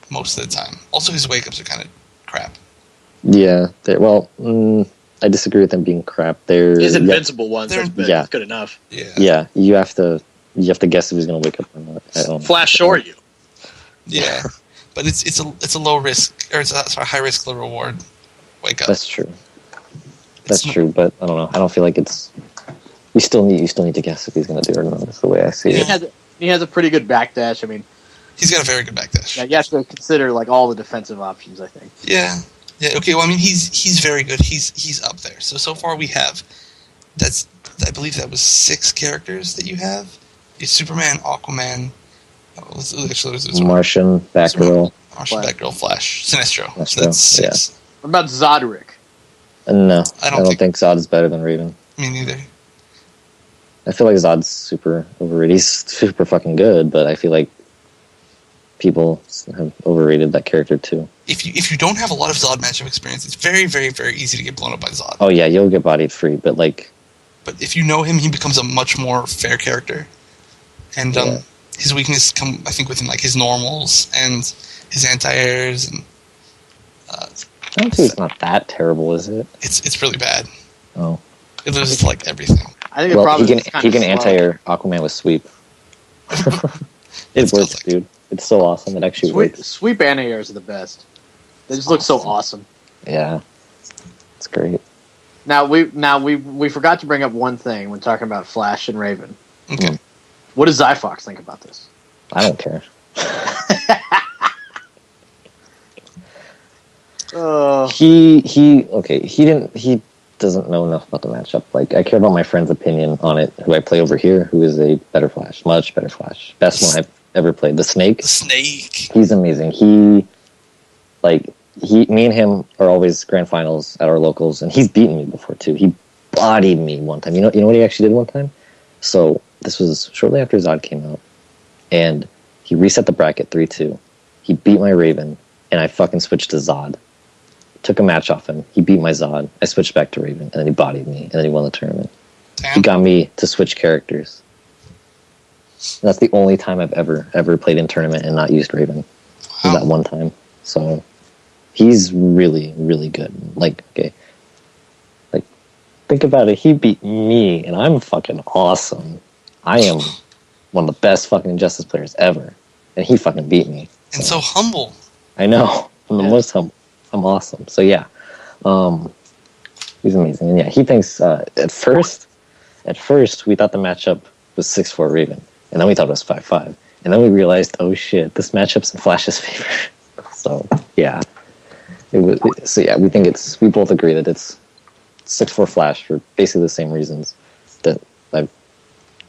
most of the time. Also, his wake-ups are kind of crap. Yeah, I disagree with them being crap. His invincible ones, that's good enough. Yeah, you have to guess if he's going to wake up or not. I don't Flash short you. Yeah, but it's a low risk or it's a high risk, low reward wake up. That's true. That's true, but I don't know. I don't feel like it's. You still need to guess if he's going to do it or not. That's the way I see it. He has a pretty good backdash. I mean, he's got a very good backdash. Yeah, you have to consider like all the defensive options. I think. Yeah. Yeah. Okay. Well, I mean, he's very good. He's up there. So far we have. I believe that was 6 characters that you have. It's Superman, Aquaman. Martian, Batgirl. Batgirl, Flash, Sinestro. So that's 6. Yeah. What about Zodrick? No, I don't think Zod is better than Raven. Me neither. I feel like Zod's super overrated. He's super fucking good, but I feel like people have overrated that character too. If you don't have a lot of Zod matchup experience, it's very, very, very easy to get blown up by Zod. Oh yeah, you'll get bodied free, but if you know him, he becomes a much more fair character, and his weaknesses come, I think, within like his normals and his anti-airs, and I don't think it's not that terrible, is it? It's really bad. Oh, it loses like everything. I think the problem he can anti-air Aquaman with sweep. It works, dude. It's so awesome. It actually works. Sweep anti-airs are the best. They just look so awesome. Yeah, it's great. Now we forgot to bring up one thing when talking about Flash and Raven. Okay. What does Zyfox think about this? I don't care. He doesn't know enough about the matchup. Like, I care about my friend's opinion on it, who I play over here, who is a better Flash, much better Flash. Best one I've ever played. The Snake. He's amazing. Me and him are always grand finals at our locals, and he's beaten me before too. He bodied me one time. You know what he actually did one time? So this was shortly after Zod came out, and he reset the bracket 3-2. He beat my Raven, and I fucking switched to Zod. Took a match off him. He beat my Zod. I switched back to Raven, and then he bodied me, and then he won the tournament. Damn. He got me to switch characters. And that's the only time I've ever played in tournament and not used Raven. Wow. That one time. So he's really, really good. Think about it. He beat me, and I'm fucking awesome. I am one of the best fucking Injustice players ever, and he fucking beat me. And so humble. I know. I'm the most humble. I'm awesome. So yeah, he's amazing. And yeah, he thinks at first we thought the matchup was 6-4 Raven, and then we thought it was 5-5. And then we realized, oh shit, this matchup's in Flash's favor. So yeah, we think we both agree that it's 6-4 Flash for basically the same reasons that I've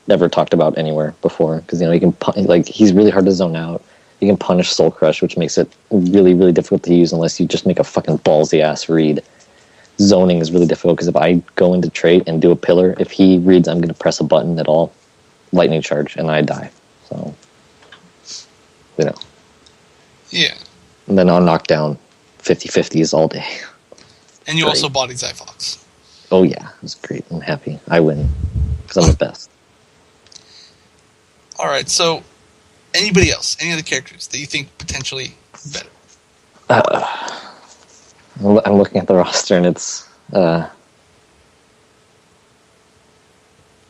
never talked about anywhere before. Because he can he's really hard to zone out. You can punish Soul Crush, which makes it really, really difficult to use unless you just make a fucking ballsy ass read. Zoning is really difficult because if I go into trait and do a pillar, if he reads I'm going to press a button at all, lightning charge, and I die. So, Yeah. And then I'll knock down 50-50s all day. And you also bodied Zyfox. Oh yeah, it was great. I'm happy. I win because I'm the best. All right, so anybody else? Any other characters that you think potentially better? I'm looking at the roster and it's... I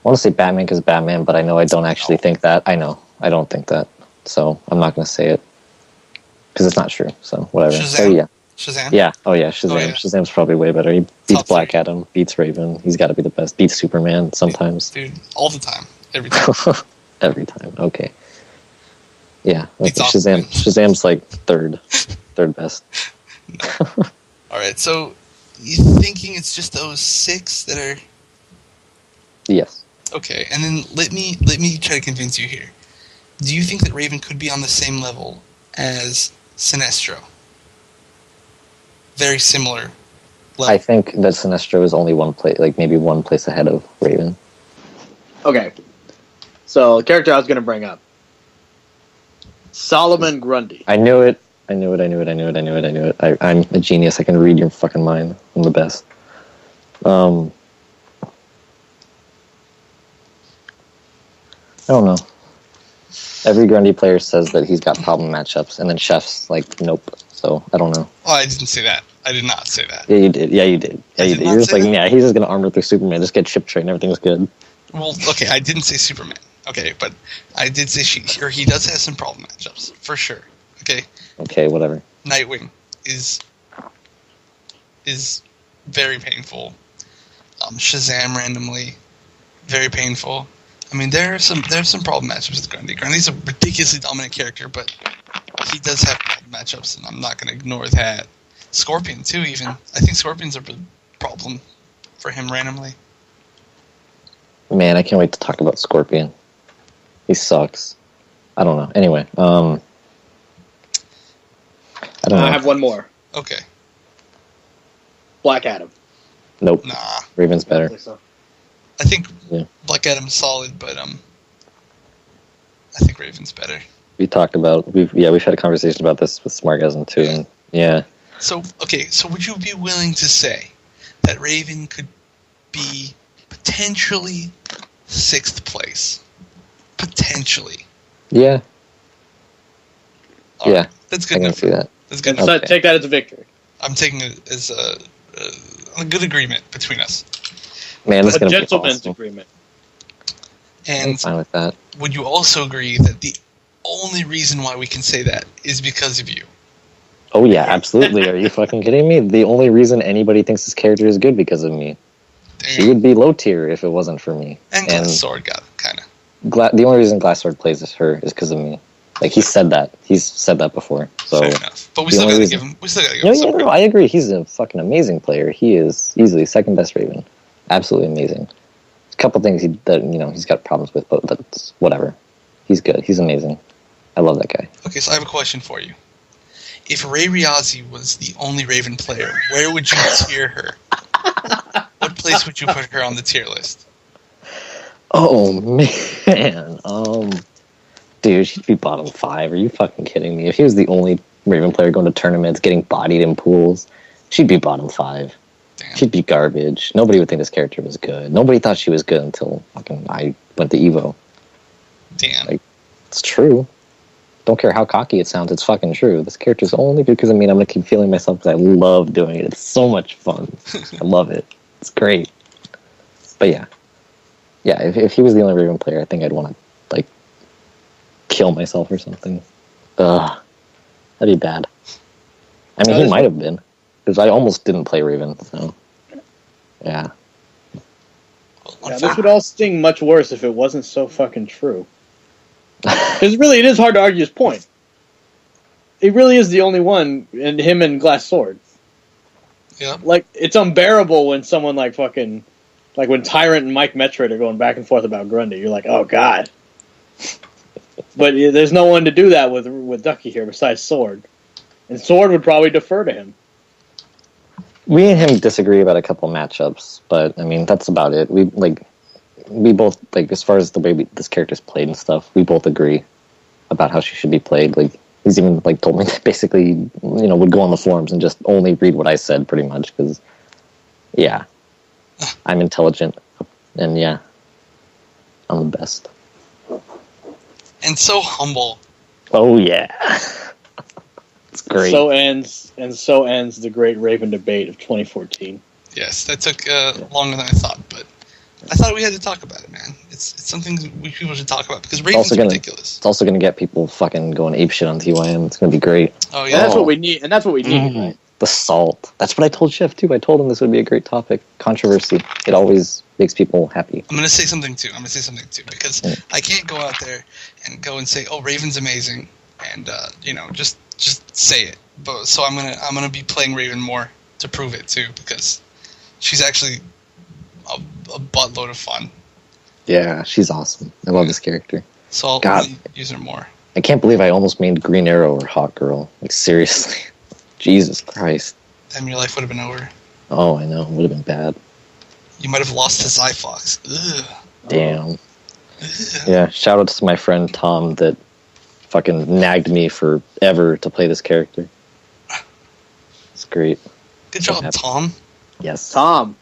want to say Batman because Batman, but I know I don't actually think that. I know. I don't think that. So I'm not going to say it. Because it's not true. So whatever. Shazam? So yeah. Shazam? Yeah. Oh yeah, Shazam. Oh, yeah. Shazam's probably way better. He beats Top Black 3. Adam, beats Raven. He's got to be the best. Beats Superman sometimes. Dude, all the time. Every time. Every time. Okay. Yeah. Beats Shazam. Aquaman. Shazam's like third best. All right, so you thinking it's just those 6 that are... Yes. Okay, and then let me try to convince you here. Do you think that Raven could be on the same level as Sinestro? Very similar level. I think that Sinestro is only maybe one place ahead of Raven. Okay. So, the character I was going to bring up. Solomon Grundy. I knew it. I'm a genius. I can read your fucking mind. I'm the best. I don't know. Every Grundy player says that he's got problem matchups, and then Chef's like, nope. So, I don't know. Oh, I didn't say that. I did not say that. Yeah, you did. Yeah, you did. You're just like, yeah, he's just going to armor through Superman. Just get chip trade and everything's good. Well, okay, I didn't say Superman. Okay, but I did say he does have some problem matchups, for sure. Okay? Okay, whatever. Nightwing is very painful. Shazam randomly, very painful. I mean, there's some problem matchups with Grundy. Grundy's a ridiculously dominant character, but he does have problem matchups, and I'm not going to ignore that. Scorpion too, even. I think Scorpion's a problem for him randomly. Man, I can't wait to talk about Scorpion. He sucks. I don't know. Anyway, I don't know. I have one more. Okay. Black Adam. Nope. Nah. Raven's better. I think Yeah. Black Adam's solid, but I think Raven's better. We've had a conversation about this with Smargasm too, and yeah. So would you be willing to say that Raven could be potentially 6th place? Potentially. Yeah. All yeah. right. That's good I can enough. see that. That's good So enough. take that as a victory. I'm taking it as a good agreement between us. Man, this is A gonna be gentleman's awesome. agreement. I'm And fine with that. would you also agree that the only reason why we can say that is because of you? Oh yeah, absolutely. Are you fucking kidding me? The only reason anybody thinks this character is good because of me. She would be low tier if it wasn't for me. And Glass Sword got kind of. The only reason Glass Sword plays as her is because of me. Like he said that. He's said that before. So Fair enough. But we the still only gotta reason- give him. We still gotta give him some no, credit. I agree. He's a fucking amazing player. He is easily second best Raven. Absolutely amazing. A couple things he's got problems with, but that's whatever. He's good. He's amazing. I love that guy. Okay, so I have a question for you. If Ray Riazzi was the only Raven player, where would you tier her? What place would you put her on the tier list? Oh man, dude, she'd be bottom 5. Are you fucking kidding me? If he was the only Raven player going to tournaments, getting bodied in pools, she'd be bottom 5. Damn. She'd be garbage. Nobody would think this character was good. Nobody thought she was good until fucking I went to Evo. Damn. Like, it's true. Don't care how cocky it sounds, it's fucking true. This character's only because I'm gonna keep feeling myself because I love doing it. It's so much fun. I love it. It's great. But yeah, if he was the only Raven player, I think I'd want to like kill myself or something. Ugh, that'd be bad. I mean, he might have been because I almost didn't play Raven. So yeah, Yeah, this would all sting much worse if it wasn't so fucking true. Because really, it is hard to argue his point. He really is the only one, and him and Glass Sword. Yeah. Like, it's unbearable when someone like fucking... Like, when Tyrant and Mike Metroid are going back and forth about Grundy, you're like, oh, God. But there's no one to do that with Ducky here besides Sword. And Sword would probably defer to him. We and him disagree about a couple matchups, but, I mean, that's about it. We both, like, as far as the way this character's played and stuff, we both agree about how she should be played. Like, he's even, like, told me that basically, would go on the forums and just only read what I said, pretty much, because, yeah, I'm intelligent, and, yeah, I'm the best. And so humble. Oh, yeah. It's great. So ends the great Raven debate of 2014. Yes, that took longer than I thought, but I thought we had to talk about it, man. It's something people should talk about, because Raven's ridiculous. It's also going to get people fucking going apeshit on TYM. It's going to be great. Oh, yeah. And that's what we need, right? The salt. That's what I told Chef, too. I told him this would be a great topic. Controversy. It always makes people happy. I'm going to say something, too. Because I can't go out there and go and say, oh, Raven's amazing, and, just say it. But, so I'm gonna be playing Raven more to prove it, too, because she's actually a buttload of fun. Yeah, she's awesome. I love this character. So I'll really use her more. I can't believe I almost made Green Arrow or Hawk Girl. Like, seriously. Jesus Christ. Then your life would have been over. Oh, I know. It would have been bad. You might have lost to Zyfox. Ugh. Damn. Ugh. Yeah, shout out to my friend Tom that fucking nagged me forever to play this character. It's great. Good job, Tom. Yes. Tom.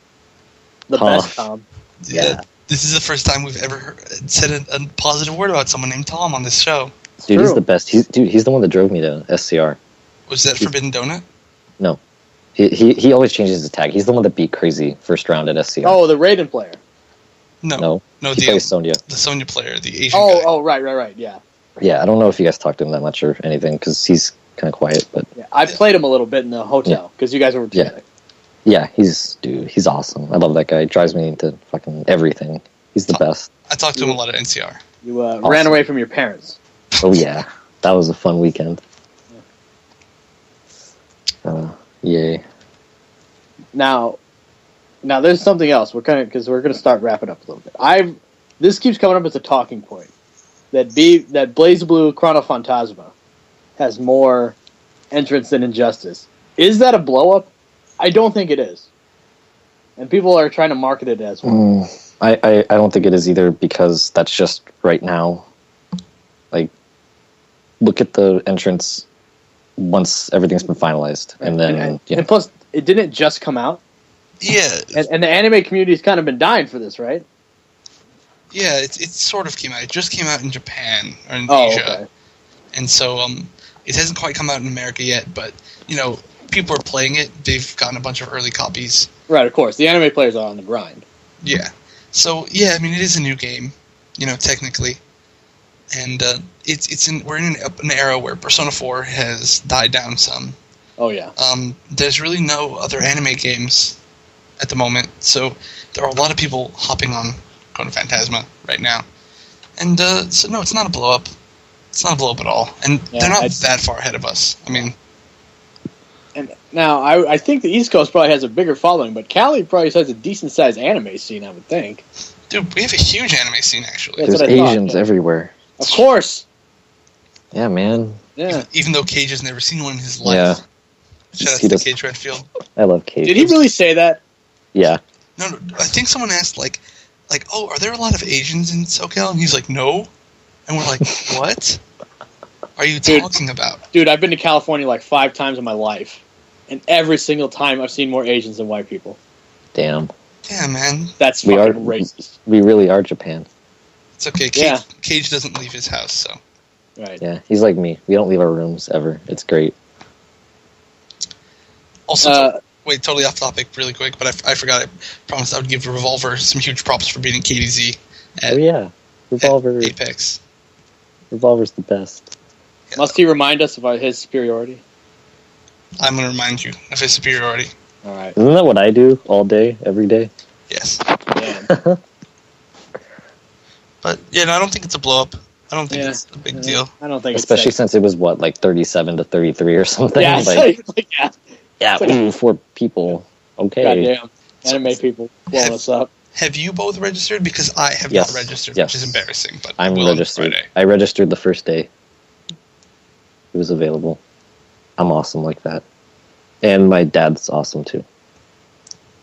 The best Tom. Yeah. This is the first time we've ever said a positive word about someone named Tom on this show. Dude, he's the best. He's the one that drove me to SCR. Was that Forbidden Donut? No. He always changes his tag. He's the one that beat Crazy first round at SCR. Oh, the Raiden player. No. He plays Sonya. The Sonya player, the Asian guy. Oh, right, yeah. Yeah, I don't know if you guys talked to him that much or anything, because he's kind of quiet, but... Yeah, I played him a little bit in the hotel, because you guys were together. Yeah, he's awesome. I love that guy. He drives me into fucking everything. He's the best. I talked to him a lot at NCR. You ran away from your parents. Oh, yeah. That was a fun weekend. Yay. Now there's something else. Because we're going to start wrapping up a little bit. This keeps coming up as a talking point. That BlazBlue Chrono Phantasma has more entrants than Injustice. Is that a blow-up? I don't think it is. And people are trying to market it as one. I don't think it is either, because that's just right now. Like, look at the entrance once everything's been finalized. And then... And plus, it didn't just come out. Yeah. And the anime community's kind of been dying for this, right? Yeah, it sort of came out. It just came out in Japan or in Asia. Okay. And so it hasn't quite come out in America yet, but, people are playing it. They've gotten a bunch of early copies. Right, of course. The anime players are on the grind. Yeah. So, yeah, I mean, it is a new game, technically. And we're in an era where Persona 4 has died down some. Oh, yeah. There's really no other anime games at the moment, so there are a lot of people hopping on Chrono Phantasma right now. And so, no, it's not a blow-up. It's not a blow-up at all. And they're not that far ahead of us. I mean... And now, I think the East Coast probably has a bigger following, but Cali probably has a decent-sized anime scene, I would think. Dude, we have a huge anime scene, actually. There's Asians everywhere. Of course. Yeah, man. Yeah. Even though Cage has never seen one in his life. Yeah. Shout out to Cage Redfield. I love Cage. Did he really say that? Yeah. No, I think someone asked, like, oh, are there a lot of Asians in SoCal? And he's like, no. And we're like, what are you talking about? Dude, I've been to California like 5 times in my life. And every single time I've seen more Asians than white people. Damn. Yeah, man. That's fucking racist. We really are Japan. It's okay. Cage doesn't leave his house, so. Right. Yeah, he's like me. We don't leave our rooms ever. It's great. Also, wait, totally off topic really quick, but I forgot. I promised I would give Revolver some huge props for beating KDZ at, Revolver. at Apex. Revolver's the best. Yeah. Must he remind us about his superiority? I'm going to remind you of his superiority. All right. Isn't that what I do all day, every day? Yes. Damn. But, yeah, no, I don't think it's a blow-up. I don't think it's a big deal. I don't think especially since it was like 37 to 33 or something. Yeah, yeah, 4 people. Okay. Goddamn. Anime people blowing us up. Have you both registered? Because I have not registered, which is embarrassing. But I'm registered. I registered the first day. It was available. I'm awesome like that. And my dad's awesome too.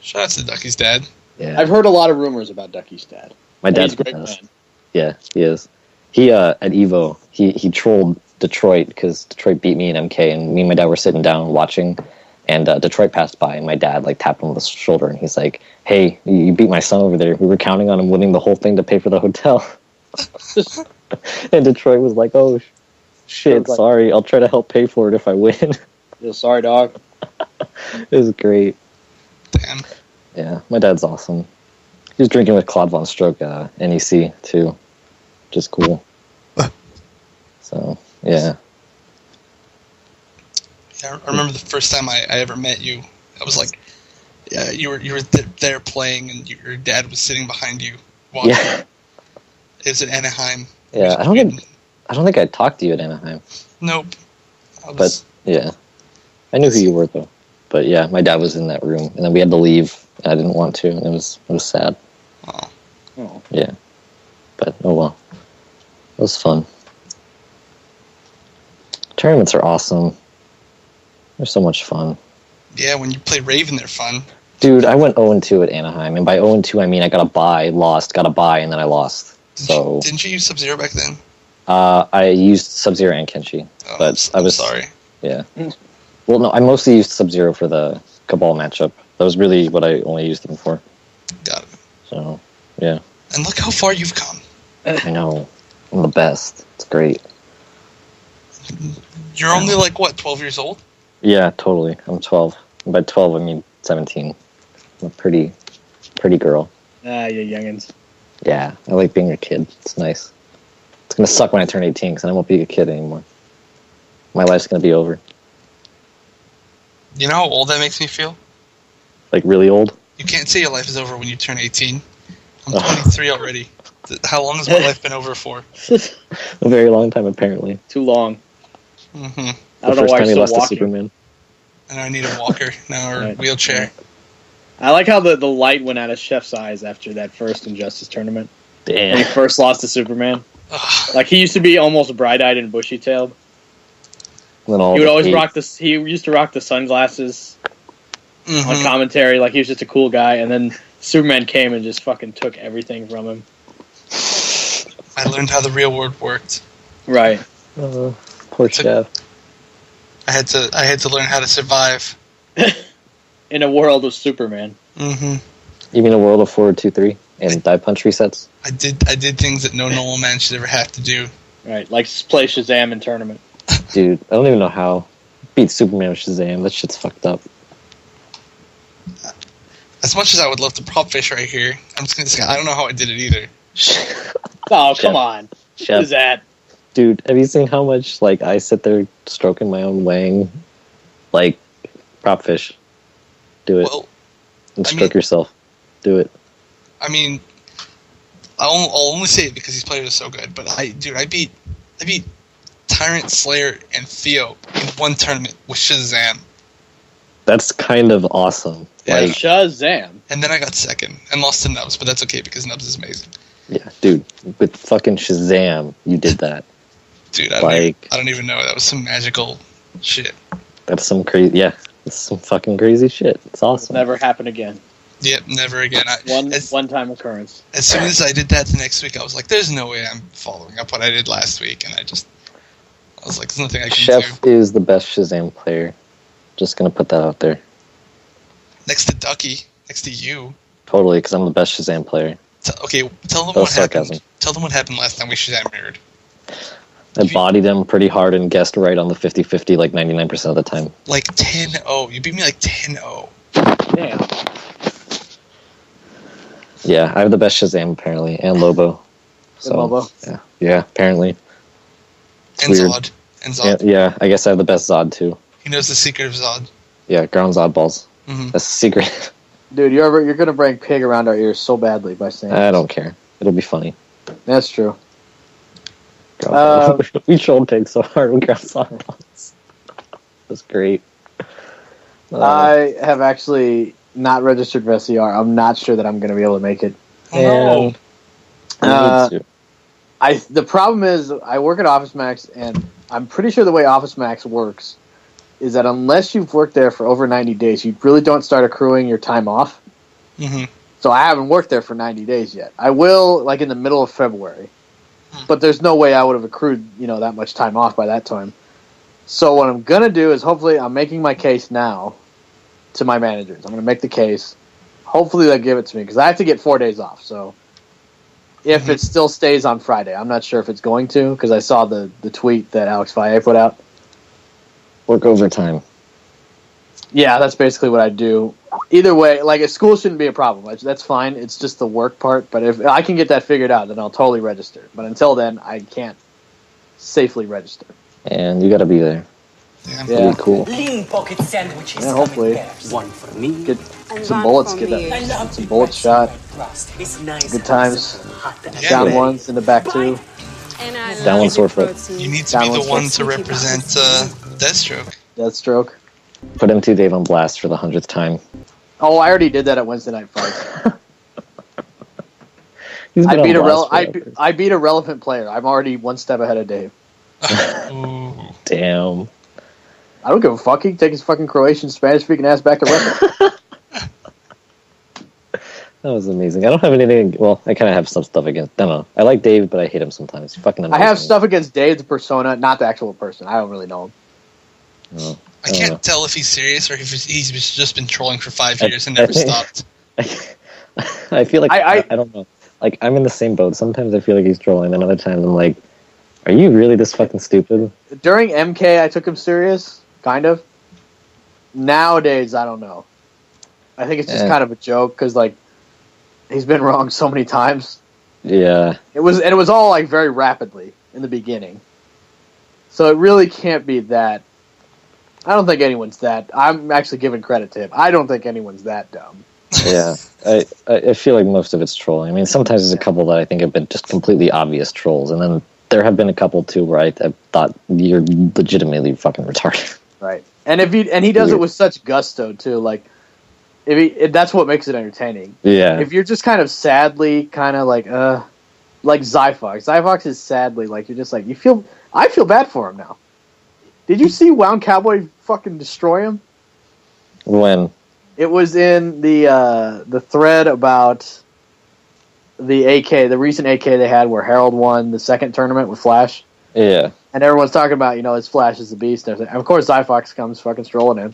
Shout out to Ducky's dad. Yeah. I've heard a lot of rumors about Ducky's dad. My dad's a great best. man. Yeah, he is. He at Evo, he trolled Detroit because Detroit beat me in MK, and me and my dad were sitting down watching, and Detroit passed by, and my dad like tapped him on the shoulder, and he's like, "Hey, you beat my son over there. We were counting on him winning the whole thing to pay for the hotel." And Detroit was like, "Oh, shit, sorry. I'll try to help pay for it if I win." Yeah, sorry, dog. It was great. Damn. Yeah, my dad's awesome. He was drinking with Claude Von Stroke NEC too, which is cool. So yeah. Yeah, I remember the first time I ever met you. I was like, yeah, you were there playing, and your dad was sitting behind you watching. Yeah. It was at Anaheim. Yeah, I don't think I talked to you at Anaheim. Nope. But yeah, I knew who you were though. But yeah, my dad was in that room, and then we had to leave. And I didn't want to, and it was sad. Oh. Yeah, but oh well, it was fun. Tournaments are awesome. They're so much fun. Yeah, when you play Raven, they're fun. Dude, I went 0-2 at Anaheim, and by 0-2 I mean I got a bye, lost, got a bye, and then I lost. Didn't you use Sub-Zero back then? I used Sub-Zero and Kenshi, but I was sorry. Yeah. Well, no, I mostly used Sub-Zero for the Cabal matchup. That was really what I only used them for. Got it. So, yeah. And look how far you've come. I know. I'm the best. It's great. You're only like, what, 12 years old? Yeah, totally. I'm 12. And by 12, I mean 17. I'm a pretty girl. Ah, you youngins. Yeah, I like being a kid. It's nice. It's going to suck when I turn 18 because I won't be a kid anymore. My life's going to be over. You know how old that makes me feel? Like really old? You can't say your life is over when you turn 18. I'm 23 already. How long has my life been over for? A very long time, apparently. Too long. Mm-hmm. I don't know why you're still walking. Superman. And I need a walker now, or wheelchair. I like how the light went out of Chef's eyes after that first Injustice tournament. Damn. When he first lost to Superman. Like, he used to be almost bright-eyed and bushy-tailed. He would always rock this. He used to rock the sunglasses on commentary, like he was just a cool guy. And then Superman came and just fucking took everything from him. I learned how the real world worked. Right. Poor Chef. I had to learn how to survive in a world of Superman. Mm-hmm. You mean a world of 4-2-3 and die punch resets? I did things that no normal man should ever have to do. Right, like play Shazam in tournament. Dude, I don't even know how. Beat Superman with Shazam. That shit's fucked up. As much as I would love to prop fish right here, I'm just gonna say I don't know how I did it either. Oh, come on. Chef. What is that? Dude, have you seen how much like I sit there stroking my own wang? Like, prop fish. Do it. Well, and stroke yourself. Do it. I mean, I'll only say it because these players are so good, but I beat Tyrant, Slayer, and Theo in one tournament with Shazam. That's kind of awesome. Yeah, like, Shazam. And then I got second and lost to Nubs, but that's okay because Nubs is amazing. Yeah, dude, with fucking Shazam, you did that. Dude, I don't even know. That was some magical shit. That's some crazy. Yeah, that's some fucking crazy shit. It's awesome. Never happen again. Yep, never again. One-time occurrence. As soon as I did that the next week, I was like, "There's no way I'm following up what I did last week," and I was like, "There's nothing I can Chef do." is the best Shazam player. Just gonna put that out there. Next to Ducky, next to you. Totally, because I'm the best Shazam player. Okay, tell them what happened. Tell them what happened last time we Shazam mirrored. I bodied him pretty hard and guessed right on the 50-50 like 99% of the time. Like 10-0. You beat me like 10-0. Damn. Yeah, I have the best Shazam apparently, and Lobo. So, Lobo? Yeah, apparently. And Zod. Zod. Yeah, I guess I have the best Zod too. He knows the secret of Zod. Yeah, ground Zod balls. Mm-hmm. That's the secret. Dude, you're gonna bring pig around our ears so badly by saying I don't care. It'll be funny. That's true. We troll pigs so hard when Grandpa lost. That's great. I have actually not registered for SCR. I'm not sure that I'm going to be able to make it. And the problem is I work at Office Max, and I'm pretty sure the way Office Max works is that unless you've worked there for over 90 days, you really don't start accruing your time off. Mm-hmm. So I haven't worked there for 90 days yet. I will, like, in the middle of February. But there's no way I would have accrued, that much time off by that time. So what I'm going to do is hopefully I'm making my case now to my managers. I'm going to make the case. Hopefully they'll give it to me because I have to get 4 days off. So if it still stays on Friday, I'm not sure if it's going to because I saw the tweet that Alex Faye put out. Work overtime. Yeah, that's basically what I do. Either way, like, a school shouldn't be a problem. That's fine. It's just the work part. But if I can get that figured out, then I'll totally register. But until then, I can't safely register. And you got to be there. Yeah. Really cool. Lean pocket sandwiches. Yeah, hopefully. One for me. Get some bullets. Get some bullets shot. It's nice. Good times. Yeah. Down ones in the back two. Down one sore foot. You need to be the one to represent Deathstroke. Deathstroke. Put M2 Dave on blast for the 100th time. Oh, I already did that at Wednesday Night Fights. I beat a relevant player. I'm already one step ahead of Dave. Damn. I don't give a fuck. He can take his fucking Croatian, Spanish-speaking ass back to Russia. That was amazing. I don't have anything. Well, I kind of have some stuff against. I don't know. I like Dave, but I hate him sometimes. He fucking annoys I have me. stuff against Dave, the persona, not the actual person. I don't really know him. No. I can't tell if he's serious or if he's just been trolling for 5 years and never stopped. I feel like I don't know. Like, I'm in the same boat. Sometimes I feel like he's trolling, and other times I'm like, are you really this fucking stupid? During MK, I took him serious, kind of. Nowadays, I don't know. I think it's just kind of a joke because, like, he's been wrong so many times. Yeah. It was all, like, very rapidly in the beginning. So it really can't be that. I don't think anyone's that. I'm actually giving credit to him. I don't think anyone's that dumb. Yeah. I feel like most of it's trolling. I mean, sometimes there's a couple that I think have been just completely obvious trolls, and then there have been a couple, too, where I thought you're legitimately fucking retarded. Right. And he does it with such gusto, too. Like, that's what makes it entertaining. Yeah. If you're just kind of sadly, kind of like Zyfox. Zyfox is sadly, like, you're just like, I feel bad for him now. Did you see Wound Cowboy fucking destroy him? When? It was in the thread about the AK, the recent AK they had where Harold won the second tournament with Flash. Yeah. And everyone's talking about, his Flash is the beast and everything. And of course, Zyfox comes fucking strolling in.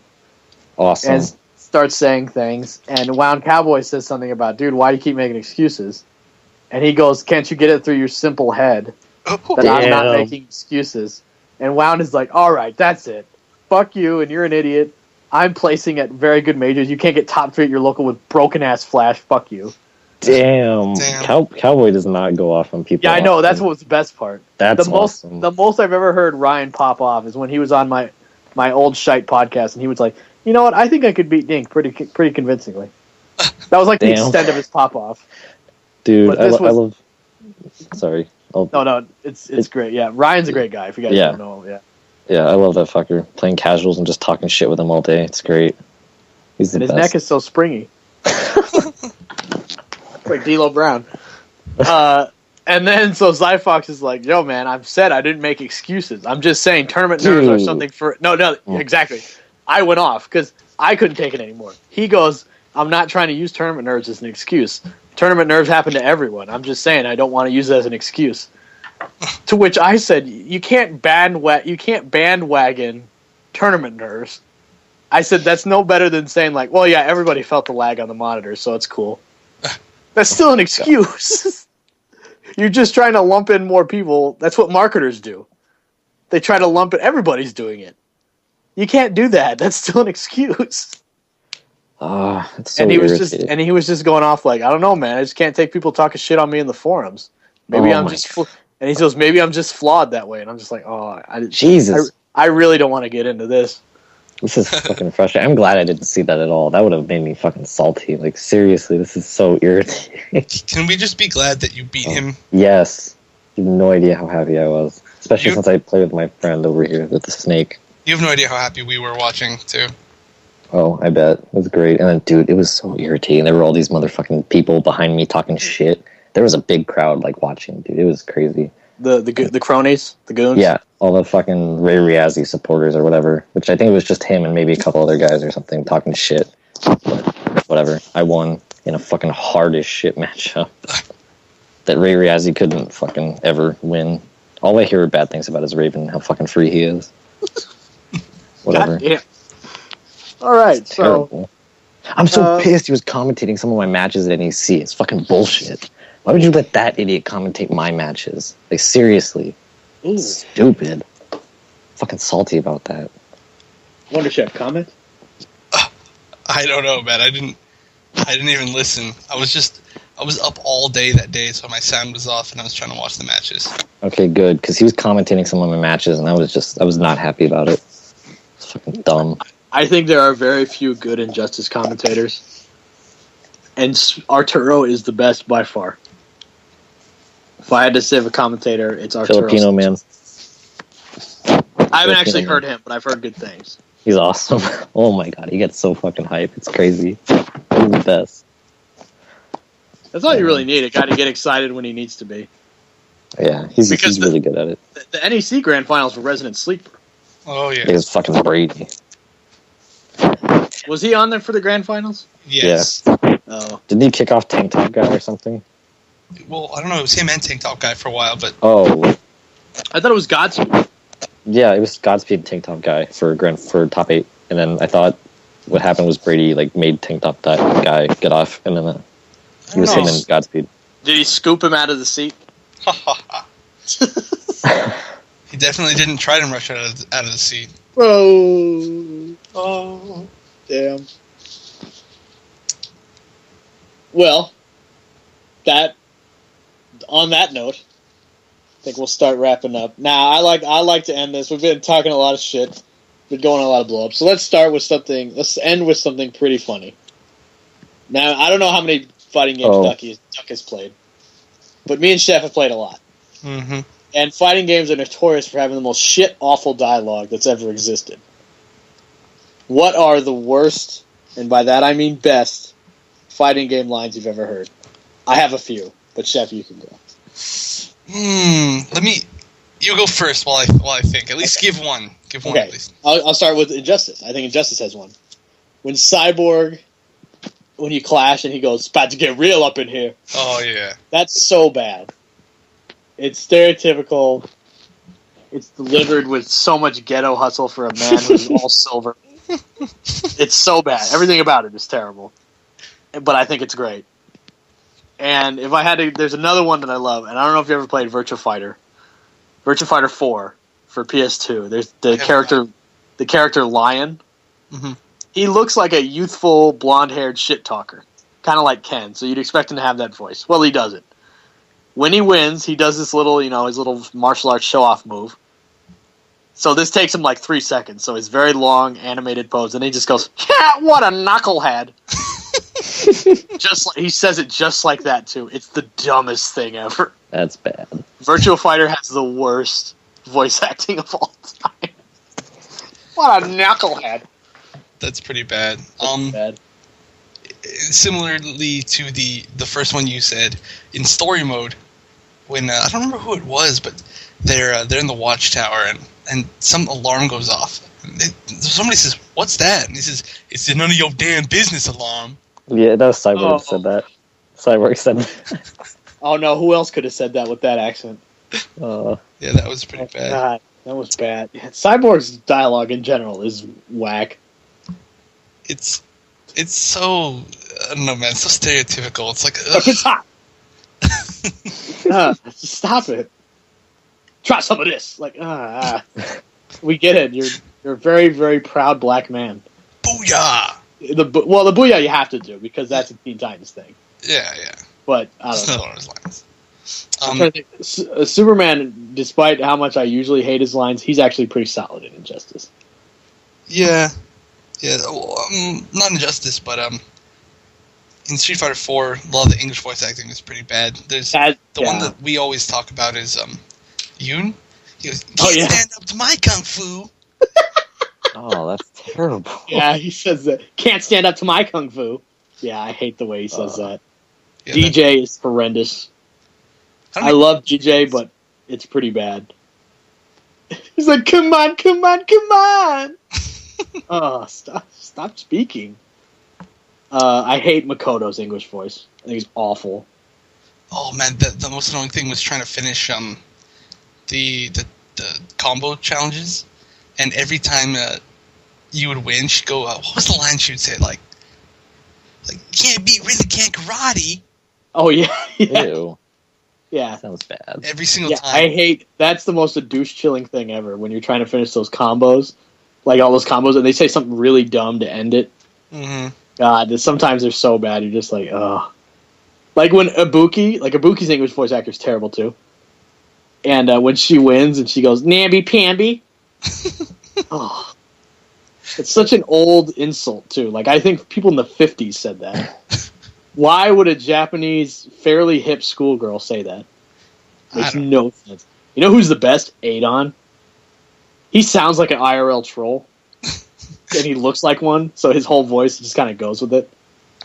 Awesome. And starts saying things. And Wound Cowboy says something about, dude, why do you keep making excuses? And he goes, can't you get it through your simple head that I'm not making excuses? And Wound is like, all right, that's it. Fuck you, and you're an idiot. I'm placing at very good majors. You can't get top 3 at your local with broken-ass Flash. Fuck you. Damn. Cowboy does not go off on people. Yeah, I know. That's what was the best part. That's awesome. The most I've ever heard Ryan pop off is when he was on my old shite podcast, and he was like, you know what? I think I could beat Dink pretty convincingly. That was like the extent of his pop-off. Dude, I love... Sorry. No, it's great. Yeah, Ryan's a great guy. If you guys don't know him, yeah, I love that fucker. Playing casuals and just talking shit with him all day. It's great. He's the and his best. neck is so springy. Like D'Lo Brown. And then so Zyfox is like, yo, man, I've said I didn't make excuses. I'm just saying tournament nerves are something for... No, exactly. I went off because I couldn't take it anymore. He goes, I'm not trying to use tournament nerves as an excuse. Tournament nerves happen to everyone. I'm just saying I don't want to use it as an excuse. To which I said, you can't bandwagon tournament nerves. I said, that's no better than saying, like, well, yeah, everybody felt the lag on the monitor, so it's cool. That's still an excuse. You're just trying to lump in more people. That's what marketers do. They try to lump it. Everybody's doing it. You can't do that. That's still an excuse. It's so and he was just going off like, I don't know, man. I just can't take people talking shit on me in the forums. Maybe I'm just, and he goes, maybe I'm just flawed that way. And I'm just like, Jesus, I really don't want to get into this. This is fucking frustrating. I'm glad I didn't see that at all. That would have made me fucking salty. Like, seriously, this is so irritating. Can we just be glad that you beat him? Yes. You have no idea how happy I was. Especially since I played with my friend over here with the snake. You have no idea how happy we were watching, too. Oh, I bet. It was great. And then, dude, it was so irritating. There were all these motherfucking people behind me talking shit. There was a big crowd, like, watching, dude. It was crazy. The cronies? The goons? Yeah, all the fucking Ray Riazzi supporters or whatever. Which I think it was just him and maybe a couple other guys or something talking shit. But whatever. I won in a fucking hard as shit matchup. That Ray Riazzi couldn't fucking ever win. All I hear are bad things about is Raven, how fucking free he is. Whatever. God damn. All right, Terrible. I'm so pissed he was commentating some of my matches at NEC. It's fucking bullshit. Why would you let that idiot commentate my matches? Like, seriously. Ooh. Stupid. Fucking salty about that. Wonder Chef, comment? I don't know, man. I didn't even listen. I was up all day that day, so my sound was off, and I was trying to watch the matches. Okay, good, because he was commentating some of my matches, and I was not happy about it. It's fucking dumb. I think there are very few good Injustice commentators, and Arturo is the best by far. If I had to save a commentator, it's Arturo. Filipino Man. I haven't actually heard him, but I've heard good things. He's awesome. Oh my god, he gets so fucking hype. It's crazy. He's the best. That's all you really need, a guy to get excited when he needs to be. Yeah, he's really good at it. The NEC Grand Finals were Resident Sleeper. Oh, yeah. He's fucking Brady. Was he on there for the Grand Finals? Yes. Yeah. Oh. Didn't he kick off Tank Top Guy or something? Well, I don't know. It was him and Tank Top Guy for a while, but... Oh. I thought it was Godspeed. Yeah, it was Godspeed Tank Top Guy for top 8. And then I thought what happened was Brady made Tank Top Guy get off, and then he was him and Godspeed. Did he scoop him out of the seat? He definitely didn't try to rush out of the seat. Oh, damn. Well, on that note, I think we'll start wrapping up. Now, I like to end this. We've been talking a lot of shit. Been going on a lot of blow-ups. So let's end with something pretty funny. Now, I don't know how many fighting games Duck has played, but me and Chef have played a lot. Mm-hmm. And fighting games are notorious for having the most shit-awful dialogue that's ever existed. What are the worst, and by that I mean best, fighting game lines you've ever heard? I have a few, but Chef, you can go. You go first while I think. At least give one. Give one, at least. I'll start with Injustice. I think Injustice has one. When you clash and he goes, "It's about to get real up in here." Oh, yeah. That's so bad. It's stereotypical. It's delivered with so much ghetto hustle for a man who's all silver. It's so bad. Everything about it is terrible. But I think it's great. And if I had to, there's another one that I love, and I don't know if you ever played Virtua Fighter. Virtua Fighter 4 for PS2. There's the character Lion. Mm-hmm. He looks like a youthful, blonde-haired shit talker. Kind of like Ken, so you'd expect him to have that voice. Well, he doesn't. When he wins, he does this little, his little martial arts show-off move. So this takes him like 3 seconds. So it's very long, animated pose, and he just goes, "Yeah, what a knucklehead!" He says it just like that too. It's the dumbest thing ever. That's bad. Virtua Fighter has the worst voice acting of all time. What a knucklehead! That's pretty bad. Bad. Similarly to the first one you said, in story mode, when I don't remember who it was, but they're in the watchtower and some alarm goes off. Somebody says, "What's that?" And he says, "It's the none of your damn business alarm." Yeah, that was Cyborg that said that. Cyborg said that. Oh no, who else could have said that with that accent? Yeah, that was pretty bad. God, that was bad. Yeah, Cyborg's dialogue in general is whack. It's so, I don't know, man, it's so stereotypical. It's like, It's hot. Stop it. Try some of this. Like, we get it. You're a very, very proud black man. Booyah! The booyah you have to do because that's a Teen Titans thing. Yeah. But I It's don't not know. on his lines. I'm trying to think. Superman, despite how much I usually hate his lines, he's actually pretty solid in Injustice. Yeah. Not Injustice, but in Street Fighter 4, a lot of the English voice acting is pretty bad. There's the one that we always talk about is Yoon. He goes, "Can't stand up to my kung fu." Oh, that's terrible. Yeah, he says that. Can't stand up to my kung fu. Yeah, I hate the way he says that. Yeah, DJ is horrendous. I love DJ, but it's pretty bad. He's like, come on, come on, come on. Oh, stop speaking. I hate Makoto's English voice. I think he's awful. Oh man, the most annoying thing was trying to finish the combo challenges, and every time you would win, she'd go, what was the line she would say? Like can't beat really can't karate. Oh yeah. Ew. Yeah. Sounds bad. Every single time. I hate, that's the most douche chilling thing ever, when you're trying to finish those combos, like all those combos, and they say something really dumb to end it. Mm-hmm. God, sometimes they're so bad, you're just like, ugh. Like when Ibuki's English voice actor is terrible too. And when she wins and she goes, namby pamby. Oh. It's such an old insult too. Like, I think people in the 50s said that. Why would a Japanese, fairly hip schoolgirl say that? Makes no sense. You know who's the best? Adon. He sounds like an IRL troll. And he looks like one, so his whole voice just kind of goes with it.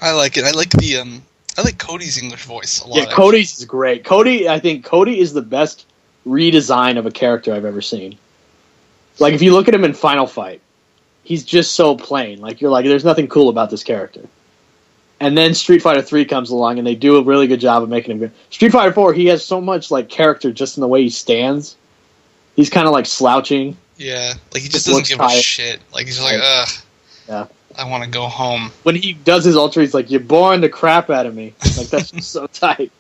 I like it. I like Cody's English voice a lot. Yeah, Cody's is great. I think Cody is the best redesign of a character I've ever seen. Like, if you look at him in Final Fight, he's just so plain. Like, you're like, there's nothing cool about this character. And then Street Fighter 3 comes along, and they do a really good job of making him good. Street Fighter 4, he has so much like character just in the way he stands. He's kind of like slouching. Yeah, like he just doesn't give a shit. Like he's just like, ugh. Yeah. I want to go home. When he does his ultra, he's like, "You're boring the crap out of me." Like, that's just so tight.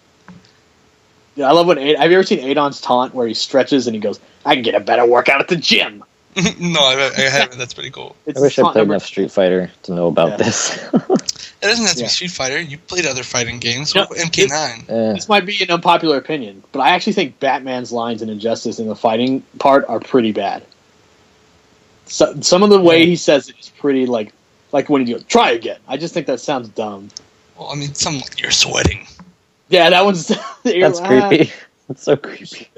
Yeah, I love when have you ever seen Adon's taunt where he stretches and he goes, "I can get a better workout at the gym." No, I haven't. That's pretty cool. I wish I played enough Street Fighter to know about this. It doesn't have to be Street Fighter. You played other fighting games. No, MK9. This might be an unpopular opinion, but I actually think Batman's lines in Injustice in the fighting part are pretty bad. So, some of the way he says it is pretty like when he goes, "Try again." I just think that sounds dumb. Well, I mean, something like, "You're sweating." Yeah, that one's... That's creepy. That's so creepy.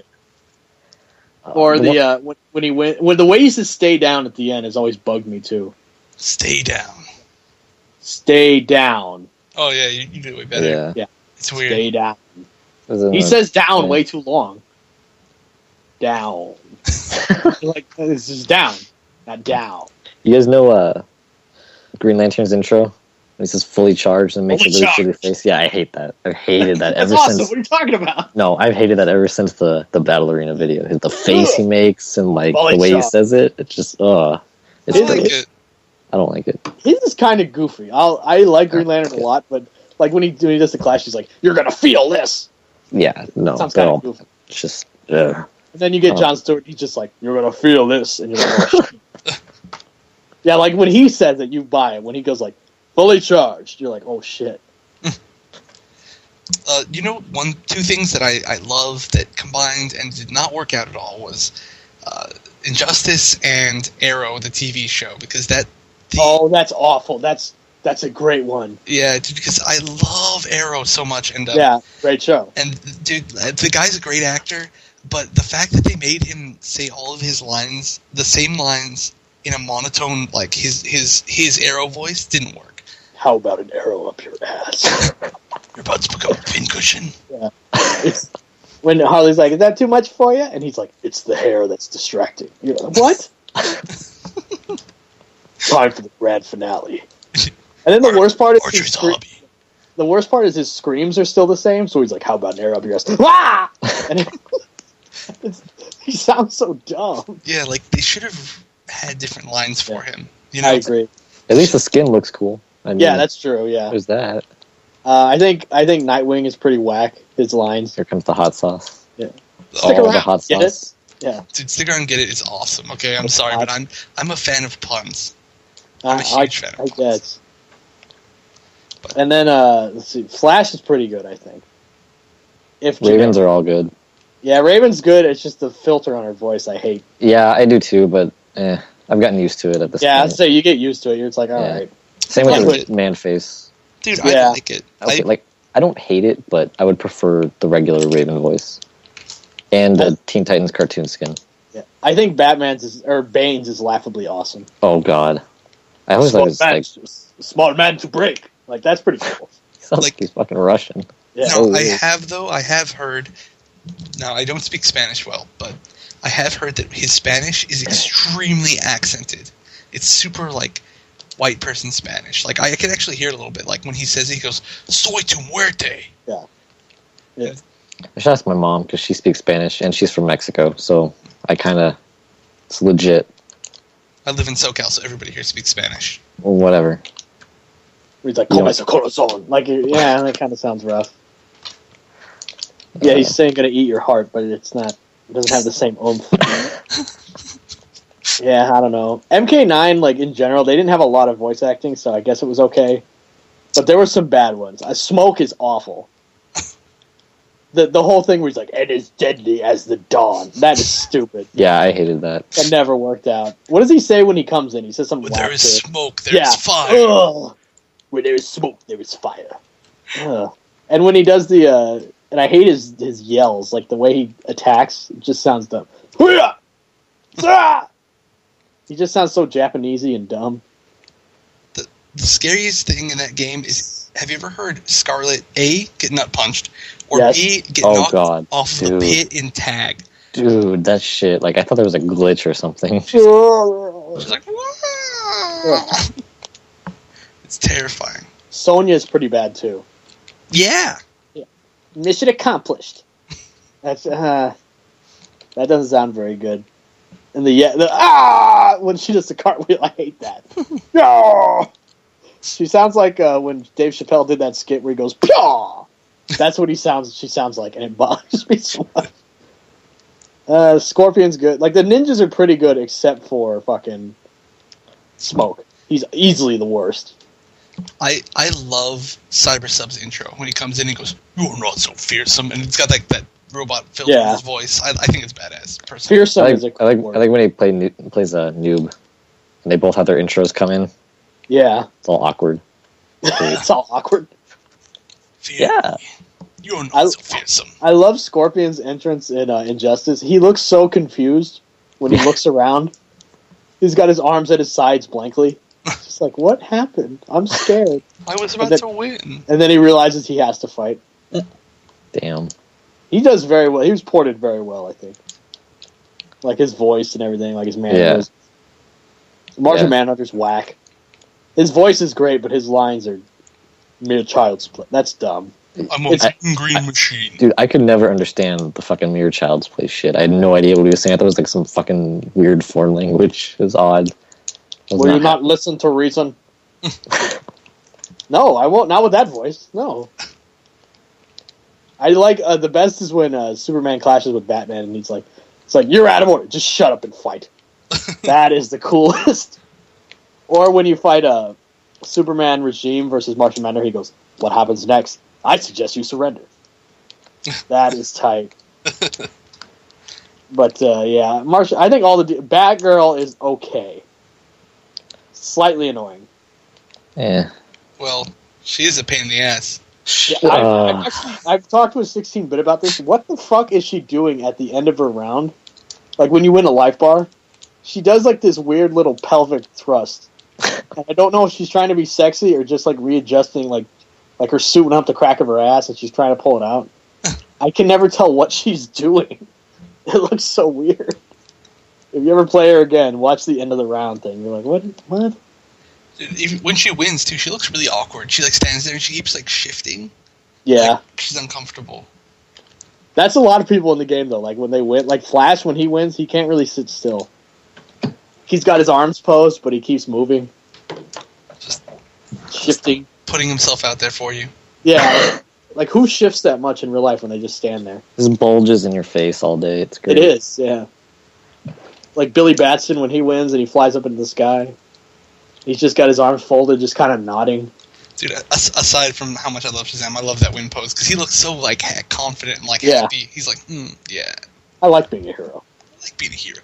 Or the when he went... When the way he says "stay down" at the end has always bugged me, too. Stay down. Stay down. Oh, yeah, you do it way better. Yeah. It's weird. Stay down. He says down way too long. Down. Like, this is down, not down. You guys know Green Lantern's intro? He says fully charged and makes a really shitty face. Yeah, I hate that. I've hated that ever awesome. since. What are you talking about? No, I've hated that ever since the Battle Arena video. The face he makes and like fully the way he says it, it's just it's gross. I don't like it. His is kind of goofy. I like Green Lantern a lot, but like when he does the Clash, he's like, "You're gonna feel this." Yeah, no, sounds kind of goofy. It's just. And then you get Jon Stewart. He's just like, "You're gonna feel this," and you're like, "Oh, shit." Yeah, like when he says it, you buy it. When he goes like, "Fully charged," you're like, "Oh shit." You know, two things that I love that combined and did not work out at all was Injustice and Arrow, the TV show, because that's awful. That's a great one. Yeah, dude, because I love Arrow so much, and great show. And dude, the guy's a great actor, but the fact that they made him say all of his lines, the same lines, in a monotone, like his Arrow voice, didn't work. How about an arrow up your ass? You're about to become a pincushion. Yeah. When Harley's like, "Is that too much for you?" And he's like, "It's the hair that's distracting." You're like, "What?" Time for the grand finale. And then the worst part is his screams are still the same. So he's like, "How about an arrow up your ass?" Wah! And he sounds so dumb. Yeah, like they should have had different lines for him. You know? I agree. At least the skin looks cool. I mean, yeah, that's true. Yeah, there's that. I think Nightwing is pretty whack. His lines. Here comes the hot sauce. Yeah. Stick around. The hot sauce. Yeah. Dude, Stick Around and Get It is awesome. Okay, I'm sorry, but I'm a fan of puns. I'm a huge fan of puns. Guess. And then let's see, Flash is pretty good, I think. Ravens are all good. Yeah, Raven's good. It's just the filter on her voice I hate. Yeah, I do too, but I've gotten used to it at this point. Yeah, I'd say you get used to it. You're just like, all right. Same with the man face. Dude, Yeah. I like it. Okay, like I don't hate it, but I would prefer the regular Raven voice and a Teen Titans cartoon skin. Yeah. I think Bane's is laughably awesome. Oh God, I always thought it was like smart man to break. Like that's pretty cool. he sounds like he's fucking Russian. Yeah. No, I have heard. Now I don't speak Spanish well, but I have heard that his Spanish is extremely accented. It's super like white person Spanish. Like I can actually hear it a little bit. Like when he says it, he goes "Soy tu muerte." Yeah. Yeah. I should ask my mom because she speaks Spanish and she's from Mexico, so it's legit. I live in SoCal, so everybody here speaks Spanish. Whatever. He's like, "Come ese corazón." Like, yeah, that kind of sounds rough. Yeah, he's saying "gonna eat your heart," but it's not. It doesn't have the same oomph. Yeah, I don't know. MK9, like in general, they didn't have a lot of voice acting, so I guess it was okay. But there were some bad ones. Smoke is awful. The whole thing where he's like, "and as deadly as the dawn." That is stupid. Yeah, I hated that. That never worked out. What does he say when he comes in? He says something. When there is smoke, there is fire. Ugh. When there is smoke, there is fire. Ugh. And when he does the, and I hate his yells, like the way he attacks, it just sounds dumb. He just sounds so Japanesey and dumb. The scariest thing in that game is, have you ever heard Scarlet A get nut punched, or Yes. B get knocked off dude. the pit in tag? Dude, that shit. Like I thought there was a glitch or something. She's like, "Whoa!" It's terrifying. Sonya's pretty bad too. Yeah. Mission accomplished. That's that doesn't sound very good. And when she does the cartwheel, I hate that. No. She sounds like when Dave Chappelle did that skit where he goes "Pyaw." That's what she sounds like, and it bothers me so much. Scorpion's good. Like the ninjas are pretty good, except for fucking Smoke. He's easily the worst. I love Cyber Sub's intro when he comes in and goes, "You are not so fearsome," and it's got like that robot filter in his voice. I think it's badass. Personally, Fearsome I is a like word. when he plays a noob, and they both have their intros come in. Yeah. It's all awkward. It's all awkward. Yeah. You are not so fearsome. I love Scorpion's entrance in Injustice. He looks so confused when he looks around. He's got his arms at his sides blankly. Just like, what happened? I'm scared. I was about to win. And then he realizes he has to fight. Damn. He does very well. He was ported very well, I think. Like his voice and everything, like his mannerisms. Martian Manhunter's whack. His voice is great, but his lines are mere child's play. That's dumb. I'm a green machine. Dude, I could never understand the fucking Mere Child's Play shit. I had no idea what he was saying. I thought it was like some fucking weird foreign language. It was odd. Will you not listen to reason? No, I won't. Not with that voice. No. I like the best is when Superman clashes with Batman, and he's like, "It's like you're out of order. Just shut up and fight." That is the coolest. Or when you fight a Superman regime versus Martian Manhunter, he goes, "What happens next? I suggest you surrender." That is tight. But yeah, Martian. I think all the Batgirl is okay. Slightly annoying. Yeah. Well, she is a pain in the ass. Yeah, I've talked with 16-bit about this. What the fuck is she doing at the end of her round? Like when you win a life bar, she does like this weird little pelvic thrust. And I don't know if she's trying to be sexy or just like readjusting like her suit went up the crack of her ass and she's trying to pull it out. I can never tell what she's doing. It looks so weird. If you ever play her again, watch the end of the round thing. You're like, what? Even when she wins too, she looks really awkward. She like stands there and she keeps like shifting. Yeah. Like, she's uncomfortable. That's a lot of people in the game though. Like when they win, like Flash, when he wins, he can't really sit still. He's got his arms posed, but he keeps moving. Just shifting. Putting himself out there for you. Yeah. Like who shifts that much in real life when they just stand there? This bulges in your face all day. It's great. It is, yeah. Like Billy Batson when he wins and he flies up into the sky. He's just got his arms folded, just kind of nodding. Dude, aside from how much I love Shazam, I love that win pose because he looks so like confident and like happy. He's like, yeah. I like being a hero. I like being a hero.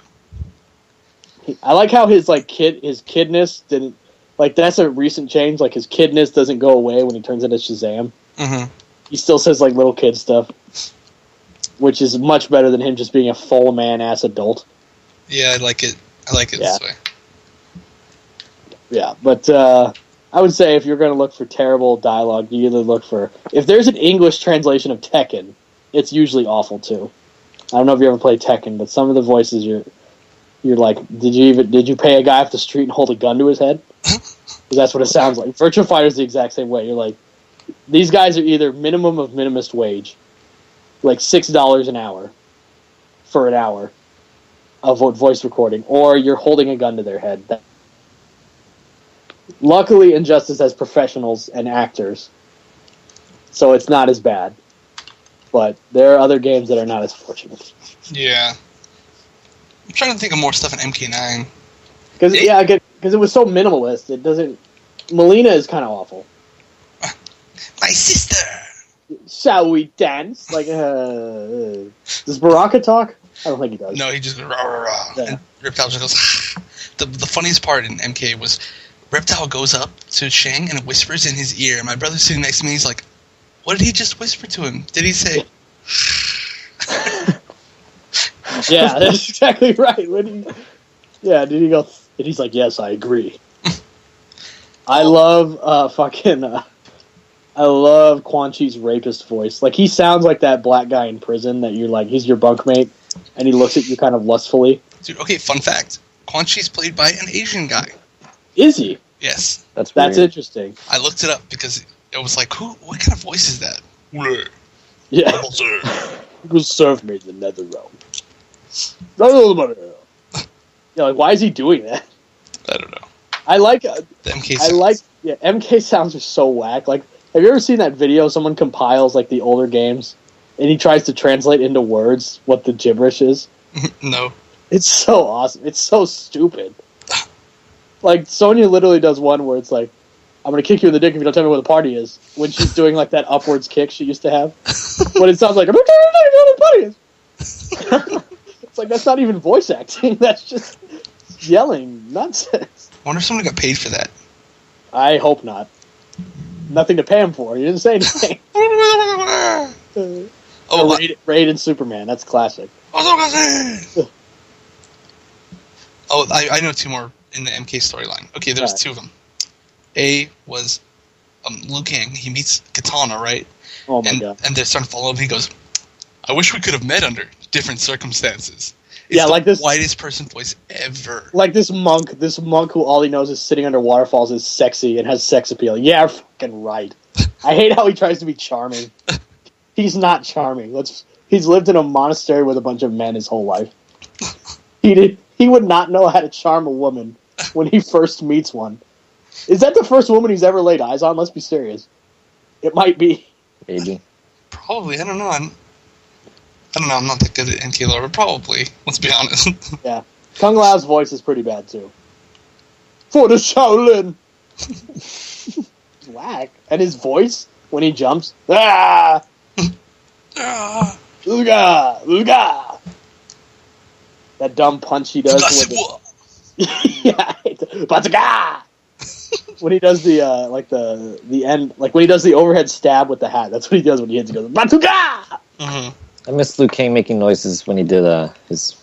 I like how his like his kidness didn't. Like, that's a recent change. Like, his kidness doesn't go away when he turns into Shazam. Mm-hmm. He still says, like, little kid stuff. Which is much better than him just being a full man-ass adult. Yeah, I like it. This way. Yeah, but I would say if you're going to look for terrible dialogue, you either look for... If there's an English translation of Tekken, it's usually awful, too. I don't know if you ever played Tekken, but some of the voices you're like, did you pay a guy off the street and hold a gun to his head? Because that's what it sounds like. Virtua Fighter's the exact same way. You're like, these guys are either minimum of minimum wage, like $6 an hour for an hour of voice recording, or you're holding a gun to their head. Luckily, Injustice has professionals and actors, so it's not as bad. But there are other games that are not as fortunate. Yeah. I'm trying to think of more stuff in MK9. Because it was so minimalist. It doesn't... Melina is kind of awful. My sister! Shall we dance? Like, does Baraka talk? I don't think he does. No, he just goes, rah, rah, rah. Yeah. And Reptile just goes, the funniest part in MK was Reptile goes up to Shang and whispers in his ear. My brother's sitting next to me, he's like, what did he just whisper to him? Did he say... Yeah, that's exactly right. Did he go... And he's like, yes, I agree. I love I love Quan Chi's rapist voice. Like, he sounds like that black guy in prison that you're like, he's your bunkmate, and he looks at you kind of lustfully. Dude, okay, fun fact. Quan Chi's played by an Asian guy. Is he? Yes. That's interesting. I looked it up because it was like, what kind of voice is that? Yeah. It was served me in the nether realm. Yeah, like, why is he doing that? I don't know. I like... The MK sounds. MK sounds are so whack. Like, have you ever seen that video someone compiles, like, the older games, and he tries to translate into words what the gibberish is? No. It's so awesome. It's so stupid. Like, Sonya literally does one where it's like, I'm going to kick you in the dick if you don't tell me where the party is, when she's doing, like, that upwards kick she used to have. But it sounds like, I'm going to tell you where the party is. It's like, that's not even voice acting. That's just yelling nonsense. I wonder if someone got paid for that. I hope not. Nothing to pay him for. You didn't say anything. Raid and Superman. That's classic. I know two more in the MK storyline. Okay, there's two of them. A was Liu Kang. He meets Katana, right? Oh my god. And they're starting to follow him. He goes, I wish we could have met under different circumstances. It's like this whitest person voice ever. Like this monk who all he knows is sitting under waterfalls is sexy and has sex appeal. Yeah, you're fucking right. I hate how he tries to be charming. He's not charming. He's lived in a monastery with a bunch of men his whole life. He would not know how to charm a woman when he first meets one. Is that the first woman he's ever laid eyes on? Let's be serious. It might be. Maybe. Probably. I don't know. I'm not that good at MK lore, but probably. Let's be honest. Yeah. Kung Lao's voice is pretty bad, too. For the Shaolin! Whack. And his voice, when he jumps, ah! Luga! Luga! That dumb punch he does. Yeah. Bataga! When he does the end, like when he does the overhead stab with the hat, that's what he does when he hits. He goes, Batuga! Mm-hmm. I miss Liu Kang making noises when he did his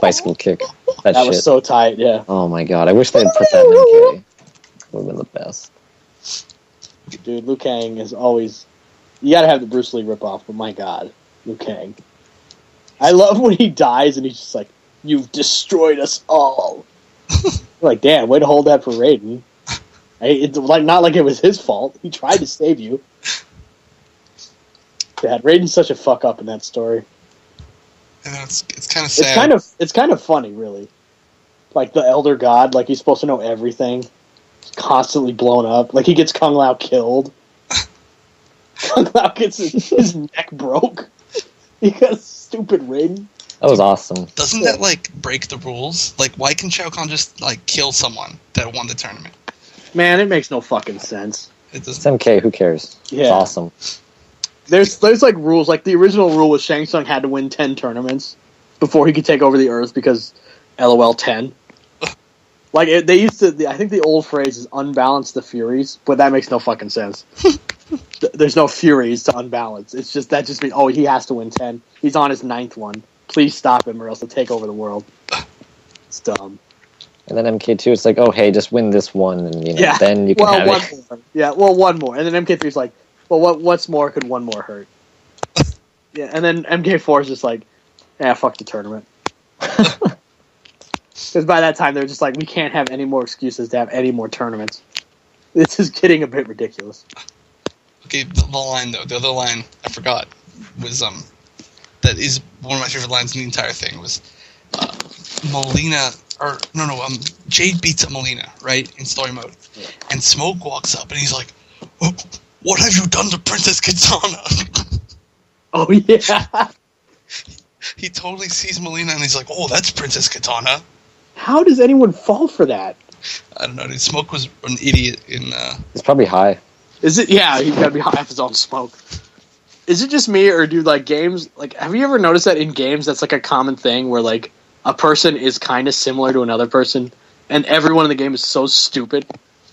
bicycle kick. That shit was so tight, yeah. Oh my god, I wish they'd put that in MK. Would have been the best. Dude, Liu Kang is always... You gotta have the Bruce Lee ripoff, but my god, Liu Kang. I love when he dies and he's just like, you've destroyed us all. Like, damn, way to hold that for Raiden. It's like not like it was his fault. He tried to save you. Dad, Raiden's such a fuck up in that story. And it's kind of sad. It's kind of funny, really. Like the Elder God, like he's supposed to know everything. He's constantly blown up. Like he gets Kung Lao killed. Kung Lao gets his neck broke because stupid Raiden. That was awesome. Doesn't that like break the rules? Like, why can Shao Kahn just like kill someone that won the tournament? Man, it makes no fucking sense. It It's MK. Who cares? Yeah. It's awesome. There's like rules. Like the original rule was Shang Tsung had to win 10 tournaments before he could take over the Earth because LOL 10. Like they used to. I think the old phrase is "unbalance the Furies," but that makes no fucking sense. There's no Furies to unbalance. It's just that just means he has to win 10. He's on his 9th one. Please stop him, or else he'll take over the world. It's dumb. And then MK2, it's like, oh hey, just win this one, and then you can have one it. more. Yeah, well, one more, and then MK3 is like, well, what's more could one more hurt? Yeah, and then MK4 is just like, fuck the tournament. Because by that time, they're just like, we can't have any more excuses to have any more tournaments. This is getting a bit ridiculous. Okay, the line, though, the other line I forgot was, that is one of my favorite lines in the entire thing was, Molina, Jade beats up Molina, right, in story mode. Yeah. And Smoke walks up and he's like, oh, what have you done to Princess Katana? Oh, yeah. He totally sees Molina and he's like, oh, that's Princess Katana. How does anyone fall for that? I don't know, dude. Smoke was an idiot in... He's probably high. Is it? Yeah, he's gotta be high off his own smoke. Is it just me, or do, like, games... Like, have you ever noticed that in games that's, like, a common thing where, like, a person is kind of similar to another person, and everyone in the game is so stupid,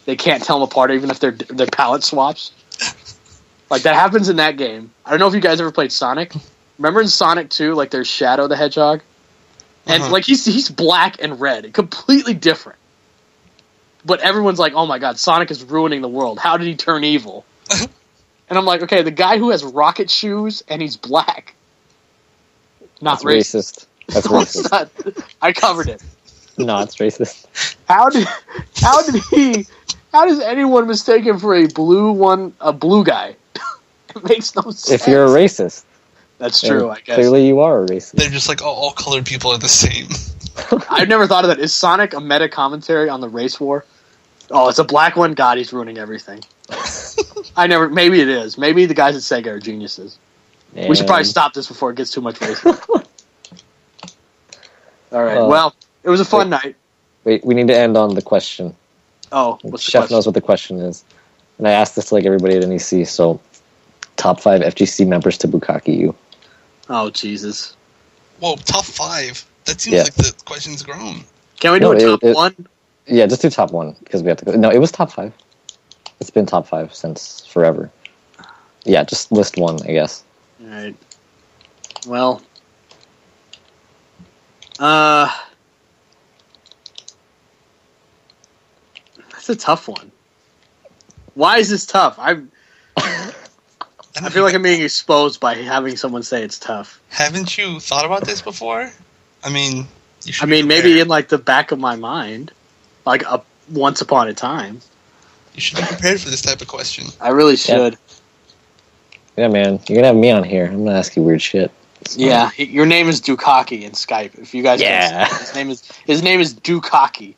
they can't tell them apart even if their palette swaps? Like, that happens in that game. I don't know if you guys ever played Sonic. Remember in Sonic 2, like, there's Shadow the Hedgehog? And, like, he's black and red. Completely different. But everyone's like, oh my god, Sonic is ruining the world. How did he turn evil? And I'm like, okay, the guy who has rocket shoes and he's black. Not racist. That's racist. I covered it. No, it's racist. How does anyone mistake him for a blue guy? It makes no sense. If you're a racist. That's true, I guess. Clearly you are a racist. They're just like, all colored people are the same. I've never thought of that. Is Sonic a meta commentary on the race war? Oh, it's a black one? God, he's ruining everything. Maybe it is. Maybe the guys at Sega are geniuses. We should probably stop this before it gets too much racist. Alright, well, it was a fun night. Wait, we need to end on the question. Oh, what's the Chef question? knows what the question is. And I asked this to like everybody at NEC, so top 5 FGC members to Bukkake you. Oh, Jesus. Whoa, top 5? That seems like the question's grown. Can we do a top 1? Yeah, just do top 1, because we have to go. No, it was top 5. It's been top 5 since forever. Yeah, just list 1, I guess. Alright. Well. That's a tough one. Why is this tough? I feel like I'm being exposed by having someone say it's tough. Haven't you thought about this before? I mean, you should maybe in like the back of my mind, like once upon a time. You should be prepared for this type of question. I really should. Yeah, man. You're gonna have me on here. I'm gonna ask you weird shit. So. Yeah, your name is Ducky in Skype. If you guys, his name is Ducky.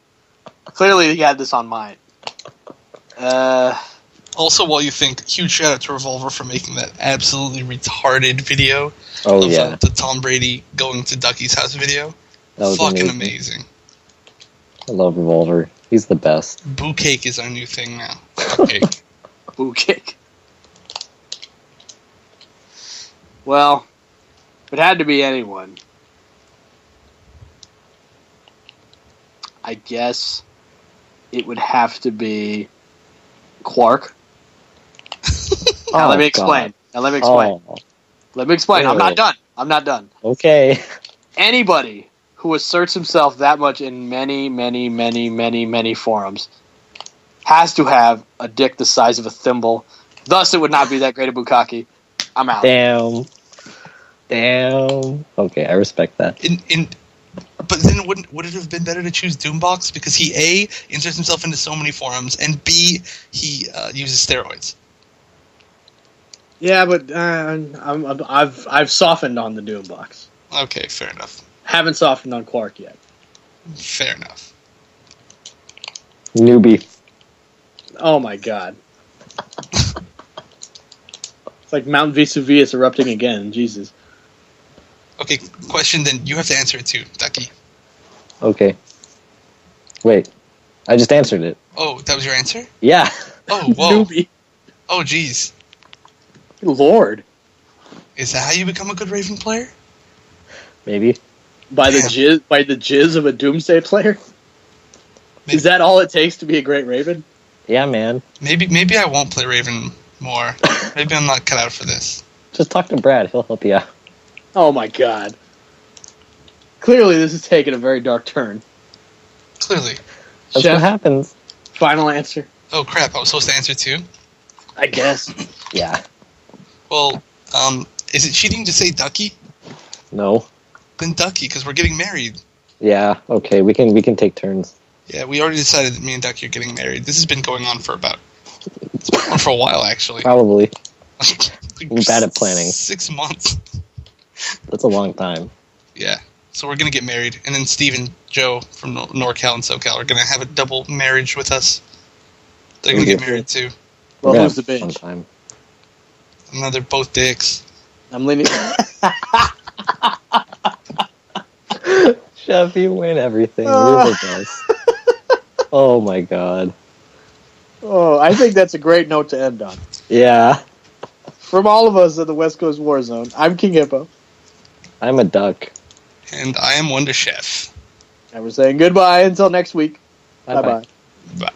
Clearly, he had this on mine. Also, while you think, huge shout out to Revolver for making that absolutely retarded video of the Tom Brady going to Ducky's house video. That was fucking amazing. I love Revolver. He's the best. Boo Cake is our new thing now. Boo Cake. Boo Cake. Well, if it had to be anyone, I guess it would have to be Quark. Now let me explain. Let me explain. I'm not done. Okay. Anybody who asserts himself that much in many, many, many, many, many forums has to have a dick the size of a thimble. Thus, it would not be that great a bukkake. I'm out. Damn. Okay, I respect that. But then would it have been better to choose Doombox because he A, inserts himself into so many forums, and B, he uses steroids. Yeah, but I've softened on the Doombox. Okay, fair enough. Haven't softened on Quark yet. Fair enough. Newbie. Oh my god. It's like Mount Vesuvius erupting again. Jesus. Okay, question then. You have to answer it too, Ducky. Okay. Wait. I just answered it. Oh, that was your answer? Yeah. Oh, whoa. Newbie. Oh, jeez. Lord. Is that how you become a good Raven player? Maybe. By the jizz of a Doomsday player? Is that all it takes to be a great Raven? Yeah, man. Maybe I won't play Raven more. Maybe I'm not cut out for this. Just talk to Brad. He'll help you out. Oh my god. Clearly, this is taking a very dark turn. Clearly. That's Chef, what happens. final answer? Oh crap! I was supposed to answer too. I guess. Yeah. Well, is it cheating to say Ducky? No. Then Ducky, because we're getting married. Yeah. Okay. We can take turns. Yeah, we already decided that me and Ducky are getting married. This has been going on for it's been on for a while, actually. Probably. Like, I'm bad at planning. 6 months. That's a long time. Yeah. So we're gonna get married, and then Steve and Joe from NorCal and SoCal are gonna have a double marriage with us. They're gonna get married too. Well, We're who's the gonna have bitch? a fun time. And now they're both dicks. I'm leaning. Chef, you win everything. You're the best. Oh my god. Oh, I think that's a great note to end on. Yeah. From all of us at the West Coast Warzone, I'm King Hippo. I'm a duck. And I am Wonder Chef. And we're saying goodbye until next week. Bye-bye. Bye-bye. Bye.